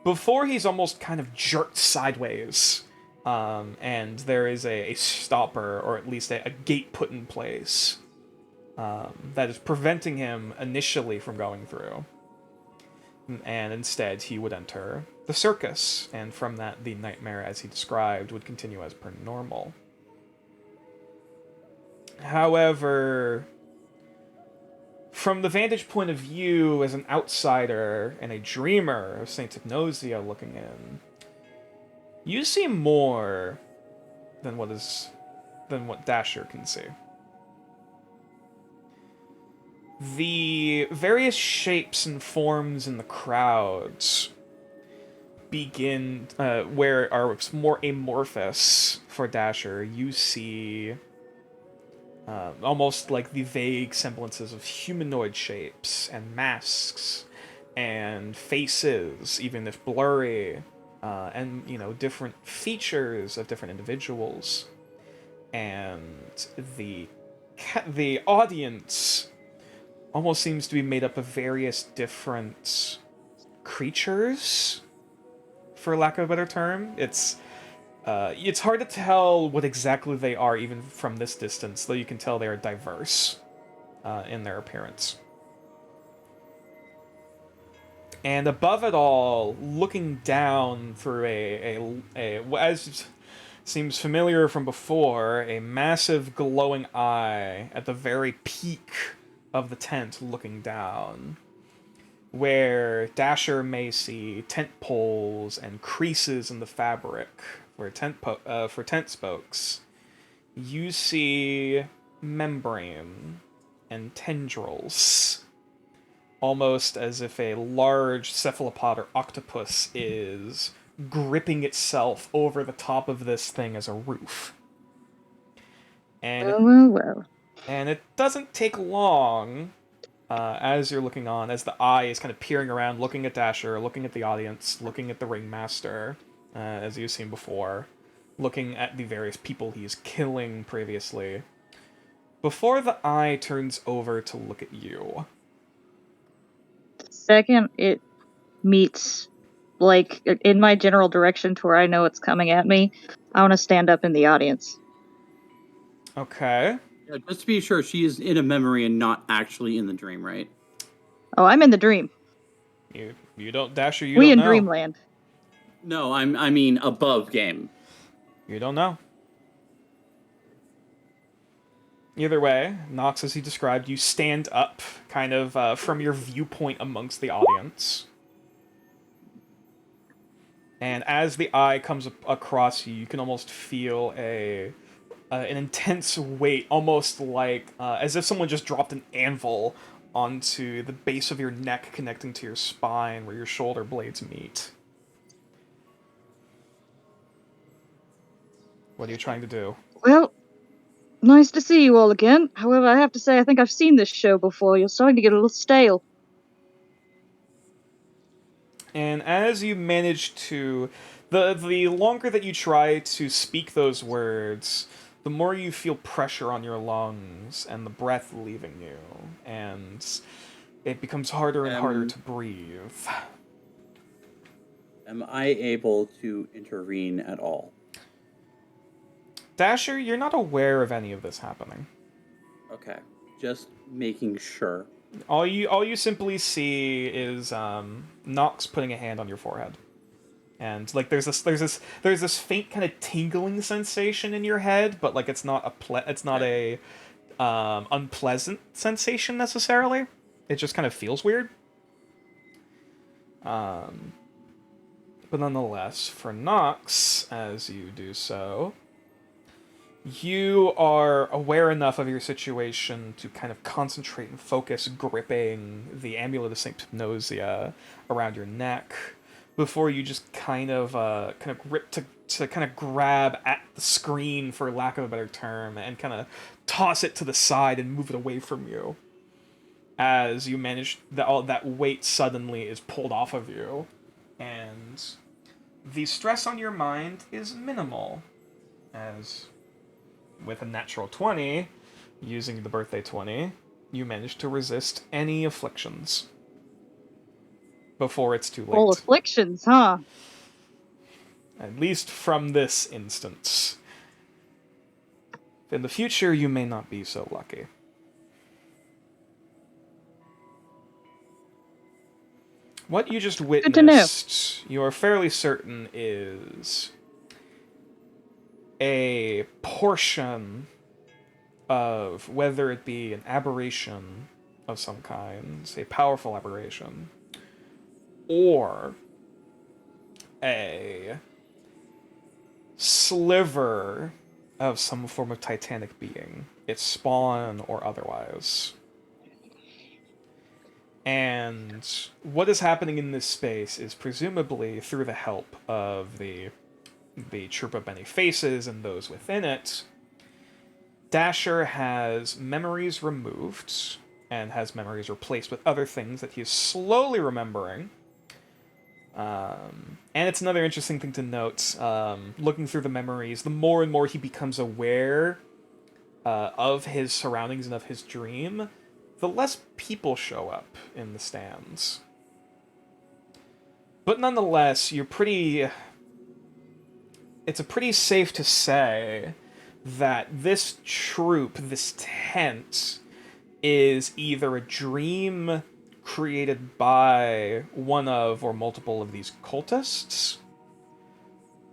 Before he's almost kind of jerked sideways, and there is a stopper, or at least a gate put in place, that is preventing him initially from going through. And instead, he would enter the circus, and from that, the nightmare, as he described, would continue as per normal. However, from the vantage point of view as an outsider and a dreamer of Saint Ignosia looking in, you see more than what Dasher can see. The various shapes and forms in the crowds begin where are more amorphous for Dasher. You see almost like the vague semblances of humanoid shapes and masks and faces, even if blurry, and different features of different individuals, and the audience almost seems to be made up of various different creatures, for lack of a better term. It's hard to tell what exactly they are even from this distance, though you can tell they are diverse in their appearance. And above it all, looking down through as seems familiar from before, a massive glowing eye at the very peak of the tent looking down, where Dasher may see tent poles and creases in the fabric for tent spokes. You see membrane and tendrils, almost as if a large cephalopod or octopus is gripping itself over the top of this thing as a roof.
Well.
And it doesn't take long, as you're looking on, as the eye is kind of peering around, looking at Dasher, looking at the audience, looking at the ringmaster, as you've seen before, looking at the various people he's killing previously, before the eye turns over to look at you.
The second it meets, like, in my general direction to where I know it's coming at me, I want to stand up in the audience.
Okay.
Yeah, just to be sure, she is in a memory and not actually in the dream, right?
Oh, I'm in the dream.
You don't, Dasher, you
We
don't
in
know.
Dreamland.
No, I mean above game.
You don't know. Either way, Nox, as he described, you stand up, kind of from your viewpoint amongst the audience. And as the eye comes across you, you can almost feel an intense weight, almost like as if someone just dropped an anvil onto the base of your neck, connecting to your spine, where your shoulder blades meet. What are you trying to do?
Well, Nice to see you all again. However, I have to say I think I've seen this show before. You're starting to get a little stale.
And as you manage to, the longer that you try to speak those words, the more you feel pressure on your lungs and the breath leaving you, and it becomes harder and harder to breathe.
Am I able to intervene at all?
Dasher, you're not aware of any of this happening.
Okay, just making sure.
All you simply see is Nox putting a hand on your forehead, and like there's this faint kind of tingling sensation in your head, but like it's not a unpleasant sensation necessarily. It just kind of feels weird. But nonetheless, for Nox, as you do so, you are aware enough of your situation to kind of concentrate and focus, gripping the amulet of Saint Hypnosia around your neck, before you just kind of grip to kind of grab at the screen, for lack of a better term, and kind of toss it to the side and move it away from you. As you manage that, all that weight suddenly is pulled off of you, and the stress on your mind is minimal, as with a natural 20, using the birthday 20, you manage to resist any afflictions before it's too late.
All afflictions, huh?
At least from this instance. In the future, you may not be so lucky. What you just witnessed, you are fairly certain is a portion of, whether it be an aberration of some kind, a powerful aberration, or a sliver of some form of titanic being, its spawn or otherwise. And what is happening in this space is presumably through the help of the troop of many faces and those within it. Dasher has memories removed and has memories replaced with other things that he is slowly remembering. And it's another interesting thing to note, looking through the memories, the more and more he becomes aware of his surroundings and of his dream, the less people show up in the stands. But nonetheless, it's pretty safe to say that this troop, this tent, is either a dream created by one of or multiple of these cultists,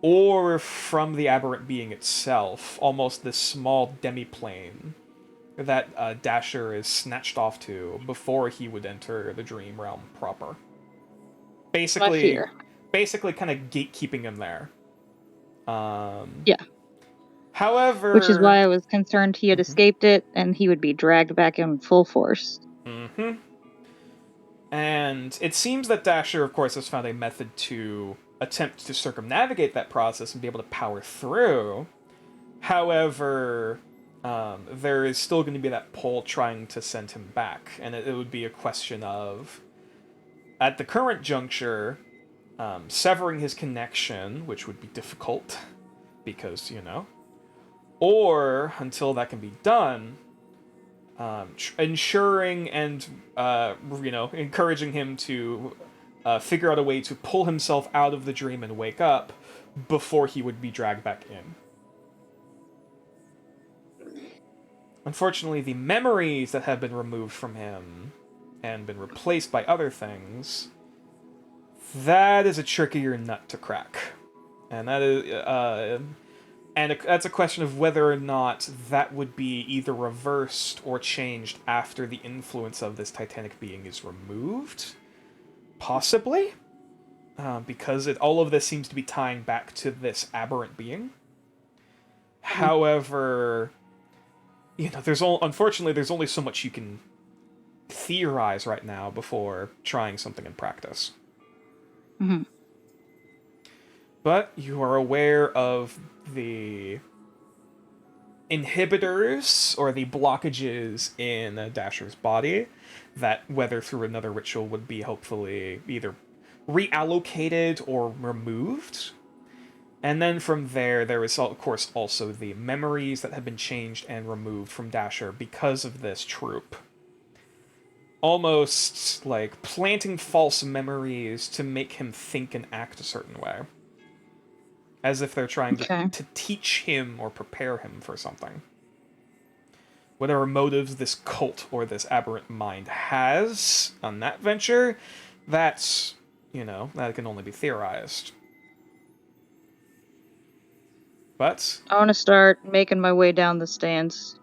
or from the aberrant being itself, almost this small demiplane that Dasher is snatched off to before he would enter the dream realm proper. Basically kind of gatekeeping him there.
Yeah.
However...
Which is why I was concerned he had escaped it, and he would be dragged back in full force.
And it seems that Dasher, of course, has found a method to attempt to circumnavigate that process and be able to power through. However, there is still going to be that pull trying to send him back, and it would be a question of, at the current juncture, severing his connection, which would be difficult, because, or, until that can be done, ensuring and, encouraging him to figure out a way to pull himself out of the dream and wake up before he would be dragged back in. Unfortunately, the memories that have been removed from him and been replaced by other things, that is a trickier nut to crack. And that is, that's a question of whether or not that would be either reversed or changed after the influence of this titanic being is removed. Possibly. Because all of this seems to be tying back to this aberrant being. However, unfortunately, there's only so much you can theorize right now before trying something in practice. But you are aware of the inhibitors or the blockages in Dasher's body that, whether through another ritual, would be hopefully either reallocated or removed. And then from there is, of course, also the memories that have been changed and removed from Dasher because of this troop. Almost like planting false memories to make him think and act a certain way. As if they're trying to teach him or prepare him for something. Whatever motives this cult or this aberrant mind has on that venture, that's, that can only be theorized. But
I want to start making my way down the stands.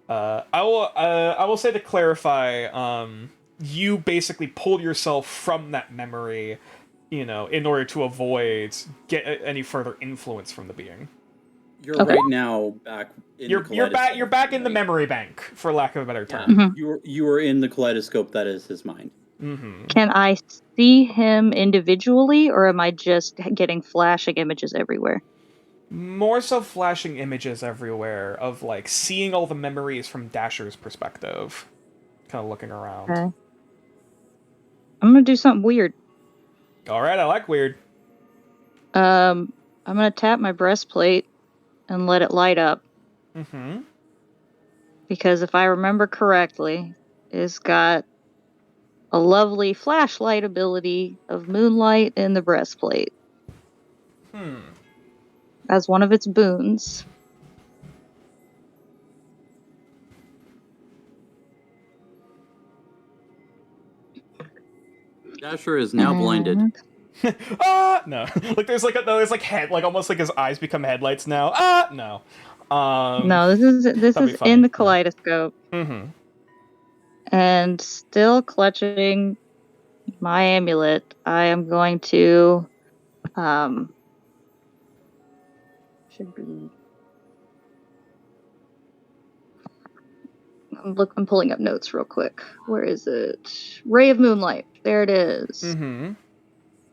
I will say, to clarify, you basically pulled yourself from that memory, in order to avoid get any further influence from the being.
You're right now back in the kaleidoscope.
You're back in the memory bank, for lack of a better term.
Yeah. You are in the kaleidoscope that is his mind.
Mm-hmm.
Can I see him individually, or am I just getting flashing images everywhere?
More so flashing images everywhere of, like, seeing all the memories from Dasher's perspective. Kind of looking around.
Okay. I'm gonna do something weird.
Alright, I like weird.
I'm gonna tap my breastplate and let it light up.
Mm-hmm.
Because if I remember correctly, it's got a lovely flashlight ability of moonlight in the breastplate. As one of its boons.
Dasher is now blinded.
No. Like there's almost like his eyes become headlights now. No.
No, this is in the kaleidoscope.
Mm-hmm.
And still clutching my amulet, I am going to should be I'm pulling up notes real quick. Where is it? Ray of Moonlight. There it is.
Mm-hmm.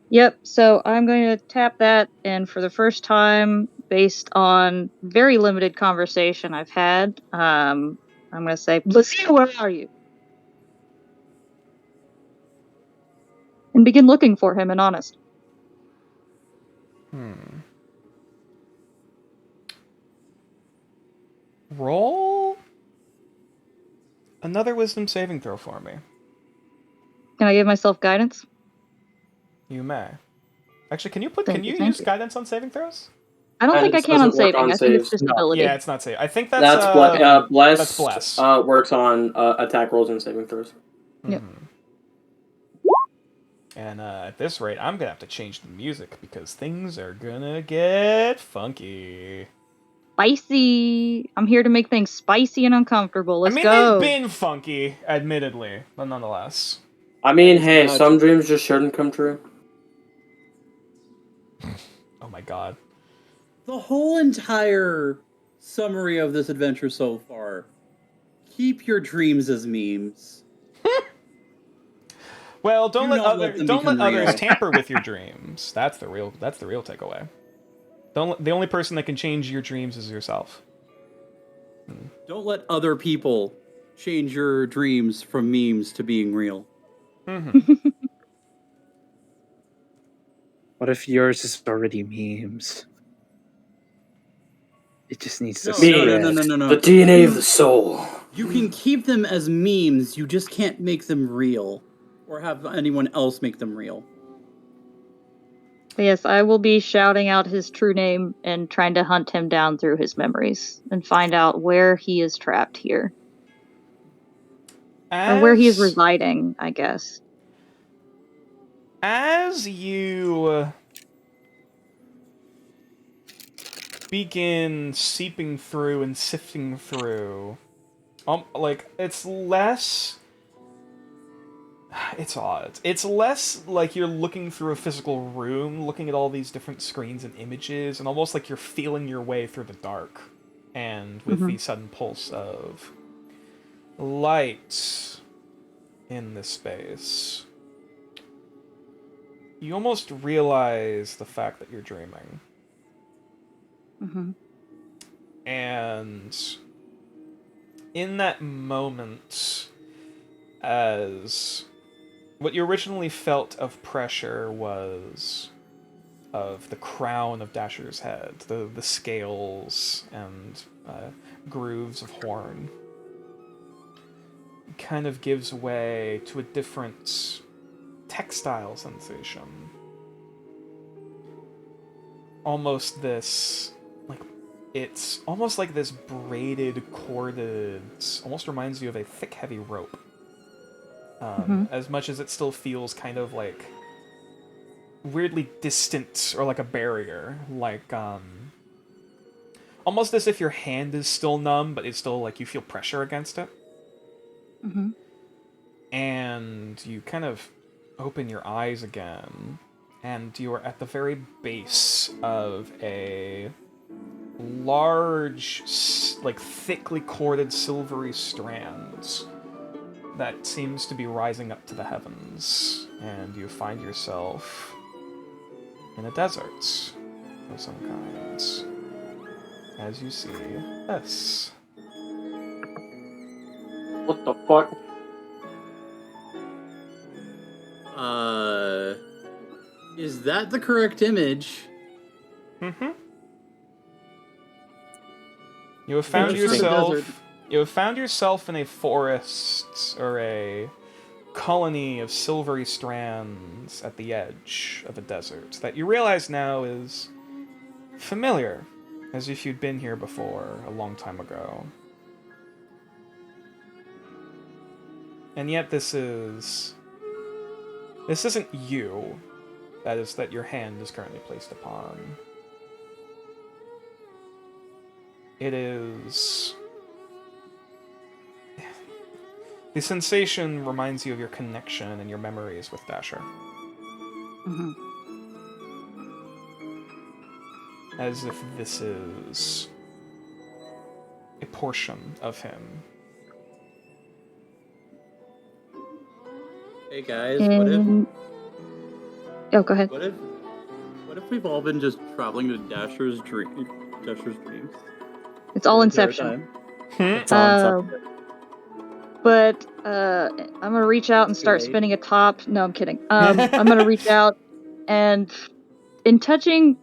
Yep, so I'm going to tap that, and for the first time, based on very limited conversation I've had, I'm going to say, Lucia, where are you? And begin looking for him in Honest.
Roll another wisdom saving throw for me.
Can I give myself guidance?
You may. Actually, can
Thank
you
you.
use guidance on saving throws?
I don't think I
Guidance
can on
doesn't work
saving.
on
I think it's
saves.
just
No.
ability.
Yeah, it's not save. I think that's
Blessed.
That's bless.
Works on attack rolls and saving throws.
Yep.
And at this rate, I'm gonna have to change the music because things are gonna get funky.
Spicy. I'm here to make things spicy and uncomfortable. Let's go.
They've been funky, admittedly, but nonetheless.
I mean, hey, some dreams just shouldn't come true.
Oh my god.
The whole entire summary of this adventure so far. Keep your dreams as memes.
Well, don't let others
real.
tamper with your dreams. That's the real takeaway. The only person that can change your dreams is yourself.
Don't let other people change your dreams from memes to being real.
What if yours is already memes? It just needs to
No.
The DNA of the soul.
You can keep them as memes, you just can't make them real. Or have anyone else make them real.
Yes, I will be shouting out his true name and trying to hunt him down through his memories and find out where he is trapped here. Or where he is residing, I guess.
As you begin seeping through and sifting through, it's less... It's odd. It's less like you're looking through a physical room, looking at all these different screens and images, and almost like you're feeling your way through the dark. And with the sudden pulse of light in this space, you almost realize the fact that you're dreaming. And in that moment, as what you originally felt of pressure was of the crown of Dasher's head, the scales and grooves of horn, kind of gives way to a different textile sensation. Almost this, like, it's almost like this braided, corded, almost reminds you of a thick, heavy rope. As much as it still feels kind of like weirdly distant or like a barrier, like almost as if your hand is still numb, but it's still like you feel pressure against it. And you kind of open your eyes again, and you are at the very base of a large, like thickly corded silvery strands that seems to be rising up to the heavens, and you find yourself in a desert of some kind, as you see this.
What the fuck?
Is that the correct image?
Mm-hmm. You have found
Interesting.
yourself in a forest or a colony of silvery strands at the edge of a desert that you realize now is familiar, as if you'd been here before a long time ago. And yet this isn't you. That is that your hand is currently placed upon. It is... The sensation reminds you of your connection and your memories with Dasher. As if this is a portion of him.
Hey guys, what if
Oh, go ahead.
what if we've all been just traveling to Dasher's dreams?
It's all
the entire
Inception.
time?
It's on
But I'm gonna reach out and start
Great.
spinning a top. No, I'm kidding. I'm gonna reach out and in touching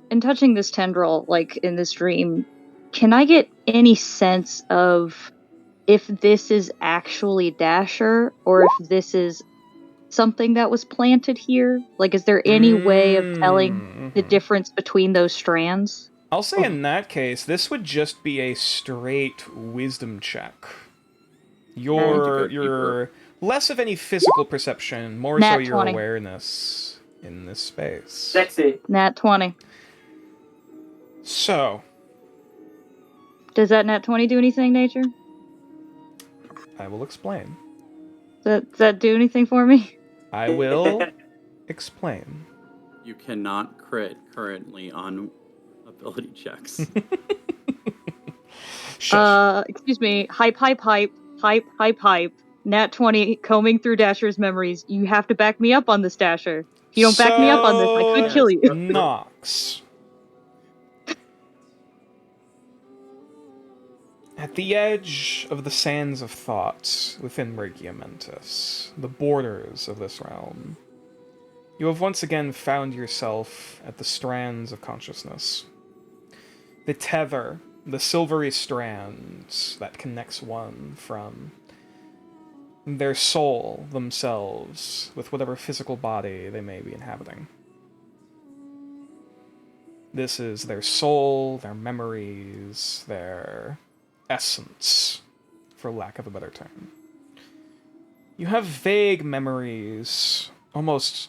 this tendril, like in this dream, can I get any sense of if this is actually Dasher or if this is something that was planted here? Like, is there any way of telling the difference between those strands?
I'll say in that case, this would just be a straight wisdom check. You're less of any physical perception, more
Nat
so your
20.
awareness in this space.
Sexy.
Nat 20.
So,
Does that Nat 20 do anything, Nature?
I will explain.
Does that do anything for me?
I will explain.
You cannot crit currently on ability checks.
Shush.
Excuse me. Hype. Nat 20, combing through Dasher's memories. You have to back me up on this, Dasher. If you don't back me up on this, I could kill you.
Nox. At the edge of the sands of thought within Regiamentus, the borders of this realm, you have once again found yourself at the strands of consciousness. The tether, the silvery strands that connects one from their soul themselves with whatever physical body they may be inhabiting. This is their soul, their memories, their essence, for lack of a better term. You have vague memories, almost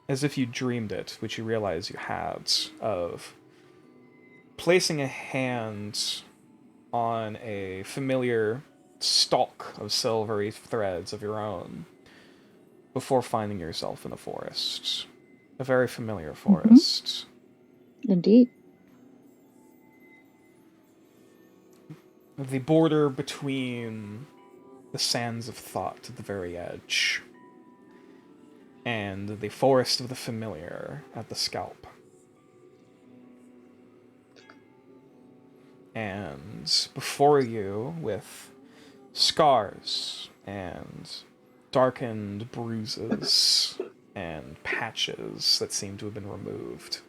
as if you dreamed it, which you realize you had, of placing a hand on a familiar stalk of silvery threads of your own before finding yourself in a forest. A very familiar forest.
Indeed.
The border between the sands of thought at the very edge and the forest of the familiar at the scalp. And before you, with scars and darkened bruises and patches that seem to have been removed,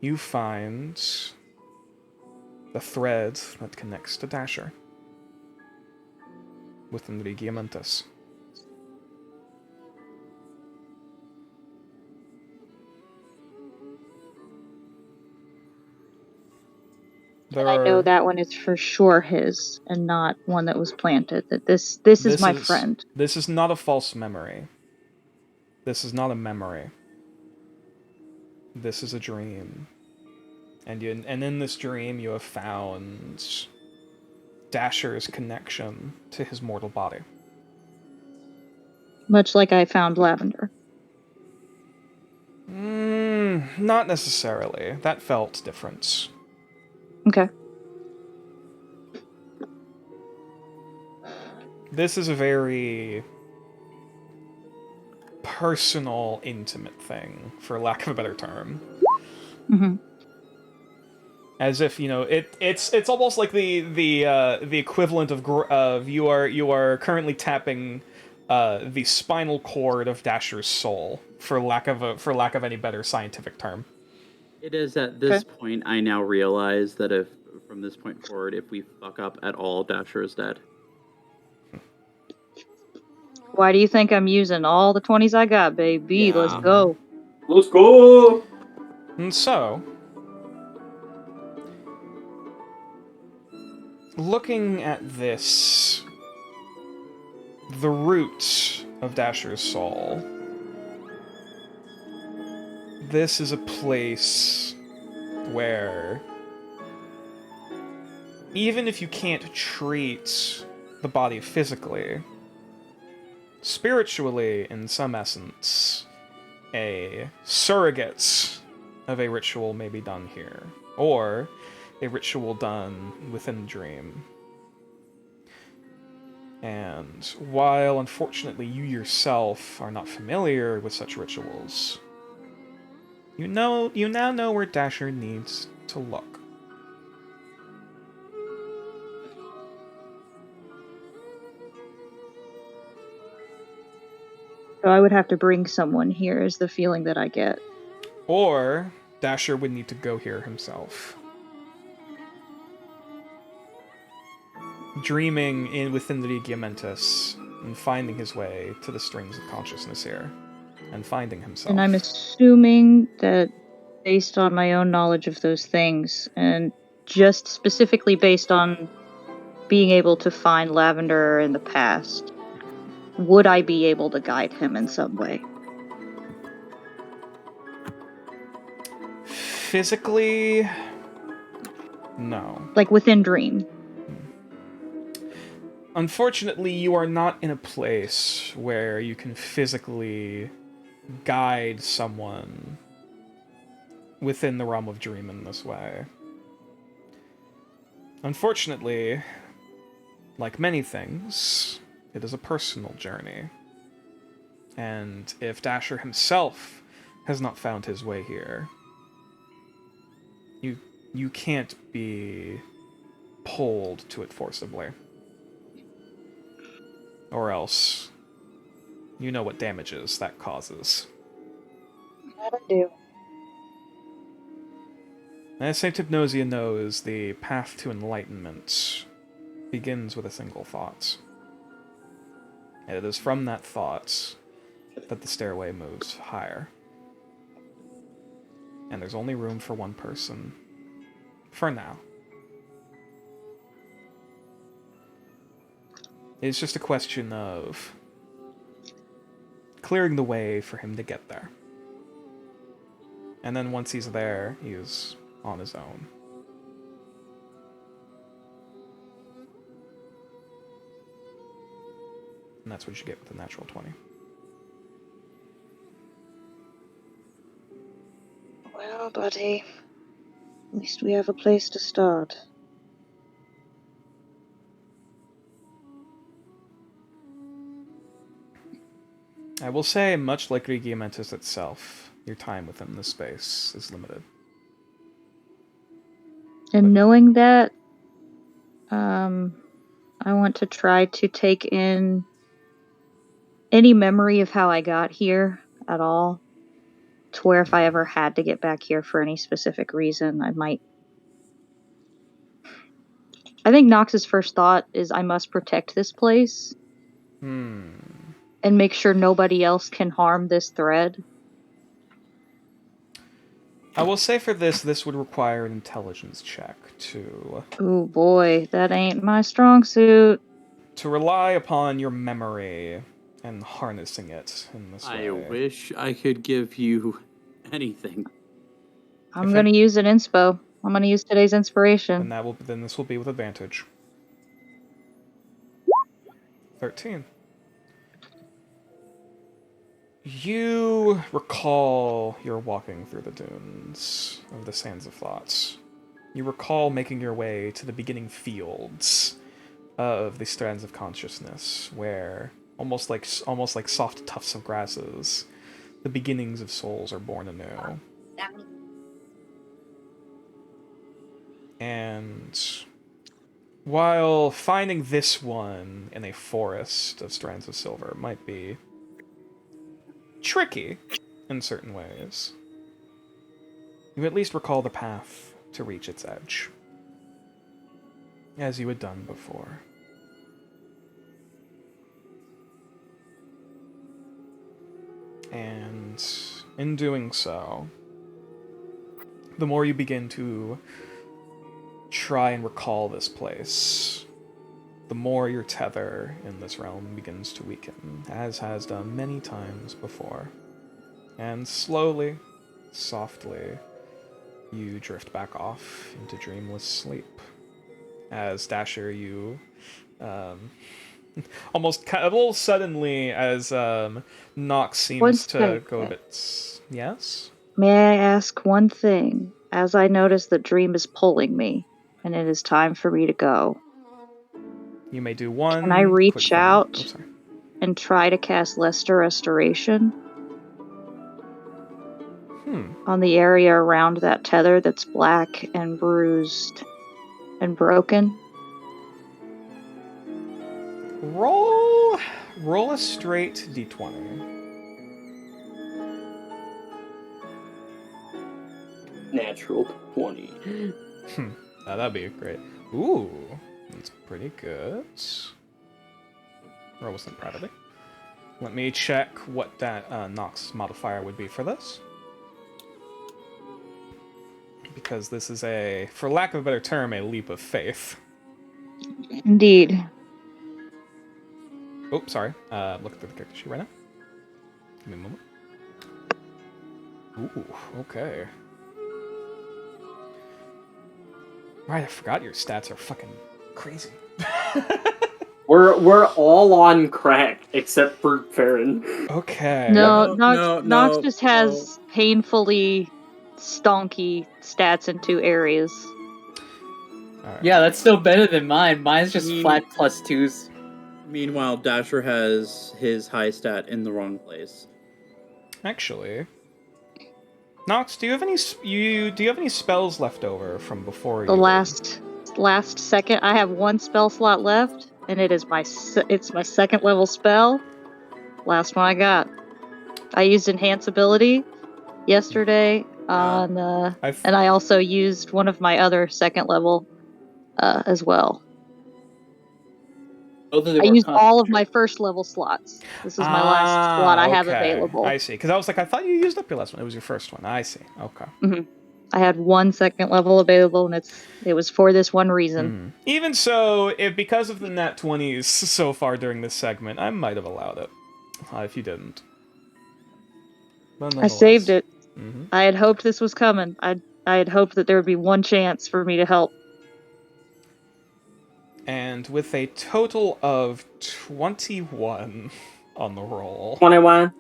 you find the thread that connects to Dasher within the Regiamentus.
And I know that one is for sure his, and not one that was planted. That this is my friend.
This is not a false memory. This is not a memory. This is a dream. And in this dream you have found Dasher's connection to his mortal body.
Much like I found Lavender.
Not necessarily. That felt different.
Okay.
This is a very personal, intimate thing, for lack of a better term.
Mm-hmm.
As if, you know, it's almost like the equivalent of you are currently tapping the spinal cord of Dasher's soul, for lack of any better scientific term.
It is at this point I now realize that if from this point forward, if we fuck up at all, Dasher is dead.
Why do you think I'm using all the 20s I got, baby?
Yeah.
Let's go.
Let's go!
And so, looking at this, the root of Dasher's soul, this is a place where, even if you can't treat the body physically, spiritually, in some essence, a surrogate of a ritual may be done here, or a ritual done within the dream. And while, unfortunately, you yourself are not familiar with such rituals, you now know where Dasher needs to look.
So I would have to bring someone here, is the feeling that I get.
Or Dasher would need to go here himself. Dreaming within the Regiamentus and finding his way to the strings of consciousness here. And finding himself.
And I'm assuming that based on my own knowledge of those things, and just specifically based on being able to find Lavender in the past, would I be able to guide him in some way?
Physically, no.
Like within Dream.
Unfortunately, you are not in a place where you can physically guide someone within the realm of Dream in this way. Unfortunately, like many things, it is a personal journey. And if Dasher himself has not found his way here, you can't be pulled to it forcibly. Or else, you know what damages that causes.
That I do.
As Saint Hypnosia knows, the path to enlightenment begins with a single thought. And it is from that thought that the stairway moves higher. And there's only room for one person. For now. It's just a question of clearing the way for him to get there. And then once he's there, he's on his own. And that's what you get with a natural 20.
Well, buddy, at least we have a place to start.
I will say, much like Regiamentus itself, your time within this space is limited.
And knowing that, I want to try to take in any memory of how I got here at all, to where if I ever had to get back here for any specific reason, I might. I think Nox's first thought is I must protect this place and make sure nobody else can harm this thread.
I will say for this would require an intelligence check
Oh boy, that ain't my strong suit.
to rely upon your memory and harnessing it in this way.
I wish I could give you anything.
I'm gonna use an inspo. I'm gonna use today's inspiration.
Then this will be with advantage. 13. You recall you're walking through the dunes of the Sands of Thoughts. You recall making your way to the beginning fields of the strands of consciousness, where almost like soft tufts of grasses, the beginnings of souls are born anew. And while finding this one in a forest of strands of silver might be tricky in certain ways, you at least recall the path to reach its edge, as you had done before. And in doing so, the more you begin to try and recall this place, the more your tether in this realm begins to weaken, as has done many times before. And slowly, softly, you drift back off into dreamless sleep. As Dasher, you almost a little suddenly, as Nox seems to go a bit. Yes?
May I ask one thing? As I notice the dream is pulling me, and it is time for me to go.
You may do one.
Can I reach
quick
out
thing.
and try to cast Lesser Restoration on the area around that tether that's black and bruised and broken?
Roll a straight d20.
Natural 20.
That'd be great. Ooh, that's pretty good. Roll with some proud of it. Let me check what that Nox modifier would be for this. Because this is for lack of a better term, a leap of faith.
Indeed.
Oh, sorry. Look at the character sheet right now. Give me a moment. Ooh, okay. Right, I forgot your stats are fucking crazy.
We're all on crack except for Farron.
Okay.
No, Nox just has painfully stonky stats in two areas.
Right.
Yeah, that's still better than mine. Mine's just flat +2s.
Meanwhile, Dasher has his high stat in the wrong place.
Actually, Nox, do you have any spells left over from before
The
you?
last second, I have one spell slot left, and it's my second level spell. Last one I got. I used Enhance Ability yesterday on, and I also used one of my other second level as well. I used all of my first level slots. This is my last slot I have available.
I see. Because I was like, I thought you used up your last one. It was your first one. I see. Okay.
Mm-hmm. I had one second level available, and it was for this one reason.
Even so, if because of the nat 20s so far during this segment, I might have allowed it. If you didn't.
I saved it. Mm-hmm. I had hoped this was coming. I had hoped that there would be one chance for me to help.
And with a total of 21 on the roll.
21.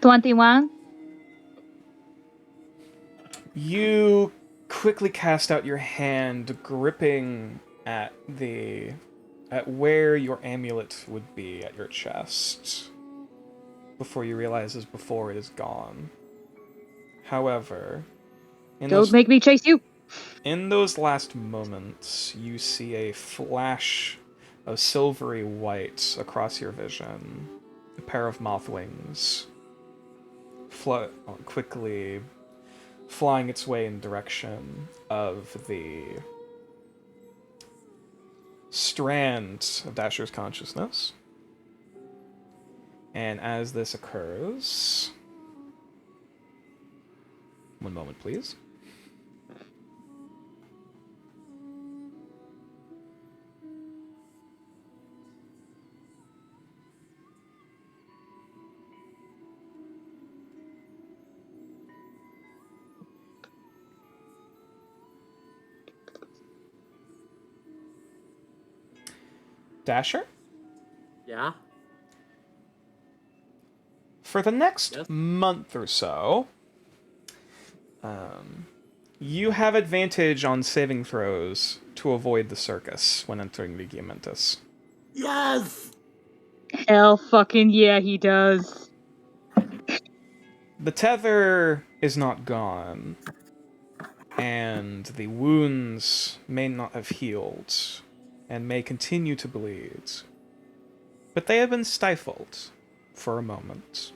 21?
You quickly cast out your hand, gripping at where your amulet would be at your chest, before you realize it is gone. However,
Don't make me chase you!
In those last moments, you see a flash of silvery white across your vision. A pair of moth wings quickly flying its way in the direction of the strand of Dasher's consciousness. And as this occurs... One moment, please. Dasher?
Yeah?
For the next
Yes?
month or so, you have advantage on saving throws to avoid the circus when entering the Giamentus.
Yes!
Hell fucking yeah, he does.
The tether is not gone, and the wounds may not have healed, and may continue to bleed, but they have been stifled for a moment.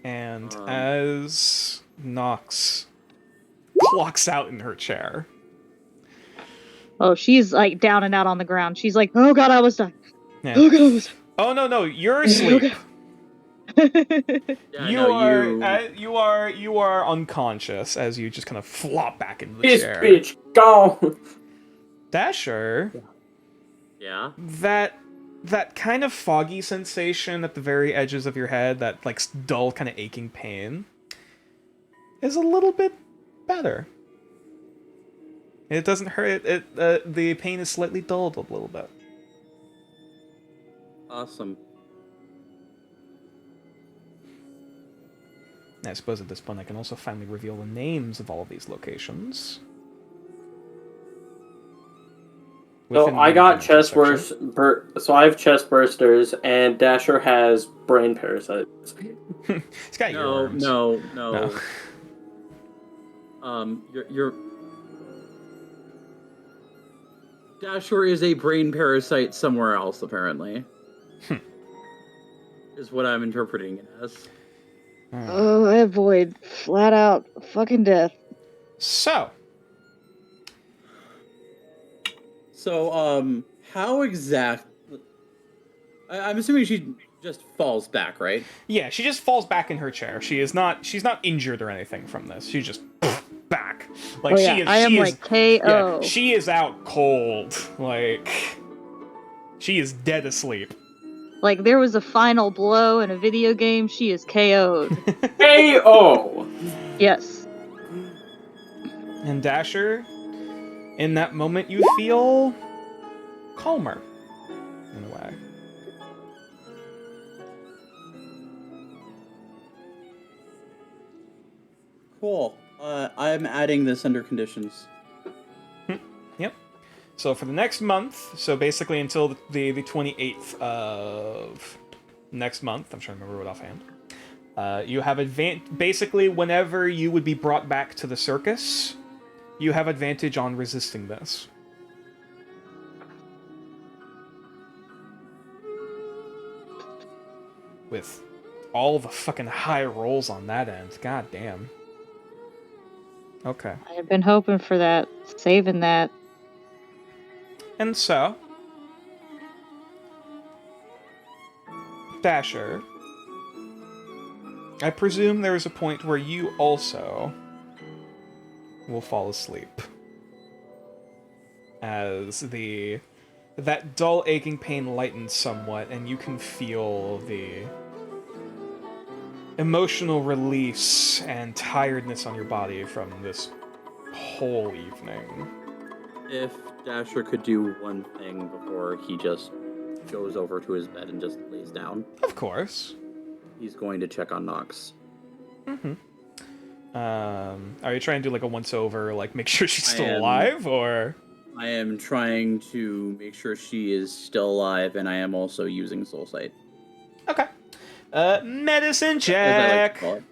And as Nox clocks out in her chair...
Oh, she's like down and out on the ground. She's like, oh god, I was done.
Yeah.
Oh god, I was
Oh no, you're asleep.
done.
Yeah,
You
no,
you are unconscious as you just kind of flop back into the
This
chair.
bitch gone.
Dasher,
Yeah?
that kind of foggy sensation at the very edges of your head, that like dull kind of aching pain, is a little bit better. It doesn't hurt. The pain is slightly dulled a little bit.
Awesome.
I suppose at this point I can also finally reveal the names of all of these locations.
So
Within
I
the
got
information
chest
section.
burst. So I have chest bursters, and Dasher has brain parasites.
It's got
No,
earworms.
no. You're... Dasher is a brain parasite somewhere else, apparently. Is what I'm interpreting it as.
Oh, I avoid flat out fucking death.
So,
How exact... I'm assuming she just falls back, right?
yeah, she just falls back in her chair. She's not injured or anything from this. She's just back. Like
Oh yeah,
she
I am
is
like KO.
yeah, she is out cold. Like she is dead asleep.
Like there was a final blow in a video game, she is KO'd.
KO.
Yes.
And Dasher, in that moment you feel calmer in a way.
Cool. I'm adding this under conditions.
Yep. So for the next month, so basically until the 28th of next month, I'm trying to remember it offhand, you have basically whenever you would be brought back to the circus, you have advantage on resisting this. With all the fucking high rolls on that end. God damn. Okay.
I have been hoping for that, saving that.
And so, Dasher, I presume there is a point where you also will fall asleep. As that dull aching pain lightens somewhat, and you can feel the emotional release and tiredness on your body from this whole evening.
If Dasher could do one thing before he just goes over to his bed and just lays down,
Of course.
he's going to check on Nox.
Are you trying to do like a once-over, like make sure she's
I
still
am.
alive, or...?
I am trying to make sure she is still alive, and I am also using Soul Sight.
Okay. Medicine
As I like
check!
to call it.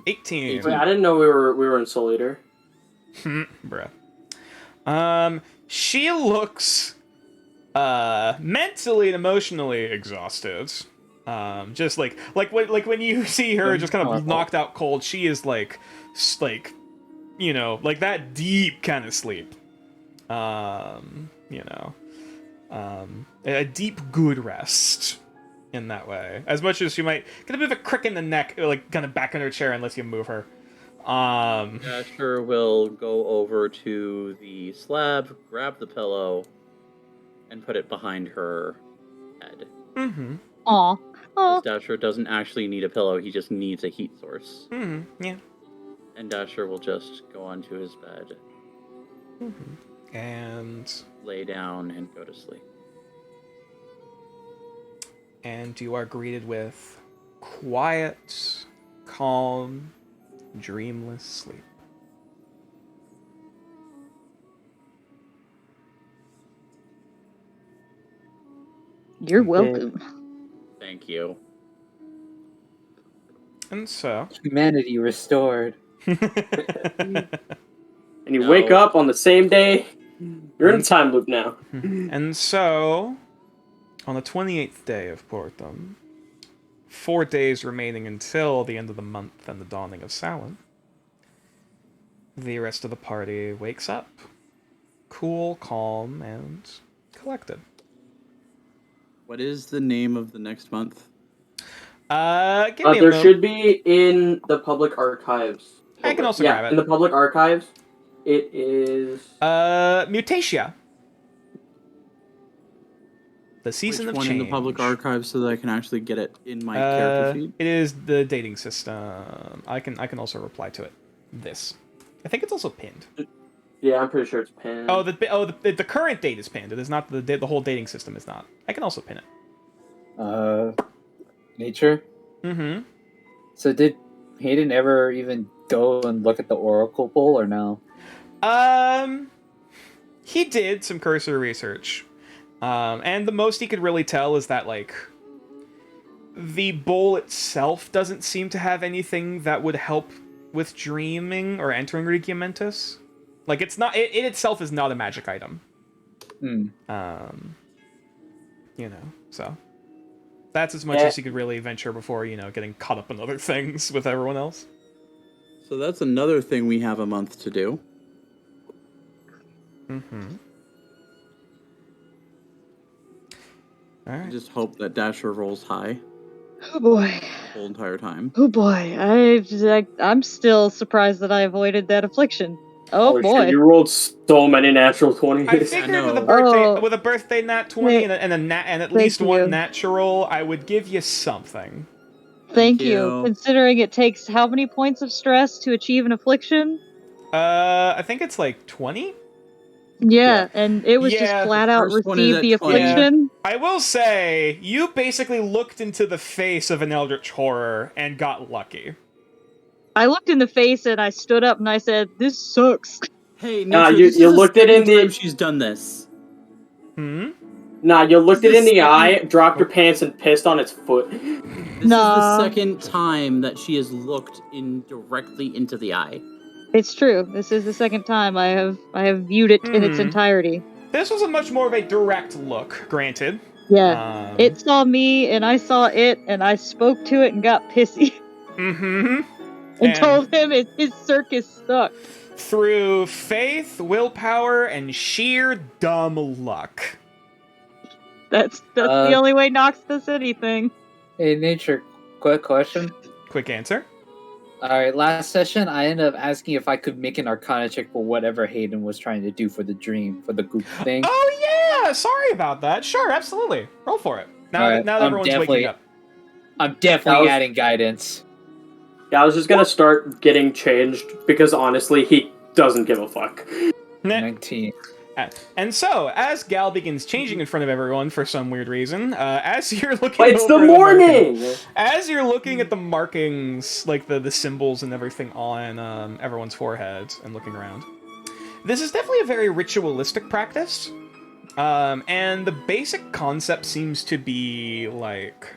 18.
Wait, I didn't know we were in Soul Eater.
Bruh. She looks mentally and emotionally exhausted. Just like when you see her just kind of knocked out cold, she is like like that deep kind of sleep. A deep good rest in that way. As much as she might get a bit of a crick in the neck, like kind of back in her chair unless you move her.
Dasher will go over to the slab, grab the pillow, and put it behind her head.
Mm-hmm.
Aw.
Because Dasher doesn't actually need a pillow, he just needs a heat source.
Mm-hmm. Yeah.
And Dasher will just go onto his bed.
Mm-hmm. And
lay down and go to sleep.
And you are greeted with quiet, calm, dreamless sleep.
You're welcome.
Thank you.
And so...
Humanity restored.
And you wake up on the same day. You're in a time loop now.
And so, on the 28th day of Portum, 4 days remaining until the end of the month and the dawning of Samhain, the rest of the party wakes up, cool, calm, and collected.
What is the name of the next month?
Give me a
There
moment.
should be in the public archives.
I can also grab it.
In the public archives, it is...
Mutatia. The season
Which
of
one
change.
in the public archives so that I can actually get it in my character sheet?
It is the dating system. I can also reply to it. This. I think it's also pinned.
Yeah, I'm pretty sure it's pinned.
The current date is pinned. It is not the whole dating system is not. I can also pin it.
Nature?
Mm-hmm.
So did Hayden ever even go and look at the Oracle bowl or no?
He did some cursory research. And the most he could really tell is that, like, the bowl itself doesn't seem to have anything that would help with dreaming or entering Regiamentus. Like, it's not... It itself is not a magic item. So... That's as much as you could really venture before, getting caught up in other things with everyone else.
So that's another thing we have a month to do.
Mm-hmm. All right.
I just hope that Dasher rolls high.
Oh boy.
The whole entire time.
Oh boy. I'm still surprised that I avoided that affliction. Oh boy.
Shit, you rolled so many natural 20s.
I figured with a birthday nat 20 and at least one natural, I would give you something.
Thank you. Considering it takes how many points of stress to achieve an affliction?
I think it's like 20?
Yeah, and it was just flat out receive the affliction.
Yeah. I will say, you basically looked into the face of an eldritch horror and got lucky.
I looked in the face and I stood up and I said, "This sucks."
Hey, Nature, you looked it in the... She's done this.
Nah, you looked it in the eye, dropped your pants, and pissed on its foot.
This is the second time that she has looked directly into the eye.
It's true. This is the second time I have viewed it in its entirety.
This was a much more of a direct look, granted.
Yeah. It saw me and I saw it and I spoke to it and got pissy.
Mm-hmm.
And told him his circus sucked.
Through faith, willpower, and sheer dumb luck.
That's the only way Nox does anything.
Hey, Nature, quick question.
Quick answer.
Alright, last session, I ended up asking if I could make an Arcana check for whatever Hayden was trying to do for the dream, for the goop thing.
Oh, yeah! Sorry about that. Sure, absolutely. Roll for it. Now that everyone's waking up.
I'm definitely adding guidance.
Yeah, I was just gonna start getting changed, because honestly, he doesn't give a fuck.
19.
And so, as Gal begins changing in front of everyone for some weird reason, as you're looking
But it's
over
the morning!
As you're looking at the markings, like the symbols and everything on everyone's foreheads and looking around, this is definitely a very ritualistic practice. And the basic concept seems to be, like...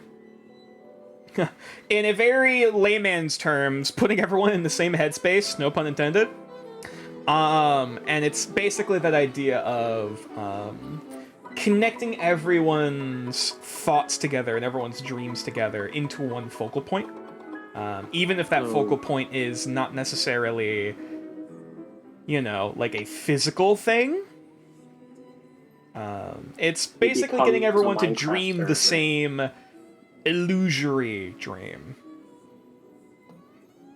in a very layman's terms, putting everyone in the same headspace, no pun intended. And it's basically that idea of connecting everyone's thoughts together and everyone's dreams together into one focal point. Even if that focal point is not necessarily, like a physical thing. It's basically getting everyone to dream the same illusory dream.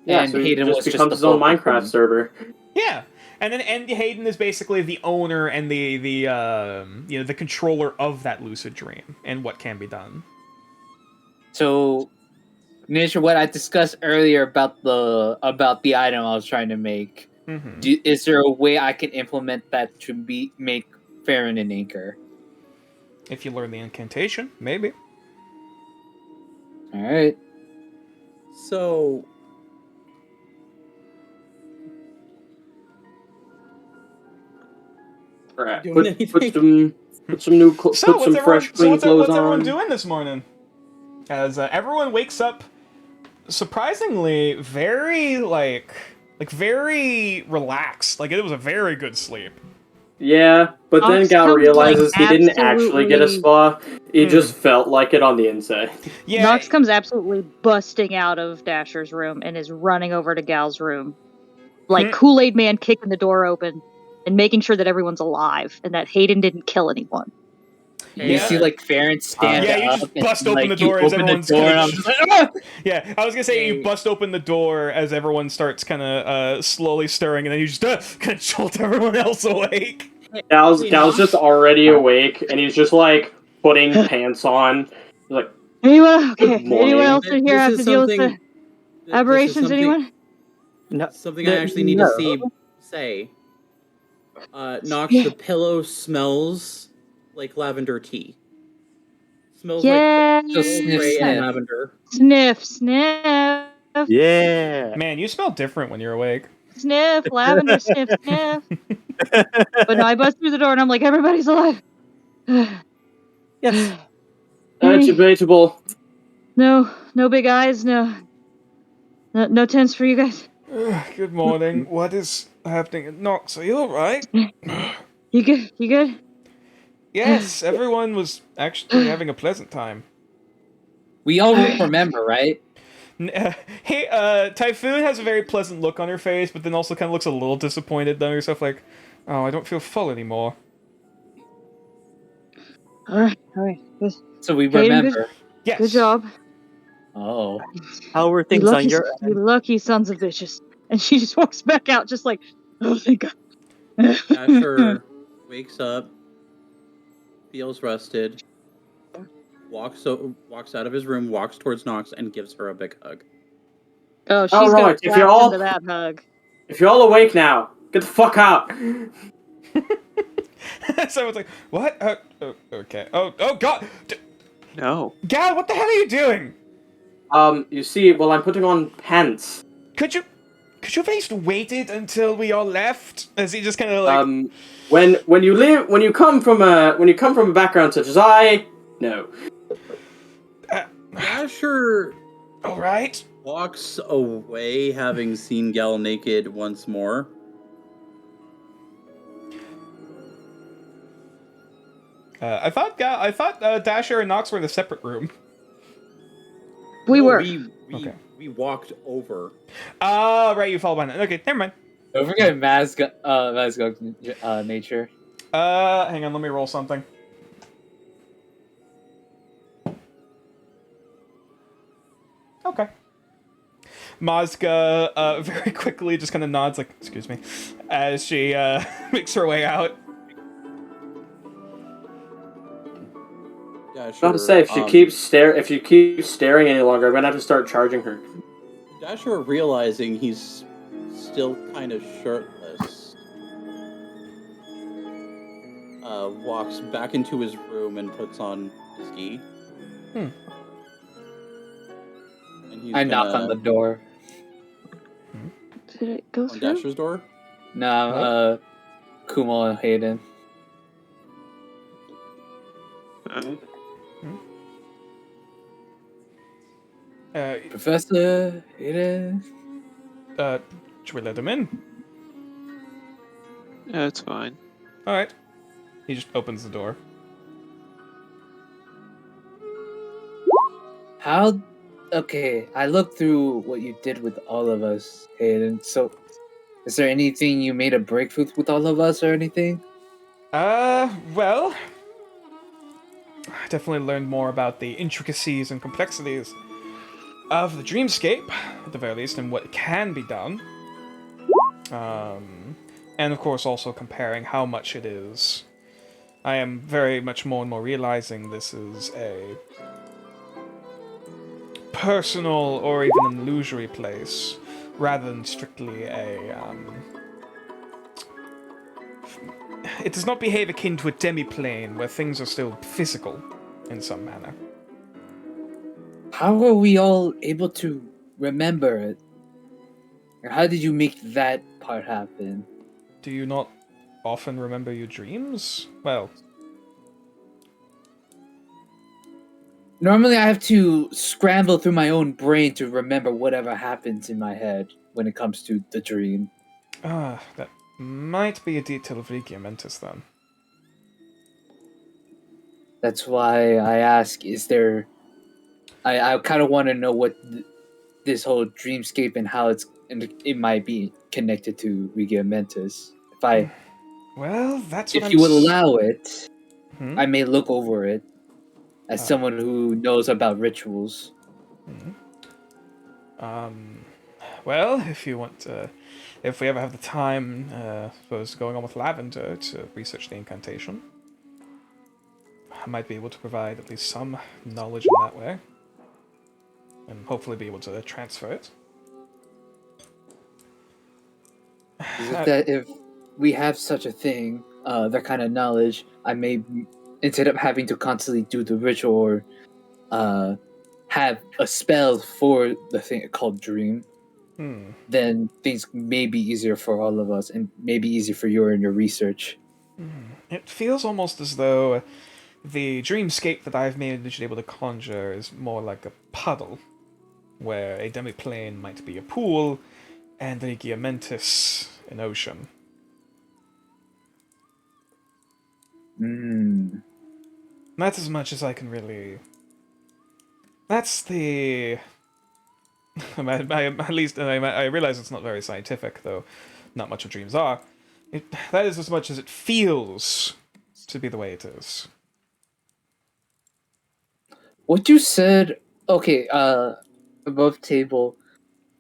Yeah,
And
so he
Hayden
just
was just
becomes
the
his own
focal
Minecraft
point.
server.
Yeah, and then Hayden is basically the owner and the controller of that lucid dream and what can be done.
So, Nature, what I discussed earlier about the item I was trying to make, is there a way I can implement that to make Farron an anchor?
If you learn the incantation, maybe.
All right.
So,
Right.
Doing
Put
anything?
some new
So
put some fresh clean
what's
clothes
everyone
on.
doing this morning? As everyone wakes up, surprisingly, very very relaxed. Like it was a very good sleep.
Yeah, but then
Ox
Gal
comes,
realizes he didn't actually
absolutely-
get a spa. He just felt like it on the inside.
Yeah,
Nox comes absolutely busting out of Dasher's room and is running over to Gal's room. Like Kool-Aid Man kicking the door open and making sure that everyone's alive and that Hayden didn't kill anyone.
You see, like, Farron stand
yeah,
up.
you just bust
and,
open
like,
the door
you
as
open
everyone's
the door,
kind
and
of.
I'm just like, ah!
Yeah, I was gonna say you bust open the door as everyone starts kind of slowly stirring, and then you just kind of jolt everyone else awake.
Gal's just already awake, and he's just like putting pants on. He's like,
Anyone? Okay.
Good morning.
Anyone else in here
This
have
is
to deal with
something-
the aberrations?
something-
Anyone?
No,
Something I actually need to say. Nox, the pillow smells like lavender tea. Smells
Yeah.
like
Just
Earl
sniff,
Grey and
sniff.
lavender.
Sniff, sniff,
Yeah.
Man, you smell different when you're awake.
sniff, lavender, sniff, sniff. But no, I bust through the door and I'm like, everybody's alive.
Yes.
That's debatable.
No big eyes, no tents for you guys.
Good morning. What is happening at Nox? Are you alright?
You good? You good?
Yes, everyone was actually having a pleasant time.
We all remember, right?
Hey, Typhoon has a very pleasant look on her face, but then also kind of looks a little disappointed in herself, like, oh, I don't feel full anymore.
All right. Good.
So we
Hayden,
remember.
Yes.
Good job.
Oh.
How were
You
things
lucky,
on your
you
end?
lucky sons of bitches. And she just walks back out, just like, oh, thank God.
Dasher wakes up, feels rested, walks out of his room, walks towards Nox, and gives her a big hug.
Oh, she's
All
gonna
right, if you're
blast
all
into that hug.
if you're all awake now, get the fuck out.
Someone's like, what? Okay. Oh God.
No.
Gal, what the hell are you doing?
You see, well, I'm putting on pants.
Could you have at least waited until we all left? As he just kind of like,
When you come from a background such as I, no.
Dasher
all right.
walks away, having seen Gal naked once more.
I thought Dasher and Nox were in a separate room.
We were.
Okay.
We walked over.
Oh, right, you fall behind. Okay, never mind.
Don't forget Mazguk nature.
Hang on, let me roll something. Okay. Mazga very quickly just kind of nods, like, excuse me, as she makes her way out.
Dasher,
About to say, if you keep staring any longer, I'm gonna have to start charging her.
Dasher, realizing he's still kind of shirtless, walks back into his room and puts on his gi. And he's
I knock on the door.
Did it go
on
through?
Dasher's door.
No, Kumo and Hayden. Professor Hayden.
Should we let him in?
Yeah, it's fine.
All right. He just opens the door.
How? Okay, I looked through what you did with all of us, Hayden. So, is there anything you made a breakthrough with all of us or anything?
Well, I definitely learned more about the intricacies and complexities of the dreamscape, at the very least, and what can be done. And of course, also comparing how much it is. I am very much more and more realizing this is a personal or even an illusory place, rather than strictly a. It does not behave akin to a demiplane, where things are still physical, in some manner.
How are we all able to remember it? Or how did you make that part happen?
Do you not often remember your dreams? Well,
Normally, I have to scramble through my own brain to remember whatever happens in my head when it comes to the dream.
that might be a detail of Regiamentus then.
That's why I ask: Is there? I kind of want to know what this whole dreamscape and how it might be connected to Regiamentus.
Well, that's what
If
I'm.
you would allow it,
Hmm?
I may look over it as
Ah.
someone who knows about rituals.
Well, if you want to, if we ever have the time, I suppose going on with Lavender to research the incantation, I might be able to provide at least some knowledge in that way, and hopefully be able to transfer it.
Is it that if we have such a thing, that kind of knowledge, I may, instead of having to constantly do the ritual or have a spell for the thing called dream, then things may be easier for all of us and maybe easier for you and your research.
It feels almost as though the dreamscape that I've managed able to conjure is more like a puddle, where a demiplane might be a pool, and a Giamentis an ocean.
Mm.
That's as much as I can really. That's the. At least I realize it's not very scientific, though not much of dreams are. That is as much as it feels to be the way it is.
What you said, okay, above table,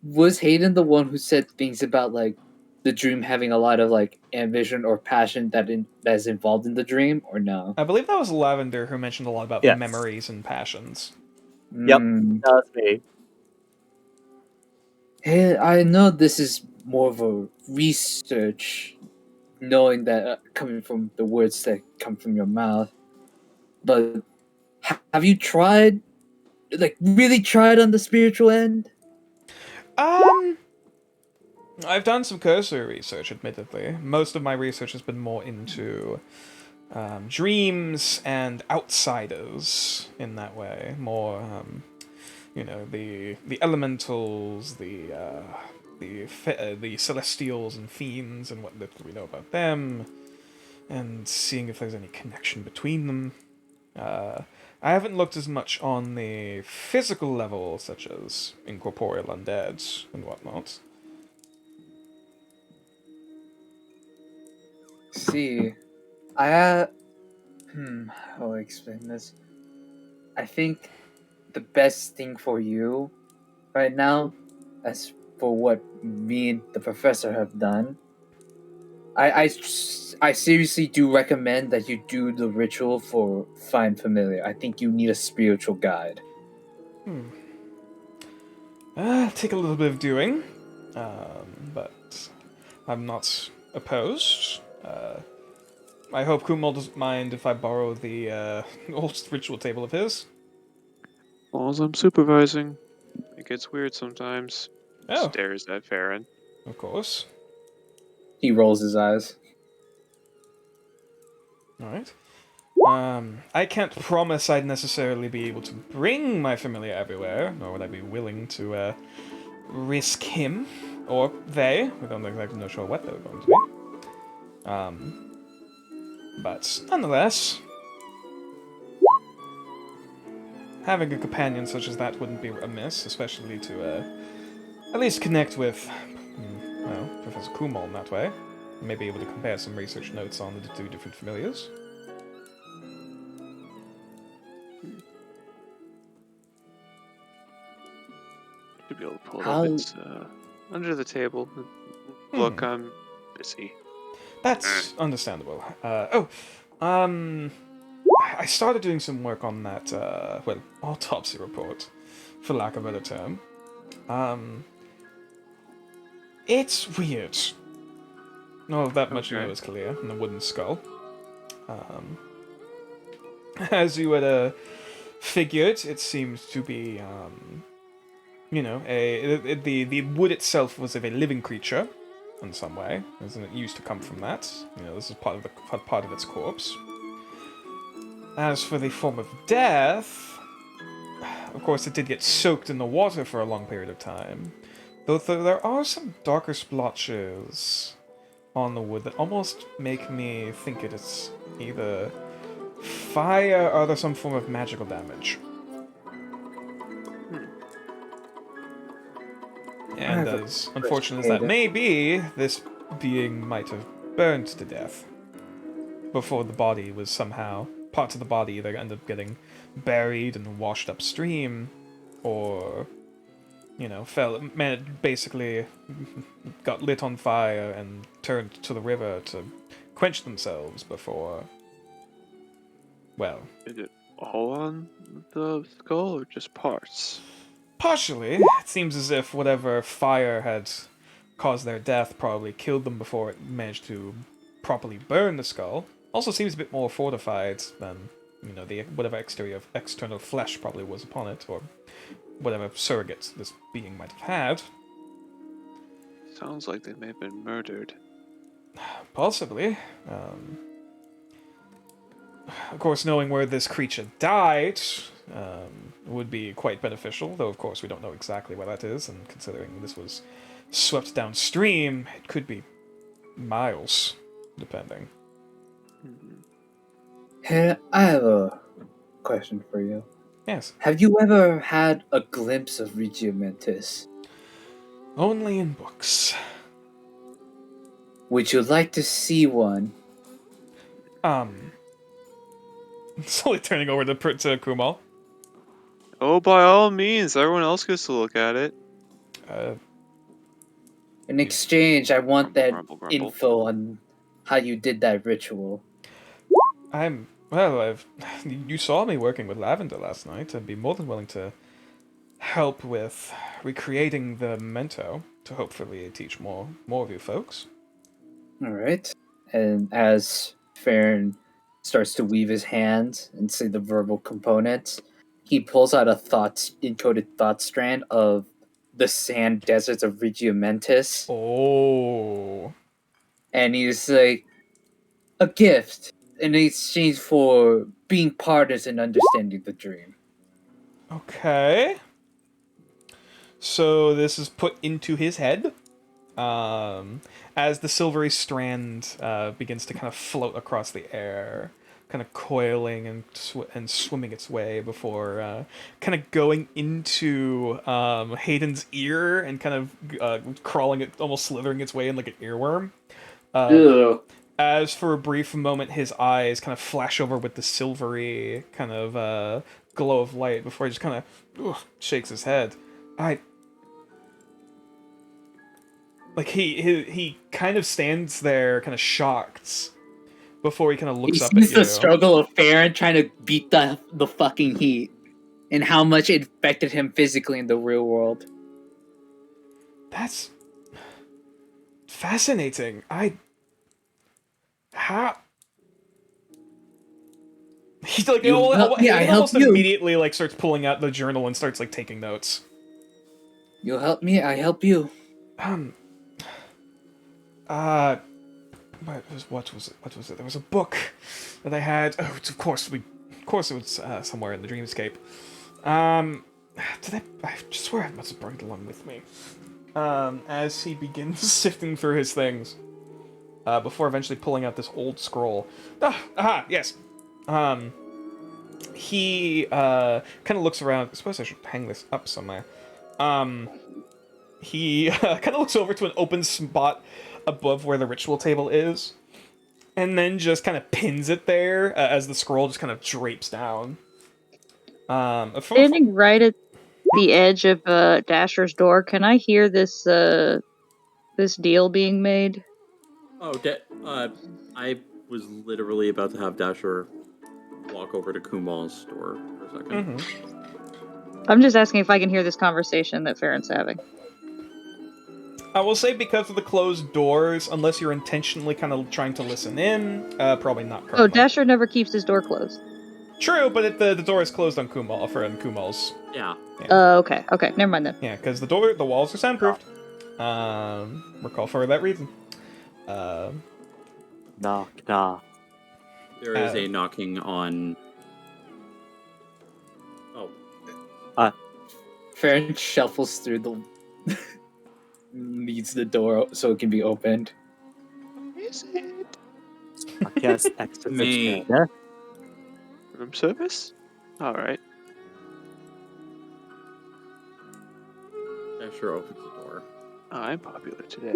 was Hayden the one who said things about like the dream having a lot of like ambition or passion that is involved in the dream, or no?
I believe that was Lavender who mentioned a lot about
Yes.
memories and passions.
Yep,
Mm.
that was me.
Hey, I know this is more of a research, knowing that coming from the words that come from your mouth, but have you tried, like, really tried on the spiritual end?
Um, I've done some cursory research, admittedly. Most of my research has been more into dreams and outsiders in that way. More, the elementals, the celestials and fiends, and what little we know about them, and seeing if there's any connection between them. I haven't looked as much on the physical level, such as incorporeal undeads and whatnot.
See, I how do I explain this? I think the best thing for you right now, as for what me and the professor have done, I seriously do recommend that you do the ritual for Find Familiar. I think you need a spiritual guide.
Take a little bit of doing, but I'm not opposed. I hope Kumal doesn't mind if I borrow the old ritual table of his.
As long as I'm supervising, it gets weird sometimes.
Oh,
Stares at Farron.
of course.
He rolls his eyes.
All right. I can't promise I'd necessarily be able to bring my familiar everywhere, nor would I be willing to risk him or they. We don't exactly know sure what they're going to be. But nonetheless, having a companion such as that wouldn't be amiss, especially to at least connect with, well, Professor Kumul in that way. Maybe able to compare some research notes on the two different familiars.
Should be able to pull it
How-
up. It's under the table. Look, I'm busy.
That's understandable. I started doing some work on that, autopsy report, for lack of a better term. It's weird. No, that much you know
Okay.
is clear, in the wooden skull. As you had figured, it seems to be, the wood itself was of a living creature, in some way, isn't it used to come from that? You know, this is part of its corpse. As for the form of death, of course, it did get soaked in the water for a long period of time. Though there are some darker splotches on the wood that almost make me think it is either fire or there's some form of magical damage. And
have a
as unfortunate as that
question.
may be, this being might have burned to death before the body was somehow parts of the body either end up getting buried and washed upstream, or basically got lit on fire and turned to the river to quench themselves before. Well,
Is it all on the skull or just parts?
partially. It seems as if whatever fire had caused their death probably killed them before it managed to properly burn the skull. Also seems a bit more fortified than, the whatever external flesh probably was upon it, or whatever surrogates this being might have had.
Sounds like they may have been murdered.
Possibly. Of course, knowing where this creature died would be quite beneficial, though of course we don't know exactly where that is, and considering this was swept downstream, it could be miles, depending.
Hey, I have a question for you.
Yes.
Have you ever had a glimpse of Regiomentis?
Only in books.
Would you like to see one?
Slowly turning over to Kumal.
Oh, by all means, everyone else gets to look at it.
In exchange, I want that
Grumble, grumble.
info on how you did that ritual.
You saw me working with Lavender last night. I'd be more than willing to help with recreating the memento to hopefully teach more of you folks.
All right. And as Farron starts to weave his hands and say the verbal components, he pulls out a encoded thought strand of the sand deserts of Regiomentis,
Oh.
and he's like, a gift in exchange for being partners in understanding the dream.
Okay. So this is put into his head. As the silvery strand begins to kind of float across the air, kind of coiling and swimming its way before kind of going into Hayden's ear and kind of crawling it, almost slithering its way in like an earworm.
Ew.
As for a brief moment, his eyes kind of flash over with the silvery kind of glow of light before he just kind of shakes his head. Like he kind of stands there, kind of shocked, before he kind of looks
He
up at
sees
you.
the struggle of Farron trying to beat the fucking heat, and how much it affected him physically in the real world.
That's fascinating. How? He's like,
You help me, I
Hayden
help
almost
you.
immediately like starts pulling out the journal and starts like taking notes.
You help me, I help you.
what was it? What was it? There was a book that I had. Oh, of course it was somewhere in the dreamscape. I just swear I must have brought it along with me. As he begins sifting through his things, before eventually pulling out this old scroll. Yes. He kind of looks around. I suppose I should hang this up somewhere. He kind of looks over to an open spot above where the ritual table is, and then just kind of pins it there as the scroll just kind of drapes down.
Standing right at the edge of Dasher's door, can I hear this this deal being made?
Oh, I was literally about to have Dasher walk over to Kumal's store for a second.
Mm-hmm.
I'm just asking if I can hear this conversation that Farron's having.
I will say because of the closed doors, unless you're intentionally kind of trying to listen in, probably not currently.
Oh, Dasher never keeps his door closed.
True, but the door is closed on Kumal for Kumal's.
Yeah.
Okay, never mind then.
Yeah, because the walls are soundproofed. Recall for that reason.
Knock, knock.
There is a knocking on. Oh.
Farron shuffles through the leads the door so it can be opened.
Is it
I guess exit
Me.
the
room service? All right.
Dasher opens the door.
I'm popular today.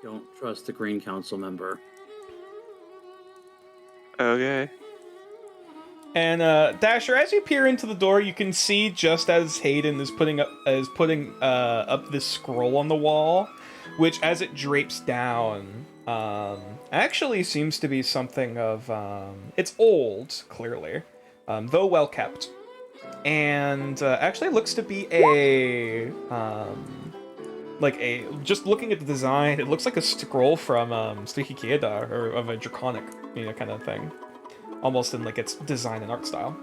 Don't trust the Green Council member.
Okay.
And Dasher, as you peer into the door, you can see just as Hayden is putting up this scroll on the wall, which as it drapes down, actually seems to be something of it's old, clearly, though well kept, and actually looks to be just looking at the design, it looks like a scroll from Sticky Kieda, or of a draconic, kind of thing. Almost in like its design and art style.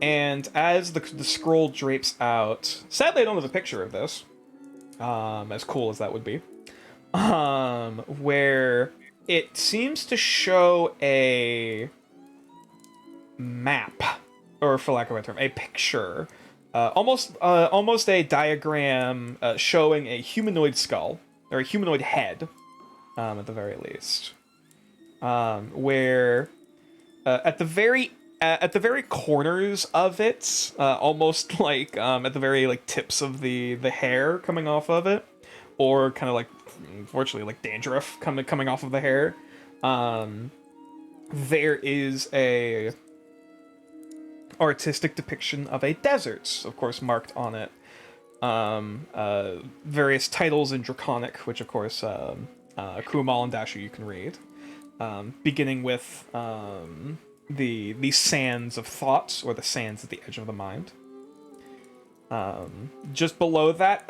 And as the scroll drapes out, sadly I don't have a picture of this, as cool as that would be, where it seems to show a map, or for lack of a term, a picture, almost a diagram showing a humanoid skull, or a humanoid head, at the very least. Where at the very corners of it, almost like at the very like tips of the hair coming off of it, or kind of like, unfortunately, like dandruff coming off of the hair, there is a artistic depiction of a desert, of course marked on it. Various titles in Draconic, which of course Kumal and Dasher you can read. Beginning with the sands of thought, or the sands at the edge of the mind. Just below that,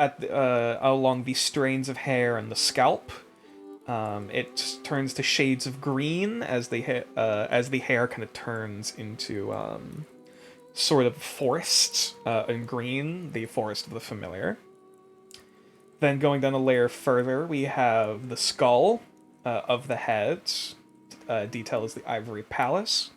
along the strains of hair and the scalp, it turns to shades of green as the hair kind of turns into sort of forest, and green, the forest of the familiar. Then going down a layer further, we have the skull of the head. Detail is the ivory palace,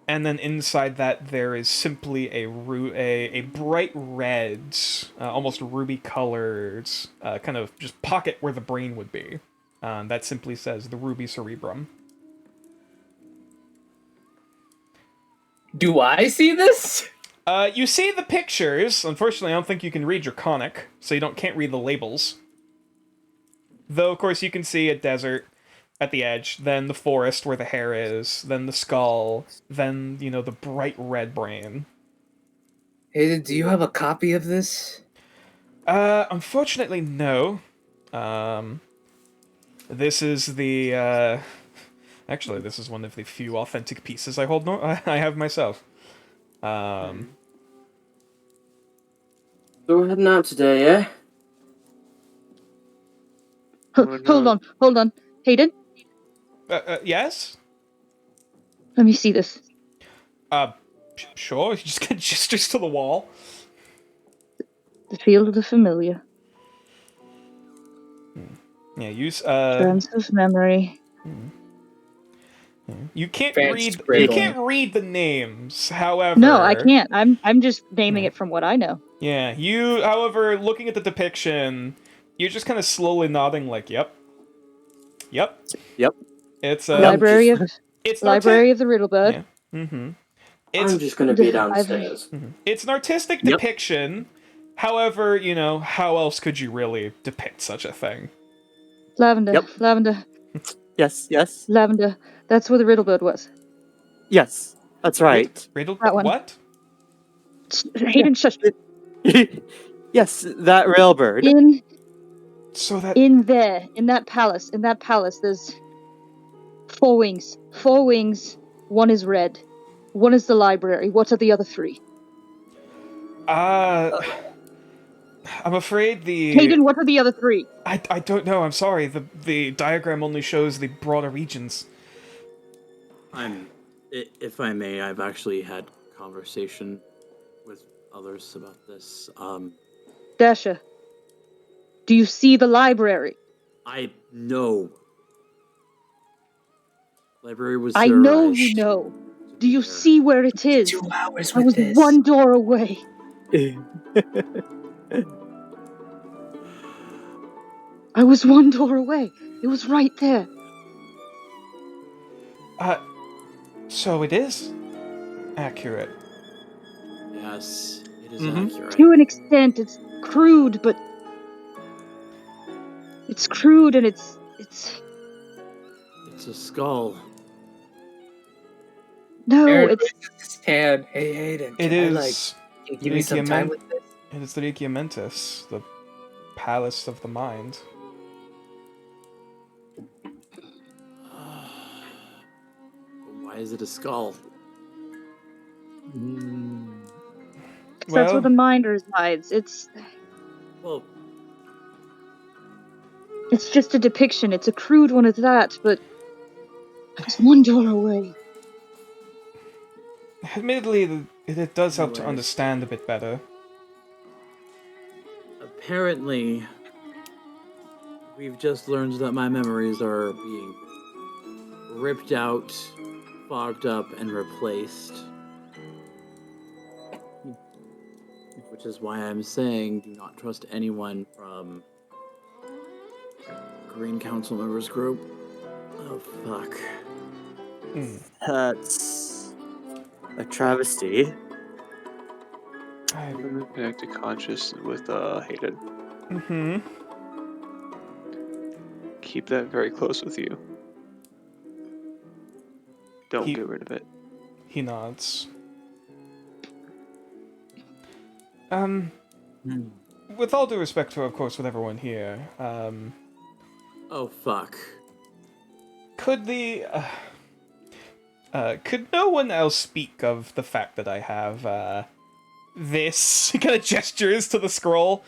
and then inside that there is simply a bright red, almost ruby colored, kind of just pocket where the brain would be. That simply says the ruby cerebrum.
Do I see this?
You see the pictures. Unfortunately, I don't think you can read Draconic, so you can't read the labels. Though, of course, you can see a desert at the edge, then the forest where the hair is, then the skull, then, the bright red brain.
Hayden, do you have a copy of this?
Unfortunately, no. This is the, actually, this is one of the few authentic pieces I have myself.
So we're heading out today, eh?
Hold on. Hayden,
Yes?
let me see this.
Sure, you just get gestures to the wall.
The field of the familiar.
Yeah, use
Trance of memory.
You can't
Advanced
read. You
riddle.
can't read the names. However,
No, I can't. I'm just naming it from what I know.
Yeah, you. However, looking at the depiction, you're just kind of slowly nodding, like, "Yep, yep."
Yep.
It's
Library of
it's an
Library of the Riddlebird.
Yeah. Mm-hmm.
I'm just gonna be
Library.
downstairs.
It's an artistic
Yep.
depiction. However, you know, how else could you really depict such a thing?
Lavender.
Yep.
Lavender.
Yes. Yes.
Lavender. That's where the Riddlebird was.
Yes. That's right.
Riddle.
That one.
What?
Hayden, shush.
Yes, that railbird.
So that
In that palace, there's 4 wings. 4 wings. 1 is red. 1 is the library. What are the other 3?
I'm afraid
Hayden, what are the other 3?
I don't know. I'm sorry. The diagram only shows the broader regions.
If I may, I've actually had conversation with others about this.
Dasha, do you see the library?
I know. Library was
I know you
theorized
know.
to
Do
be
you
there.
see where it is?
2 hours
I
with
was
this.
1 door away. I was 1 door away. It was right there.
So it is accurate.
Yes, it is
Mhm.
accurate.
To an extent, it's crude, but it's crude and it's
It's a skull.
no,
Aaron
it's
raises his hand. Hey, Hayden,
It
can I,
is.
give me some time with this?
It is the Regiamentus, the palace of the mind.
Why is it a skull?
that's where the mind resides.
Well,
It's just a depiction. It's a crude one at that, but it's 1 door away.
Admittedly, it does help to
Anyways.
understand a bit better.
apparently, we've just learned that my memories are being ripped out, fogged up, and replaced. Which is why I'm saying do not trust anyone from Green Council members group. Oh, fuck.
That's a travesty.
I'm gonna back to conscious with Hayden.
Mm-hmm.
Keep that very close with you. Don't
He-
get rid of it.
He nods. With all due respect to, of course, with everyone here,
Oh, fuck.
could no one else speak of the fact that I have, this? He kind of gestures to the scroll.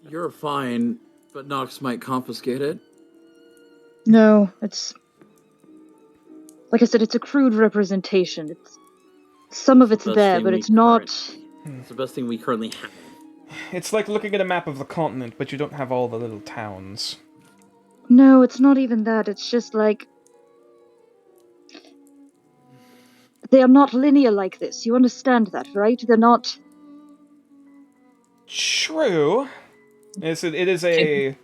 You're fine, but Nox might confiscate it.
No, it's like I said, it's a crude representation. Some of it's
Best
there,
thing
but
we
it's not.
It's the best thing we currently have.
It's like looking at a map of the continent, but you don't have all the little towns.
No, it's not even that. It's just like they are not linear like this. You understand that, right? They're not.
True. It is a...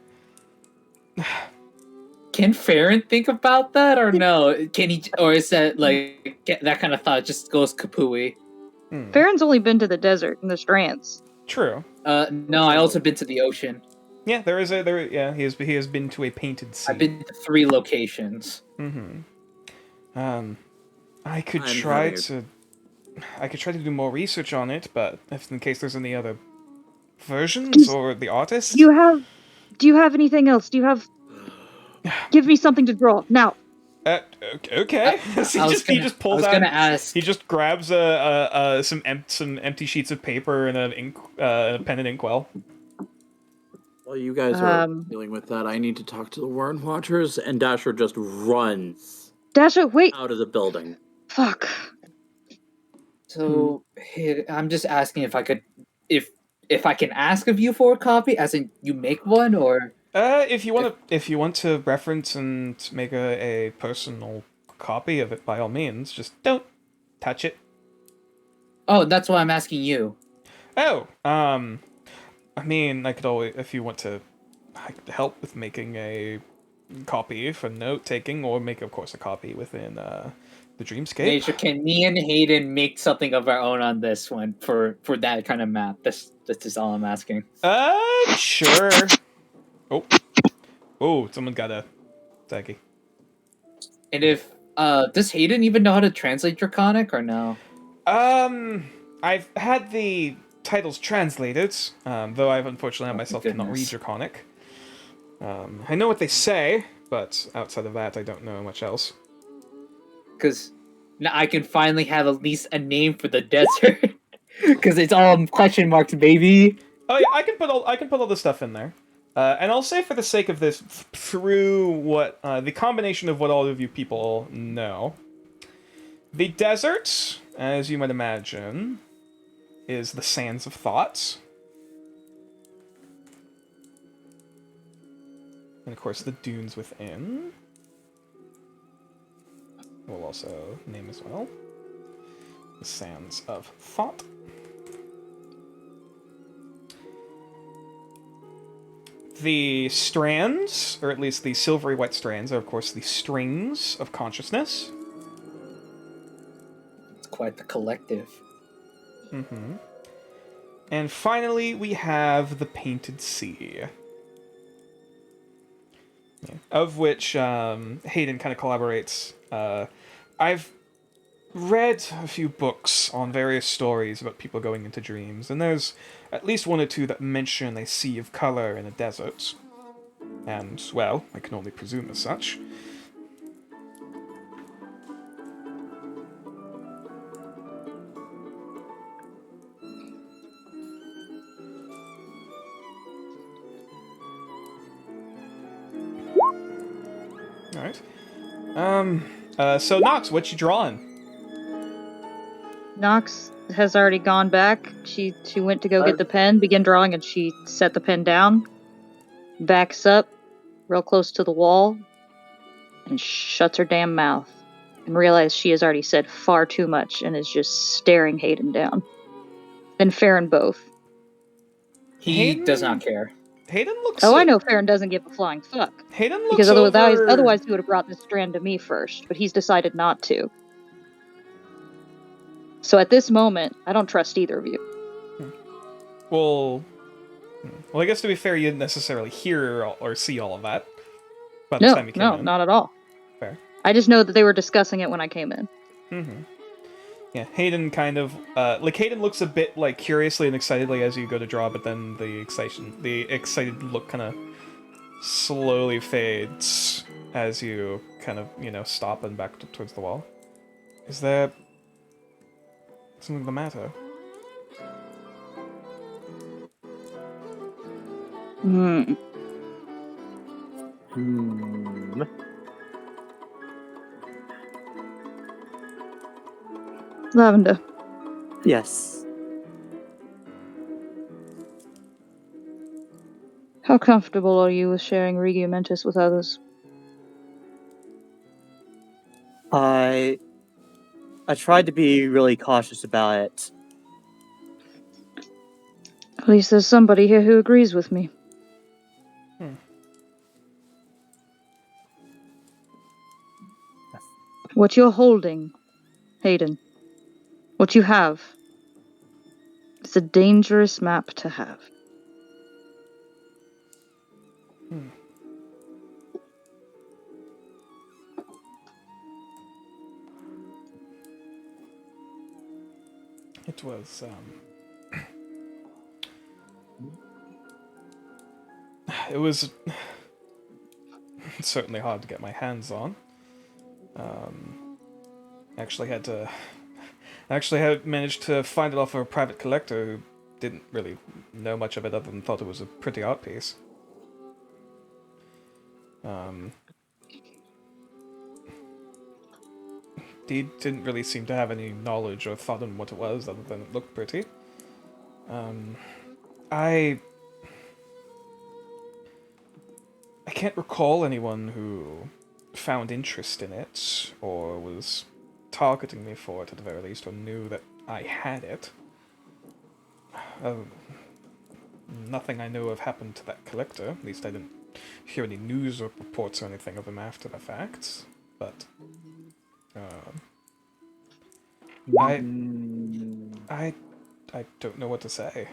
Can Farron think about that or no? Can he, or is that like that kind of thought just goes kapooey?
Farron's only been to the desert and the strands.
True.
No, I also been to the ocean.
Yeah, he has been to a painted sea.
I've been to 3 locations.
I could
I'm
try
having
to do more research on it, but if in case there's any other versions or the artist.
Do you have anything else? Give me something to draw now.
Okay. He just pulls out.
gonna ask.
He just grabs some empty sheets of paper and a pen and inkwell.
While you guys are dealing with that, I need to talk to the Warren Watchers, and Dasher just runs
Dasha, wait.
out of the building.
Fuck.
So I'm just asking if I could, if I can ask of you for a copy, as in you make one, or
If you want to reference and make a personal copy of it, by all means, just don't touch it.
oh, that's why I'm asking you.
Oh, I mean, I could always, if you want to help with making a copy for note taking, or make, of course, a copy within the Dreamscape.
Nature, can me and Hayden make something of our own on this one for that kind of map? That's just all I'm asking.
Sure. Oh, someone got a Zaggy.
And if does Hayden even know how to translate Draconic or no?
I've had the titles translated, though I've unfortunately myself cannot read
Goodness.
Draconic. I know what they say, but outside of that, I don't know much else.
Because now I can finally have at least a name for the desert. Because it's all question marks, baby.
Oh yeah, I can put all this stuff in there, and I'll say for the sake of this, through what the combination of what all of you people know, the desert, as you might imagine, is the sands of thoughts, and of course the dunes within. We'll also name as well the sands of thought. The strands, or at least the silvery white strands, are of course the strings of consciousness.
It's quite the collective.
Mm-hmm. And finally, we have the Painted Sea. Yeah. Of which Hayden kind of collaborates. I've read a few books on various stories about people going into dreams, and there's at least one or two that mention a sea of color in a desert. And, well, I can only presume as such. Alright. So Nox, what you drawing?
Nox has already gone back. She went to go get the pen, begin drawing, and she set the pen down, backs up real close to the wall, and shuts her damn mouth, and realizes she has already said far too much and is just staring Hayden down. And Farron both.
He
Hayden-
does not care.
Hayden looks...
Oh, I know Farron doesn't give a flying fuck.
Hayden looks
Because
over...
otherwise he would have brought this strand to me first, but he's decided not to. So at this moment, I don't trust either of you.
Well, I guess to be fair, you didn't necessarily hear or see all of that by the time you came in.
Not at all.
Fair.
I just know that they were discussing it when I came in.
Mm-hmm. Yeah, Hayden kind of Hayden looks a bit like curiously and excitedly as you go to draw, but then the excited look kind of slowly fades as you kind of stop and back towards the wall. Is there something the matter?
Hmm. Lavender.
Yes.
How comfortable are you with sharing Regiomentis with others?
I tried to be really cautious about it.
At least there's somebody here who agrees with me. What you're holding, Hayden, what you have, is a dangerous map to have.
It was it was certainly hard to get my hands on. Actually had managed to find it off of a private collector who didn't really know much of it other than thought it was a pretty art piece. he didn't really seem to have any knowledge or thought on what it was, other than it looked pretty. I can't recall anyone who found interest in it, or was targeting me for it at the very least, or knew that I had it. Nothing I know of happened to that collector. At least I didn't hear any news or reports or anything of him after the fact. But I don't know what to say.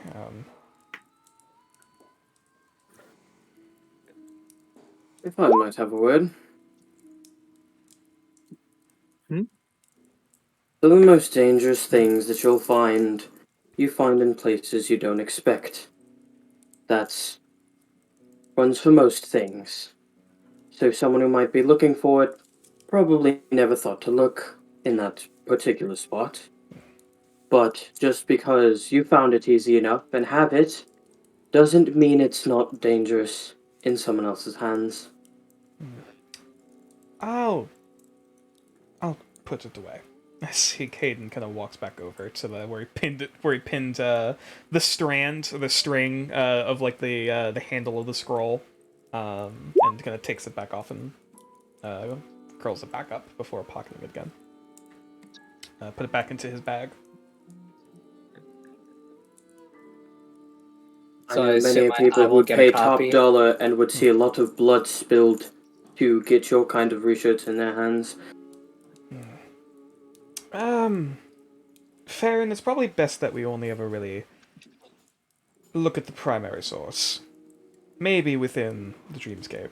If I might have a word.
Hmm?
The most dangerous things that you find in places you don't expect. That's runs for most things. So someone who might be looking for it probably never thought to look in that particular spot. But just because you found it easy enough and have it, doesn't mean it's not dangerous in someone else's hands.
I'll put it away. I see Caden kind of walks back over to where he pinned the string of like the handle of the scroll, and kind of takes it back off and curls it back up before pocketing it again. Put it back into his bag.
I
So
know
I
many
assume
people
I
who
will
would
get a
pay top
copy.
dollar and would see a lot of blood spilled to get your kind of research in their hands.
Fair, and it's probably best that we only ever really look at the primary source. Maybe within the dreamscape.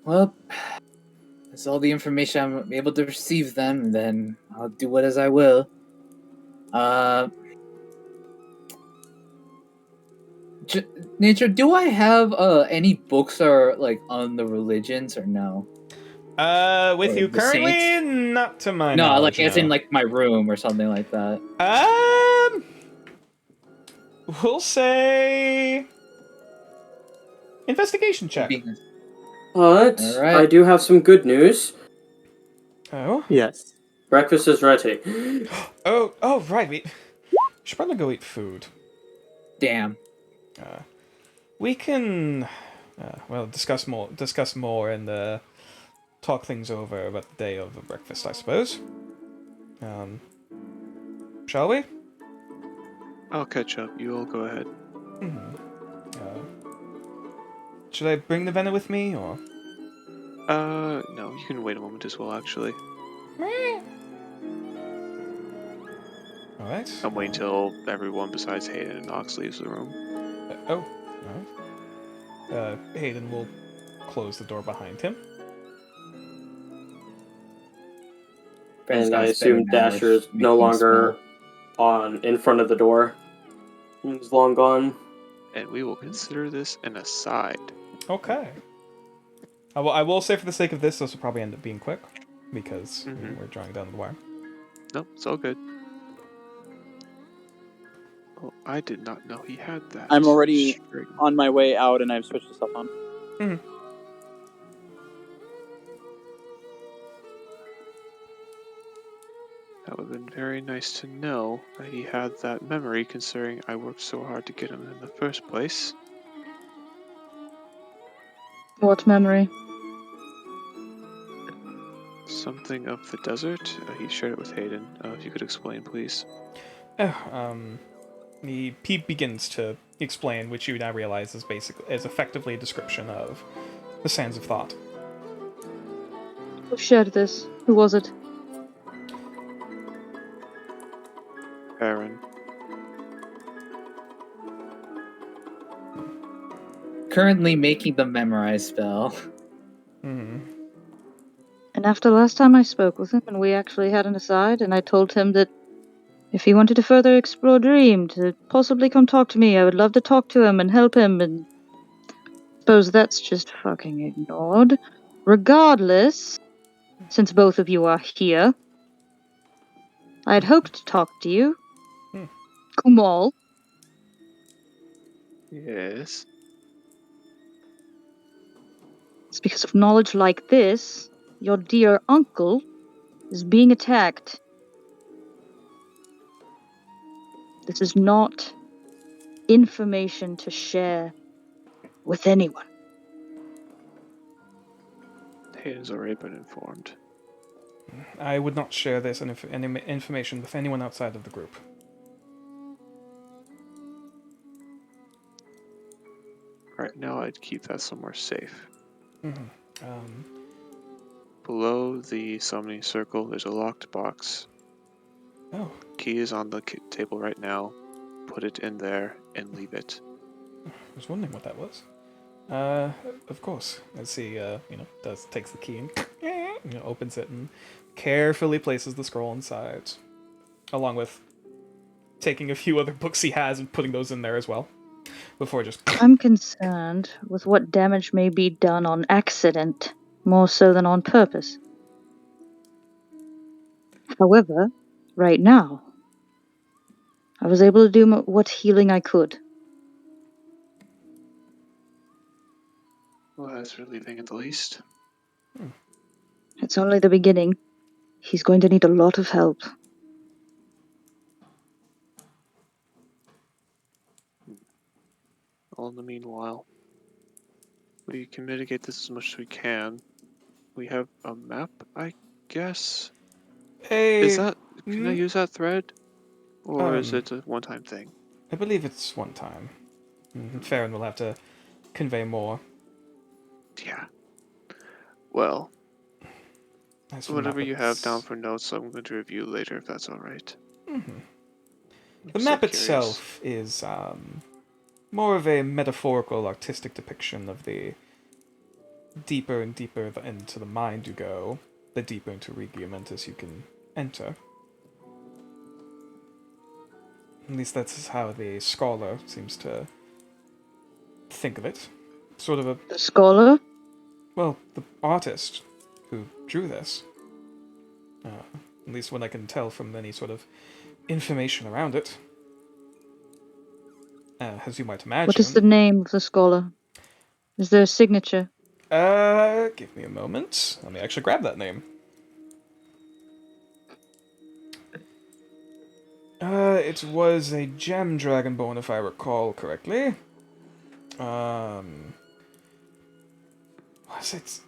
Well, that's all the information I'm able to receive then. Then I'll do what as I will. Nature, do I have any books or like on the religions or no?
With
Or
you
the
currently?
saints?
Not to my
No,
knowledge,
like as in
no.
like my room or something like that.
We'll say investigation check.
But
All right.
I do have some good news.
Oh?
Yes.
Breakfast is ready.
Oh, right. We should probably go eat food.
Damn.
We can, discuss more, and talk things over about the day of the breakfast, I suppose. Shall we?
I'll catch up. You all go ahead.
Should I bring the Venom with me, or?
No, you can wait a moment as well, actually.
Alright.
I'm waiting till everyone besides Hayden and Knox leaves the room.
Alright. Hayden will close the door behind him.
And I assume Dasher is no longer in front of the door. He's long gone.
And we will consider this an aside.
Okay. I will say for the sake of this will probably end up being quick, because we're drawing down the wire.
Nope, it's all good. Oh, I did not know he had that.
I'm already
string.
on my way out, and I've switched to stuff on.
That would have been very nice to know that he had that memory, considering I worked so hard to get him in the first place.
What memory?
Something of the desert. He shared it with Hayden. If you could explain, please.
He begins to explain, which you now realize is effectively a description of the Sands of Thought.
Who shared this? Who was it?
Aaron.
Currently making the memorize spell.
And after last time I spoke with him, and we actually had an aside, and I told him that if he wanted to further explore Dream, to possibly come talk to me, I would love to talk to him and help him, and suppose that's just fucking ignored. Regardless, since both of you are here, I had hoped to talk to you. Kumal.
Yes.
It's because of knowledge like this, your dear uncle is being attacked. This is not information to share with anyone.
Hayden's already been informed.
I would not share this any information with anyone outside of the group.
Right now, I'd keep that somewhere safe.
Mm-hmm.
Below the summoning circle, there's a locked box.
Oh,
Key is on the table right now. Put it in there and leave it.
I was wondering what that was. Of course. As he, takes the key and opens it and carefully places the scroll inside, along with taking a few other books he has and putting those in there as well, before just.
I'm concerned with what damage may be done on accident, more so than on purpose. However, right now, I was able to do what healing I could.
Well, that's relieving at the least.
It's only the beginning. He's going to need a lot of help.
All in the meanwhile, we can mitigate this as much as we can. We have a map, I guess?
Hey,
Can I use that thread? Or is
Um,
it a one-time thing?
I believe it's one time. Farron will have to convey more.
Yeah. Well,
As for the
whatever
map,
you have down for notes, I'm going to review later if that's alright.
the map itself is more of a metaphorical, artistic depiction of the deeper and deeper into the mind you go, the deeper into Regimentus you can enter. At least that's how the scholar seems to think of it. Sort of a,
The scholar?
well, the artist who drew this. At least what I can tell from any sort of information around it. As you might imagine.
What is the name of the scholar? Is there a signature?
Give me a moment. Let me actually grab that name. It was a gem dragonborn, if I recall correctly. Was it?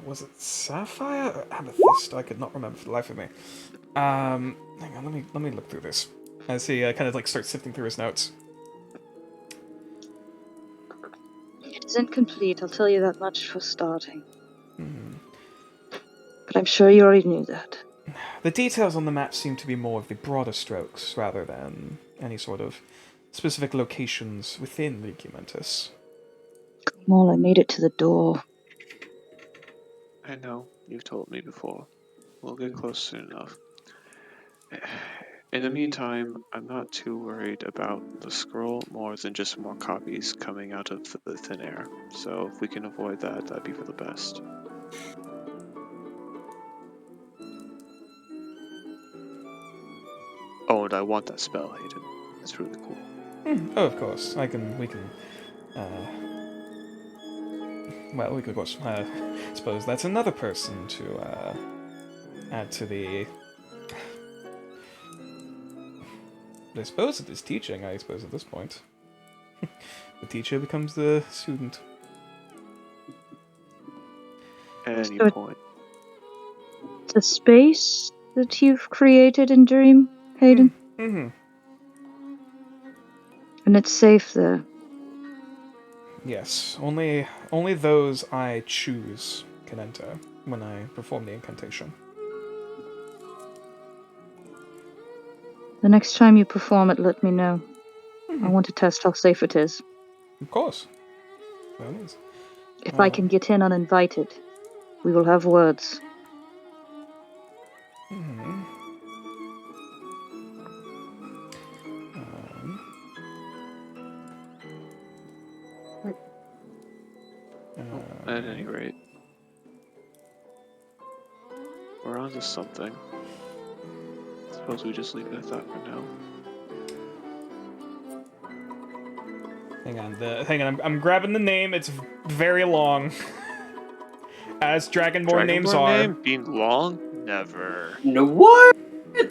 Was it sapphire or amethyst? I could not remember for the life of me. Hang on, let me look through this. As he kind of like starts sifting through his notes.
It is incomplete, I'll tell you that much for starting. But I'm sure you already knew that.
The details on the map seem to be more of the broader strokes rather than any sort of specific locations within Regimentus.
Come on, I made it to the door.
I know, you've told me before. We'll get close soon enough. In the meantime, I'm not too worried about the scroll more than just more copies coming out of the thin air. So if we can avoid that, that'd be for the best. Oh, and I want that spell, Hayden. That's really cool.
Oh, of course. We can, well, we could, of course, suppose that's another person to, add to the... I suppose it is teaching, I suppose, at this point. The teacher becomes the student.
At any
So
point.
the space that you've created in Dream, Hayden?
Mm-hmm.
And it's safe there.
Yes, only those I choose can enter when I perform the incantation.
The next time you perform it, let me know. I want to test how safe it is.
Of course. Well, it is.
If I can get in uninvited, we will have words.
At any rate, we're on to something. Suppose we just leave it at that for now.
Hang on. I'm grabbing the name. It's very long. As Dragonborn names
Dragonborn
are.
name being long? Never.
No, what?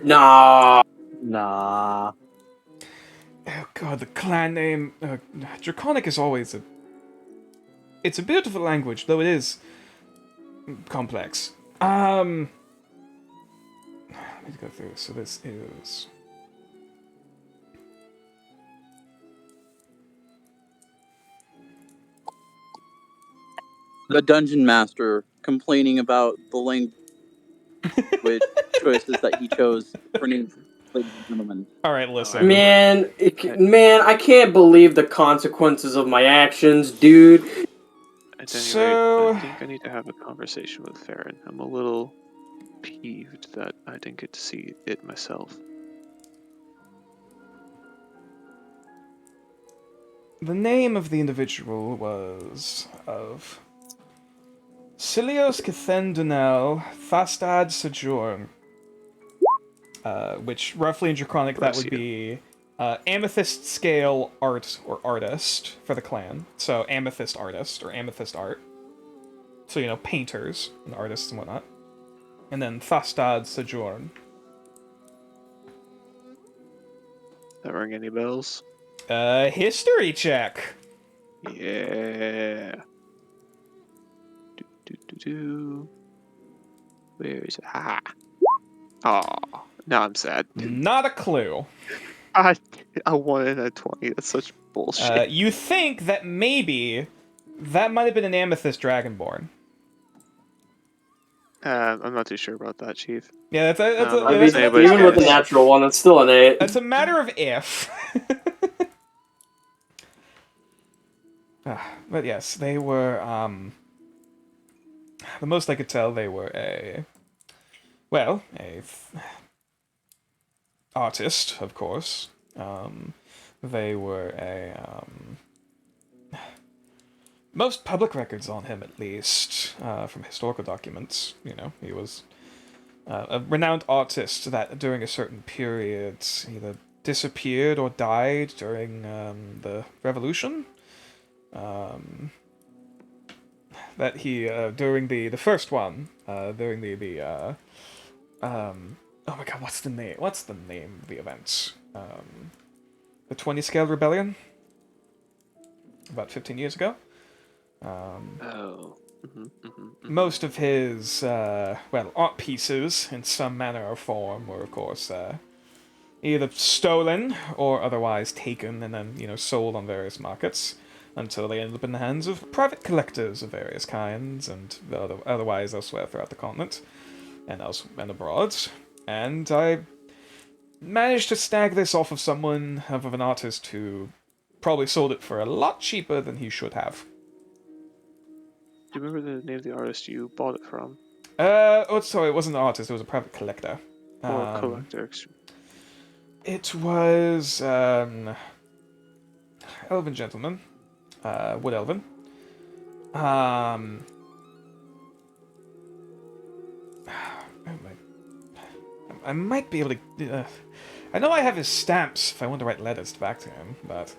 Nah.
Nah.
Oh god, the clan name. Draconic is always a. It's a beautiful language, though it is complex. Let me go through. So this is.
The dungeon master complaining about the language choices that he chose for names, ladies and gentlemen.
All right, listen.
Man, man, I can't believe the consequences of my actions, dude.
At any
So-
rate, I think I need to have a conversation with Farron. I'm a little peeved that I didn't get to see it myself.
The name of the individual was of Cilios Cathendunel Fastad Sojourn, which roughly in Draconic that would be amethyst scale art or artist for the clan. So amethyst artist or amethyst art. So painters and artists and whatnot. And then Fastad Sojourn.
That ring any bells?
History check.
Yeah. Do. Where is it? Ah. Oh, now I'm sad.
Not a clue.
I won in a 20. That's such bullshit.
You think that maybe that might have been an amethyst dragonborn.
I'm not too sure about that, Chief.
Yeah, that's a,
I
I
mean,
that's a
anybody's
even with the
guess.
natural one, it's still an 8.
That's a matter of if. But yes, they were, the most I could tell, they were a artist, of course. They were most public records on him, at least, from historical documents, he was a renowned artist that during a certain period either disappeared or died during the revolution. That he during the first one during the oh my god, what's the name of the event, the 20 scale rebellion about 15 years ago.
Oh.
Most of his art pieces in some manner or form were of course either stolen or otherwise taken and then sold on various markets until they ended up in the hands of private collectors of various kinds and otherwise elsewhere throughout the continent and abroad. And I managed to snag this off of an artist who probably sold it for a lot cheaper than he should have.
Do you remember the name of the artist you bought it from?
Sorry, it wasn't an artist, it was a private collector.
Or collector?
It was elven gentleman. Wood elven. I might be able to. I know I have his stamps if I want to write letters back to him, but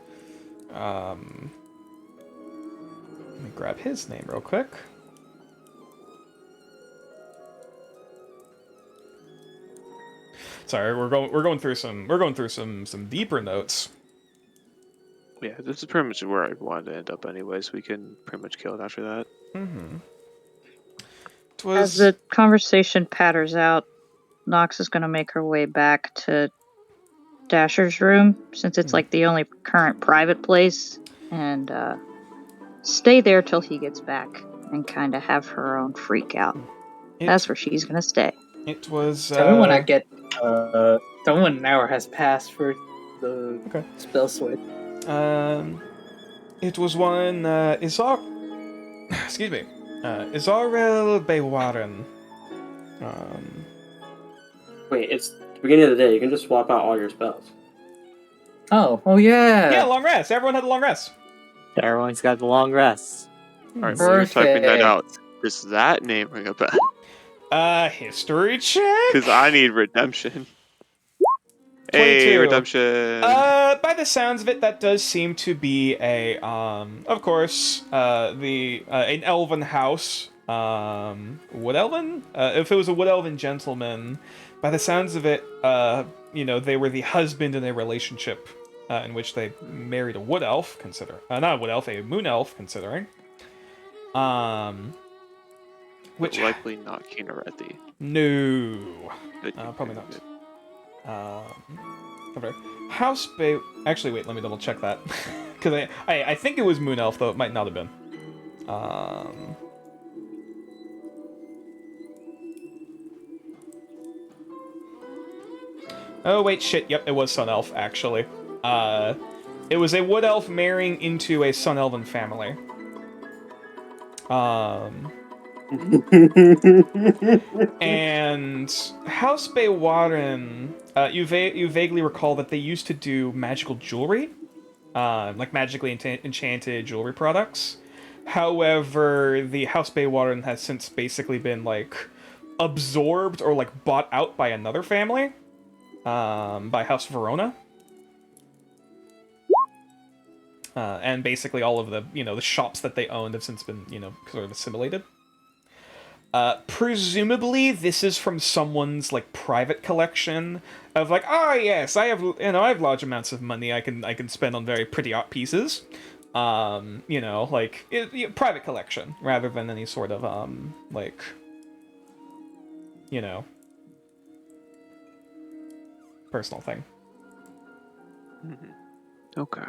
let me grab his name real quick. Sorry, we're going through some deeper notes.
Yeah, this is pretty much where I wanted to end up anyways. We can pretty much kill it after that.
Mm-hmm.
As the conversation patters out, Nox is going to make her way back to Dasher's room, since it's like the only current private place, and stay there till he gets back and kind of have her own freak out. That's where she's going to stay.
It was.
Tell me when I get. Tell me when an hour has passed for the spell switch.
It was one Izar. Excuse me. Izarel Bewaren.
Wait, it's the beginning of the day. You can just swap out all your spells.
Oh yeah.
Yeah, long rest. Everyone had a long rest.
Everyone's got the long rest.
Alright, while you're typing that out, does that name ring a bell?
History check?
Because I need redemption. Hey,
22.
redemption.
By the sounds of it, that does seem to be of course, an elven house. Wood elven? If it was a wood elven gentleman, by the sounds of it, they were the husband in a relationship in which they married a wood elf, not a wood elf, a moon elf, considering. Which
Likely not Kinarethi.
no,
Good,
probably not.
good.
Okay. House Bay. Actually, wait. Let me double check that because I think it was Moon Elf, though it might not have been. Oh wait, shit. Yep, it was Sun Elf actually. It was a Wood Elf marrying into a Sun Elven family. And House Bay Warren, you vaguely recall that they used to do magical jewelry, like magically enchanted jewelry products. However, the House Bay Warren has since basically been like absorbed or like bought out by another family, by House Verona. And basically all of the shops that they owned have since been, sort of assimilated. Presumably this is from someone's like private collection of like, yes, I have large amounts of money I can spend on very pretty art pieces. Private collection rather than any sort of personal thing.
Okay.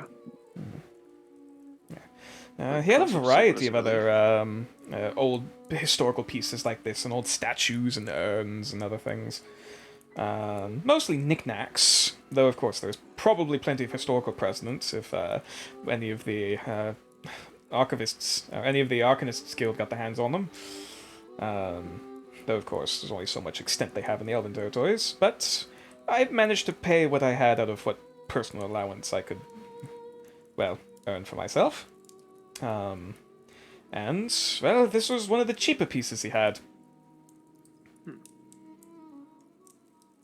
He had a variety of other old historical pieces like this, and old statues and urns and other things. Mostly knickknacks, though of course there's probably plenty of historical precedents if any of the archivists, or any of the Arcanists Guild got their hands on them. Though of course there's only so much extent they have in the Elven territories, but I've managed to pay what I had out of what personal allowance I could, earn for myself. And, this was one of the cheaper pieces he had.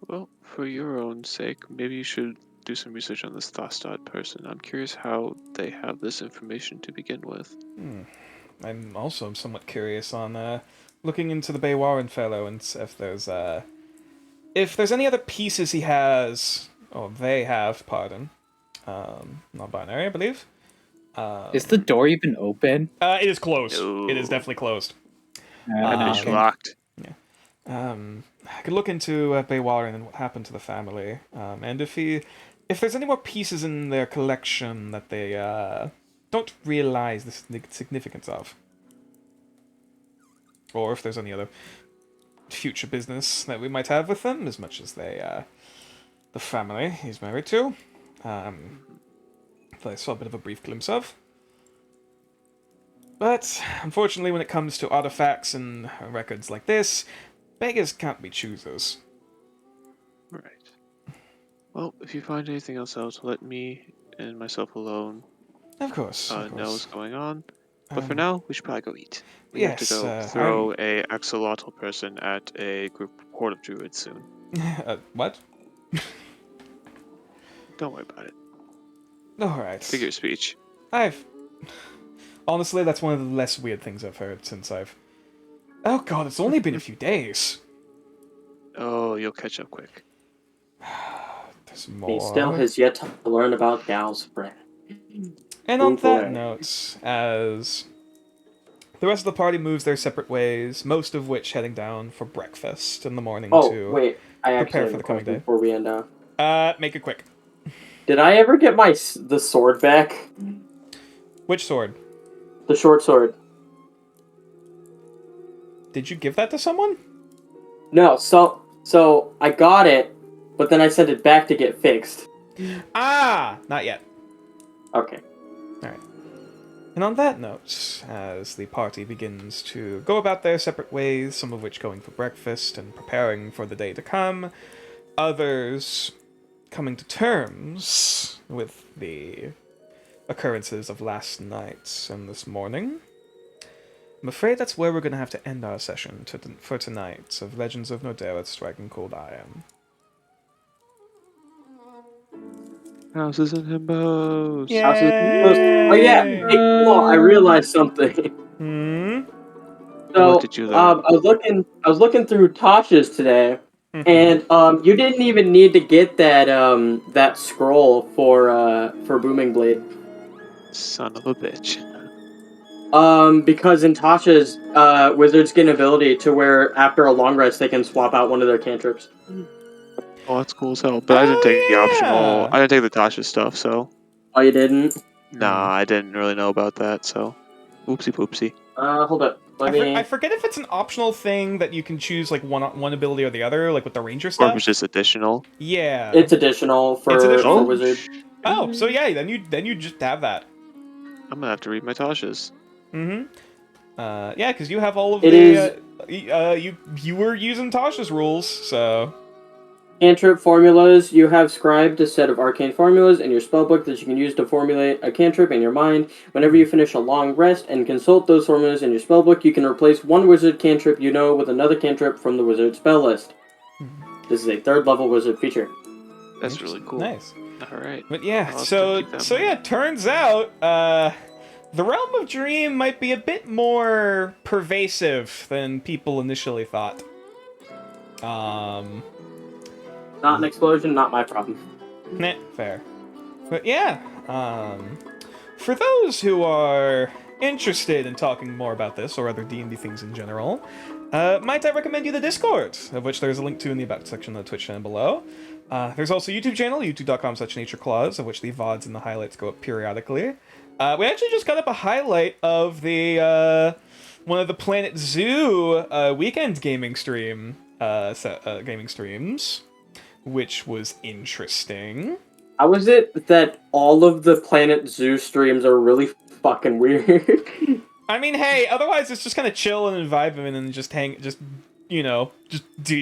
Well, for your own sake, maybe you should do some research on this Thostad person. I'm curious how they have this information to begin with.
I'm also somewhat curious on looking into the Baywarren fellow and if there's any other pieces he has, or they have, pardon. Not binary, I believe.
Is the door even open?
It is closed.
No.
It is definitely closed.
It's locked.
I could look into Baywarren and what happened to the family, and if there's any more pieces in their collection that they don't realize the significance of, or if there's any other future business that we might have with them, as much as the family he's married to, that I saw a bit of a brief glimpse of. But unfortunately, when it comes to artifacts and records like this, beggars can't be choosers.
Right. Well, if you find anything else out, let me and myself alone
Of course.
know what's going on. But for
Um,
now, we should probably go eat. We have to
yes,
go throw a axolotl person at a group horde of druids soon.
What?
Don't worry about it.
Alright.
Figure of speech.
Honestly, that's one of the less weird things I've heard since I've... Oh god, it's only been a few days.
Oh, you'll catch up quick.
There's more.
He still has yet to learn about Gal's friend.
And on that
Boy.
note, as the rest of the party moves their separate ways, most of which heading down for breakfast in the morning to
Wait, I actually
prepare
have
for
a
the coming
question
day.
before we end up.
Make it quick.
Did I ever get the sword back?
Which sword?
The short sword.
Did you give that to someone?
No, so I got it, but then I sent it back to get fixed.
Not yet.
Okay.
Alright. And on that note, as the party begins to go about their separate ways, some of which going for breakfast and preparing for the day to come, others coming to terms with the occurrences of last night and this morning, I'm afraid that's where we're going to have to end our session for tonight of Legends of Nordera Striking Cold Iron.
Houses and himbos.
Oh yeah.
Yay!
Hey, cool. I realized something.
Hmm.
What
So,
did you learn?
I was looking through Tasha's today,
Mhm.
and you didn't even need to get that scroll for Booming Blade.
Son of a bitch.
Because in Tasha's wizards get an ability to where after a long rest they can swap out one of their cantrips.
Oh, that's cool as hell. But I didn't take the optional.
Yeah.
I didn't take the Tasha stuff, so
Oh, you didn't?
nah, I didn't really know about that. So, oopsie poopsie.
Hold up. Let
I
me.
forget if it's an optional thing that you can choose like one ability or the other, like with the ranger
Or
stuff.
it was just additional.
Yeah.
It's additional for
It's additional?
for wizard.
Oh, so yeah, then you just have that.
I'm gonna have to read my Tashas.
Mm-hmm. Yeah, because you have all of
It
the.
is
You were using Tasha's rules, so.
cantrip formulas. You have scribed a set of arcane formulas in your spellbook that you can use to formulate a cantrip in your mind. Whenever you finish a long rest and consult those formulas in your spellbook, you can replace one wizard cantrip you know with another cantrip from the wizard spell list. This is a 3rd level wizard feature.
That's really cool.
Nice.
All right.
But yeah,
I'll have to
so
keep that in mind.
yeah, turns out the realm of dream might be a bit more pervasive than people initially thought.
Not an explosion, not my problem.
Nah, fair. But yeah, for those who are interested in talking more about this or other D&D things in general, might I recommend you the Discord, of which there's a link to in the About section of the Twitch channel below. There's also a YouTube channel, youtube.com/natureclaws, of which the VODs and the highlights go up periodically. We actually just got up a highlight of the one of the Planet Zoo weekend gaming streams, which was interesting.
How is it that all of the Planet Zoo streams are really fucking weird?
I mean, hey, otherwise it's just kind of chill and vibing and just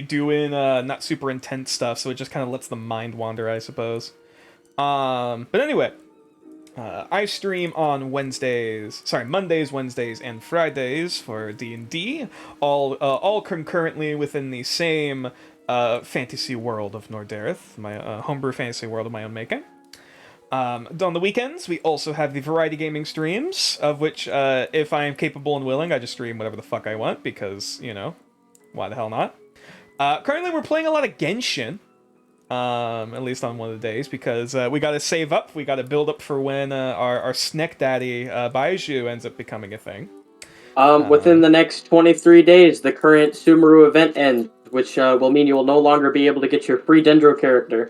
doing not super intense stuff, so it just kind of lets the mind wander, I suppose. But anyway, I stream on Mondays, Wednesdays, and Fridays for D&D, all concurrently within the same fantasy world of Nordareth, my homebrew fantasy world of my own making. On the weekends, we also have the variety gaming streams, of which, if I am capable and willing, I just stream whatever the fuck I want, because, why the hell not? Currently, we're playing a lot of Genshin, at least on one of the days, because we gotta save up, we gotta build up for when our snack daddy, Baiju, ends up becoming a thing.
Within the next 23 days, the current Sumeru event ends, which will mean you will no longer be able to get your free Dendro character.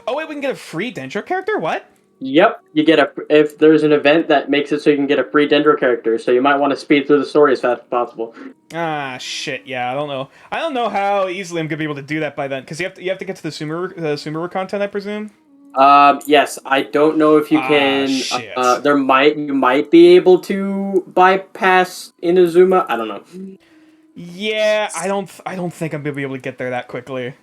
Oh wait, we can get a free Dendro character? What?
Yep, you get if there's an event that makes it so you can get a free Dendro character, so you might want to speed through the story as fast as possible.
Ah, shit. Yeah, I don't know. I don't know how easily I'm gonna be able to do that by then, because you have to get to the Sumeru content, I presume.
Yes, I don't know if you can.
Shit.
You might be able to bypass Inazuma. I don't know.
Yeah, I don't think I'm gonna be able to get there that quickly.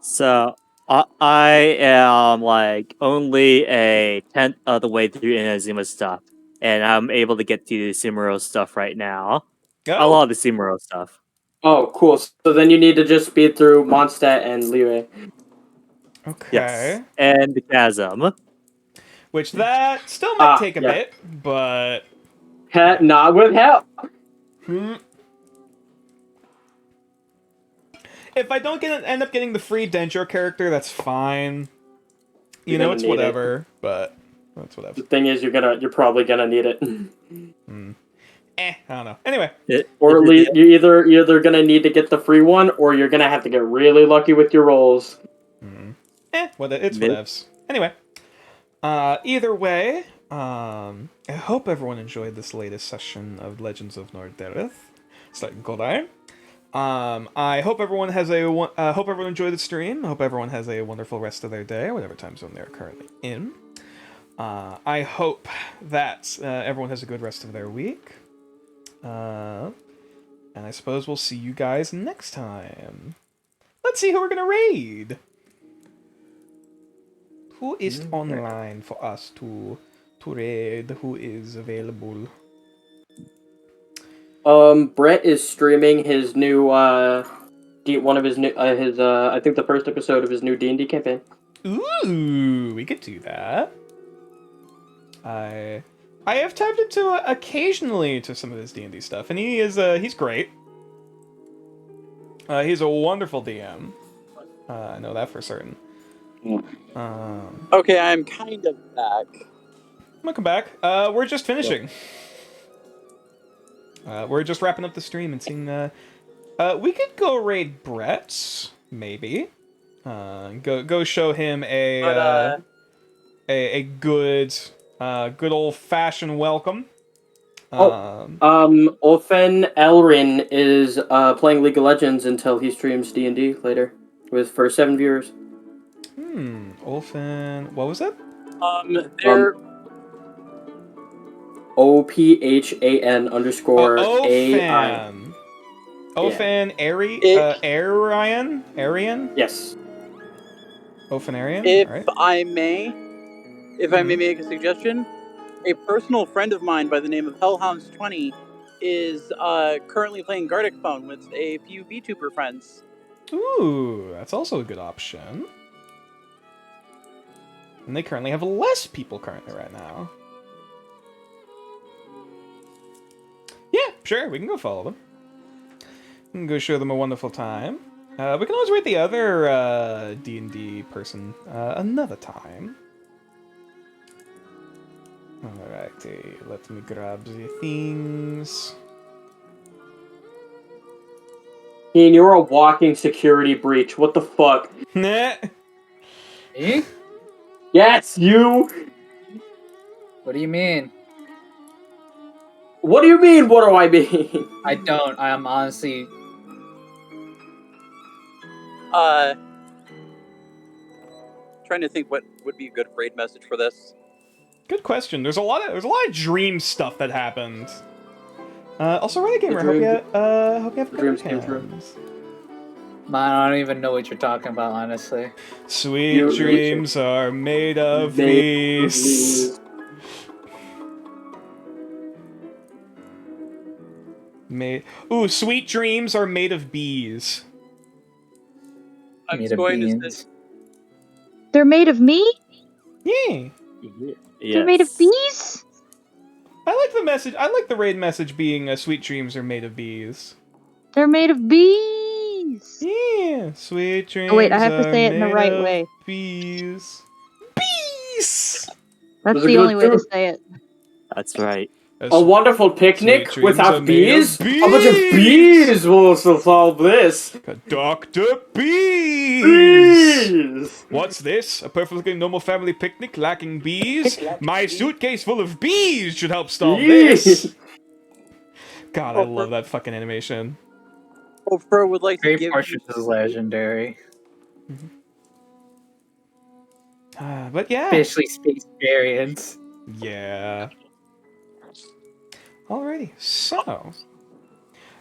So I am like only a tenth of the way through Inazuma stuff, and I'm able to get to the Sumeru stuff right now. A
Oh,
lot of the Sumeru stuff.
Oh, cool. So then you need to just speed through Mondstadt and Liyue.
okay.
Yes, and the Chasm.
Which that still might take a
yeah.
bit, but
Not with help.
if I don't end up getting the free Dendro character, that's fine.
You're gonna
It's
need
whatever, but that's whatever.
The thing is, you're probably gonna need it,
I don't know. Anyway,
or at least you're either gonna need to get the free one, or you're gonna have to get really lucky with your rolls.
it's whatevs. Anyway, either way, I hope everyone enjoyed this latest session of Legends of Nordareth, starting Cold Iron. I hope everyone hope everyone enjoyed the stream. I hope everyone has a wonderful rest of their day, whatever time zone they're currently in. I hope that everyone has a good rest of their week. And I suppose we'll see you guys next time. Let's see who we're gonna raid. Who is online for us to raid? Who is available?
Brett is streaming his new one of his new I think the first episode of his new D&D campaign.
Ooh, we could do that. I have tapped into occasionally to some of his D&D stuff, and he's great. He's a wonderful DM. I know that for certain.
Okay, I'm kind of back.
Welcome back. We're just finishing. We're just wrapping up the stream and seeing. We could go raid Brett, maybe. Go show him a good good old fashioned welcome.
Ofen Elrin is playing League of Legends until he streams D&D later for 7 viewers.
Olfen. What was it?
They're
OPHAN underscore AI.
Ofan Arian?
Yes.
Ofan Arian?
If
Alright.
I may make a suggestion, a personal friend of mine by the name of Hellhounds20 is currently playing Gartic Phone with a few VTuber friends.
Ooh, that's also a good option. And they currently have less people currently right now. Yeah, sure, we can go follow them. We can go show them a wonderful time. We can always rate the other D&D person another time. Alrighty, let me grab the things.
Ian, you're a walking security breach. What the fuck?
Nah.
Me?
Yes, you!
What do you mean?
What do you mean, what do I mean?
I don't. I'm honestly.
Trying to think what would be a good raid message for this.
Good question. There's a lot of dream stuff that happened. Also, Renegade Gamer, hope you have
dreams
good
came true.
weekends.
Man, I don't even know what you're talking about, honestly.
Sweet dreams are made of these. Ooh, sweet dreams are made of bees.
I'm
Made of
going to
beans.
say,
They're made of me?
Yeah.
They're made of bees?
I like the message. I like the raid message being sweet dreams are made of bees.
They're made of bees!
Yeah, sweet dreams.
Oh wait, I have to
are
say it in the
made
right
of
way.
Bees. Bees.
That's the only way to say it.
That's right.
A wonderful picnic
Sweet dreams are
without
made of
bees? A bunch of bees will solve this.
Dr. Bees!
Bees!
What's this? A perfectly normal family picnic lacking bees? My suitcase full of bees should help solve this! God, I love that fucking animation.
Oprah would like to
Great
give
Portraits is legendary.
But yeah.
Officially space variants.
Yeah. Alrighty, so.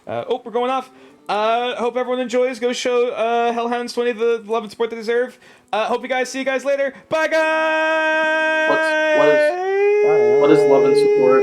We're going off. Hope everyone enjoys. Go show Hellhounds 20 the love and support they deserve. See you guys later. Bye, guys!
What is love and support?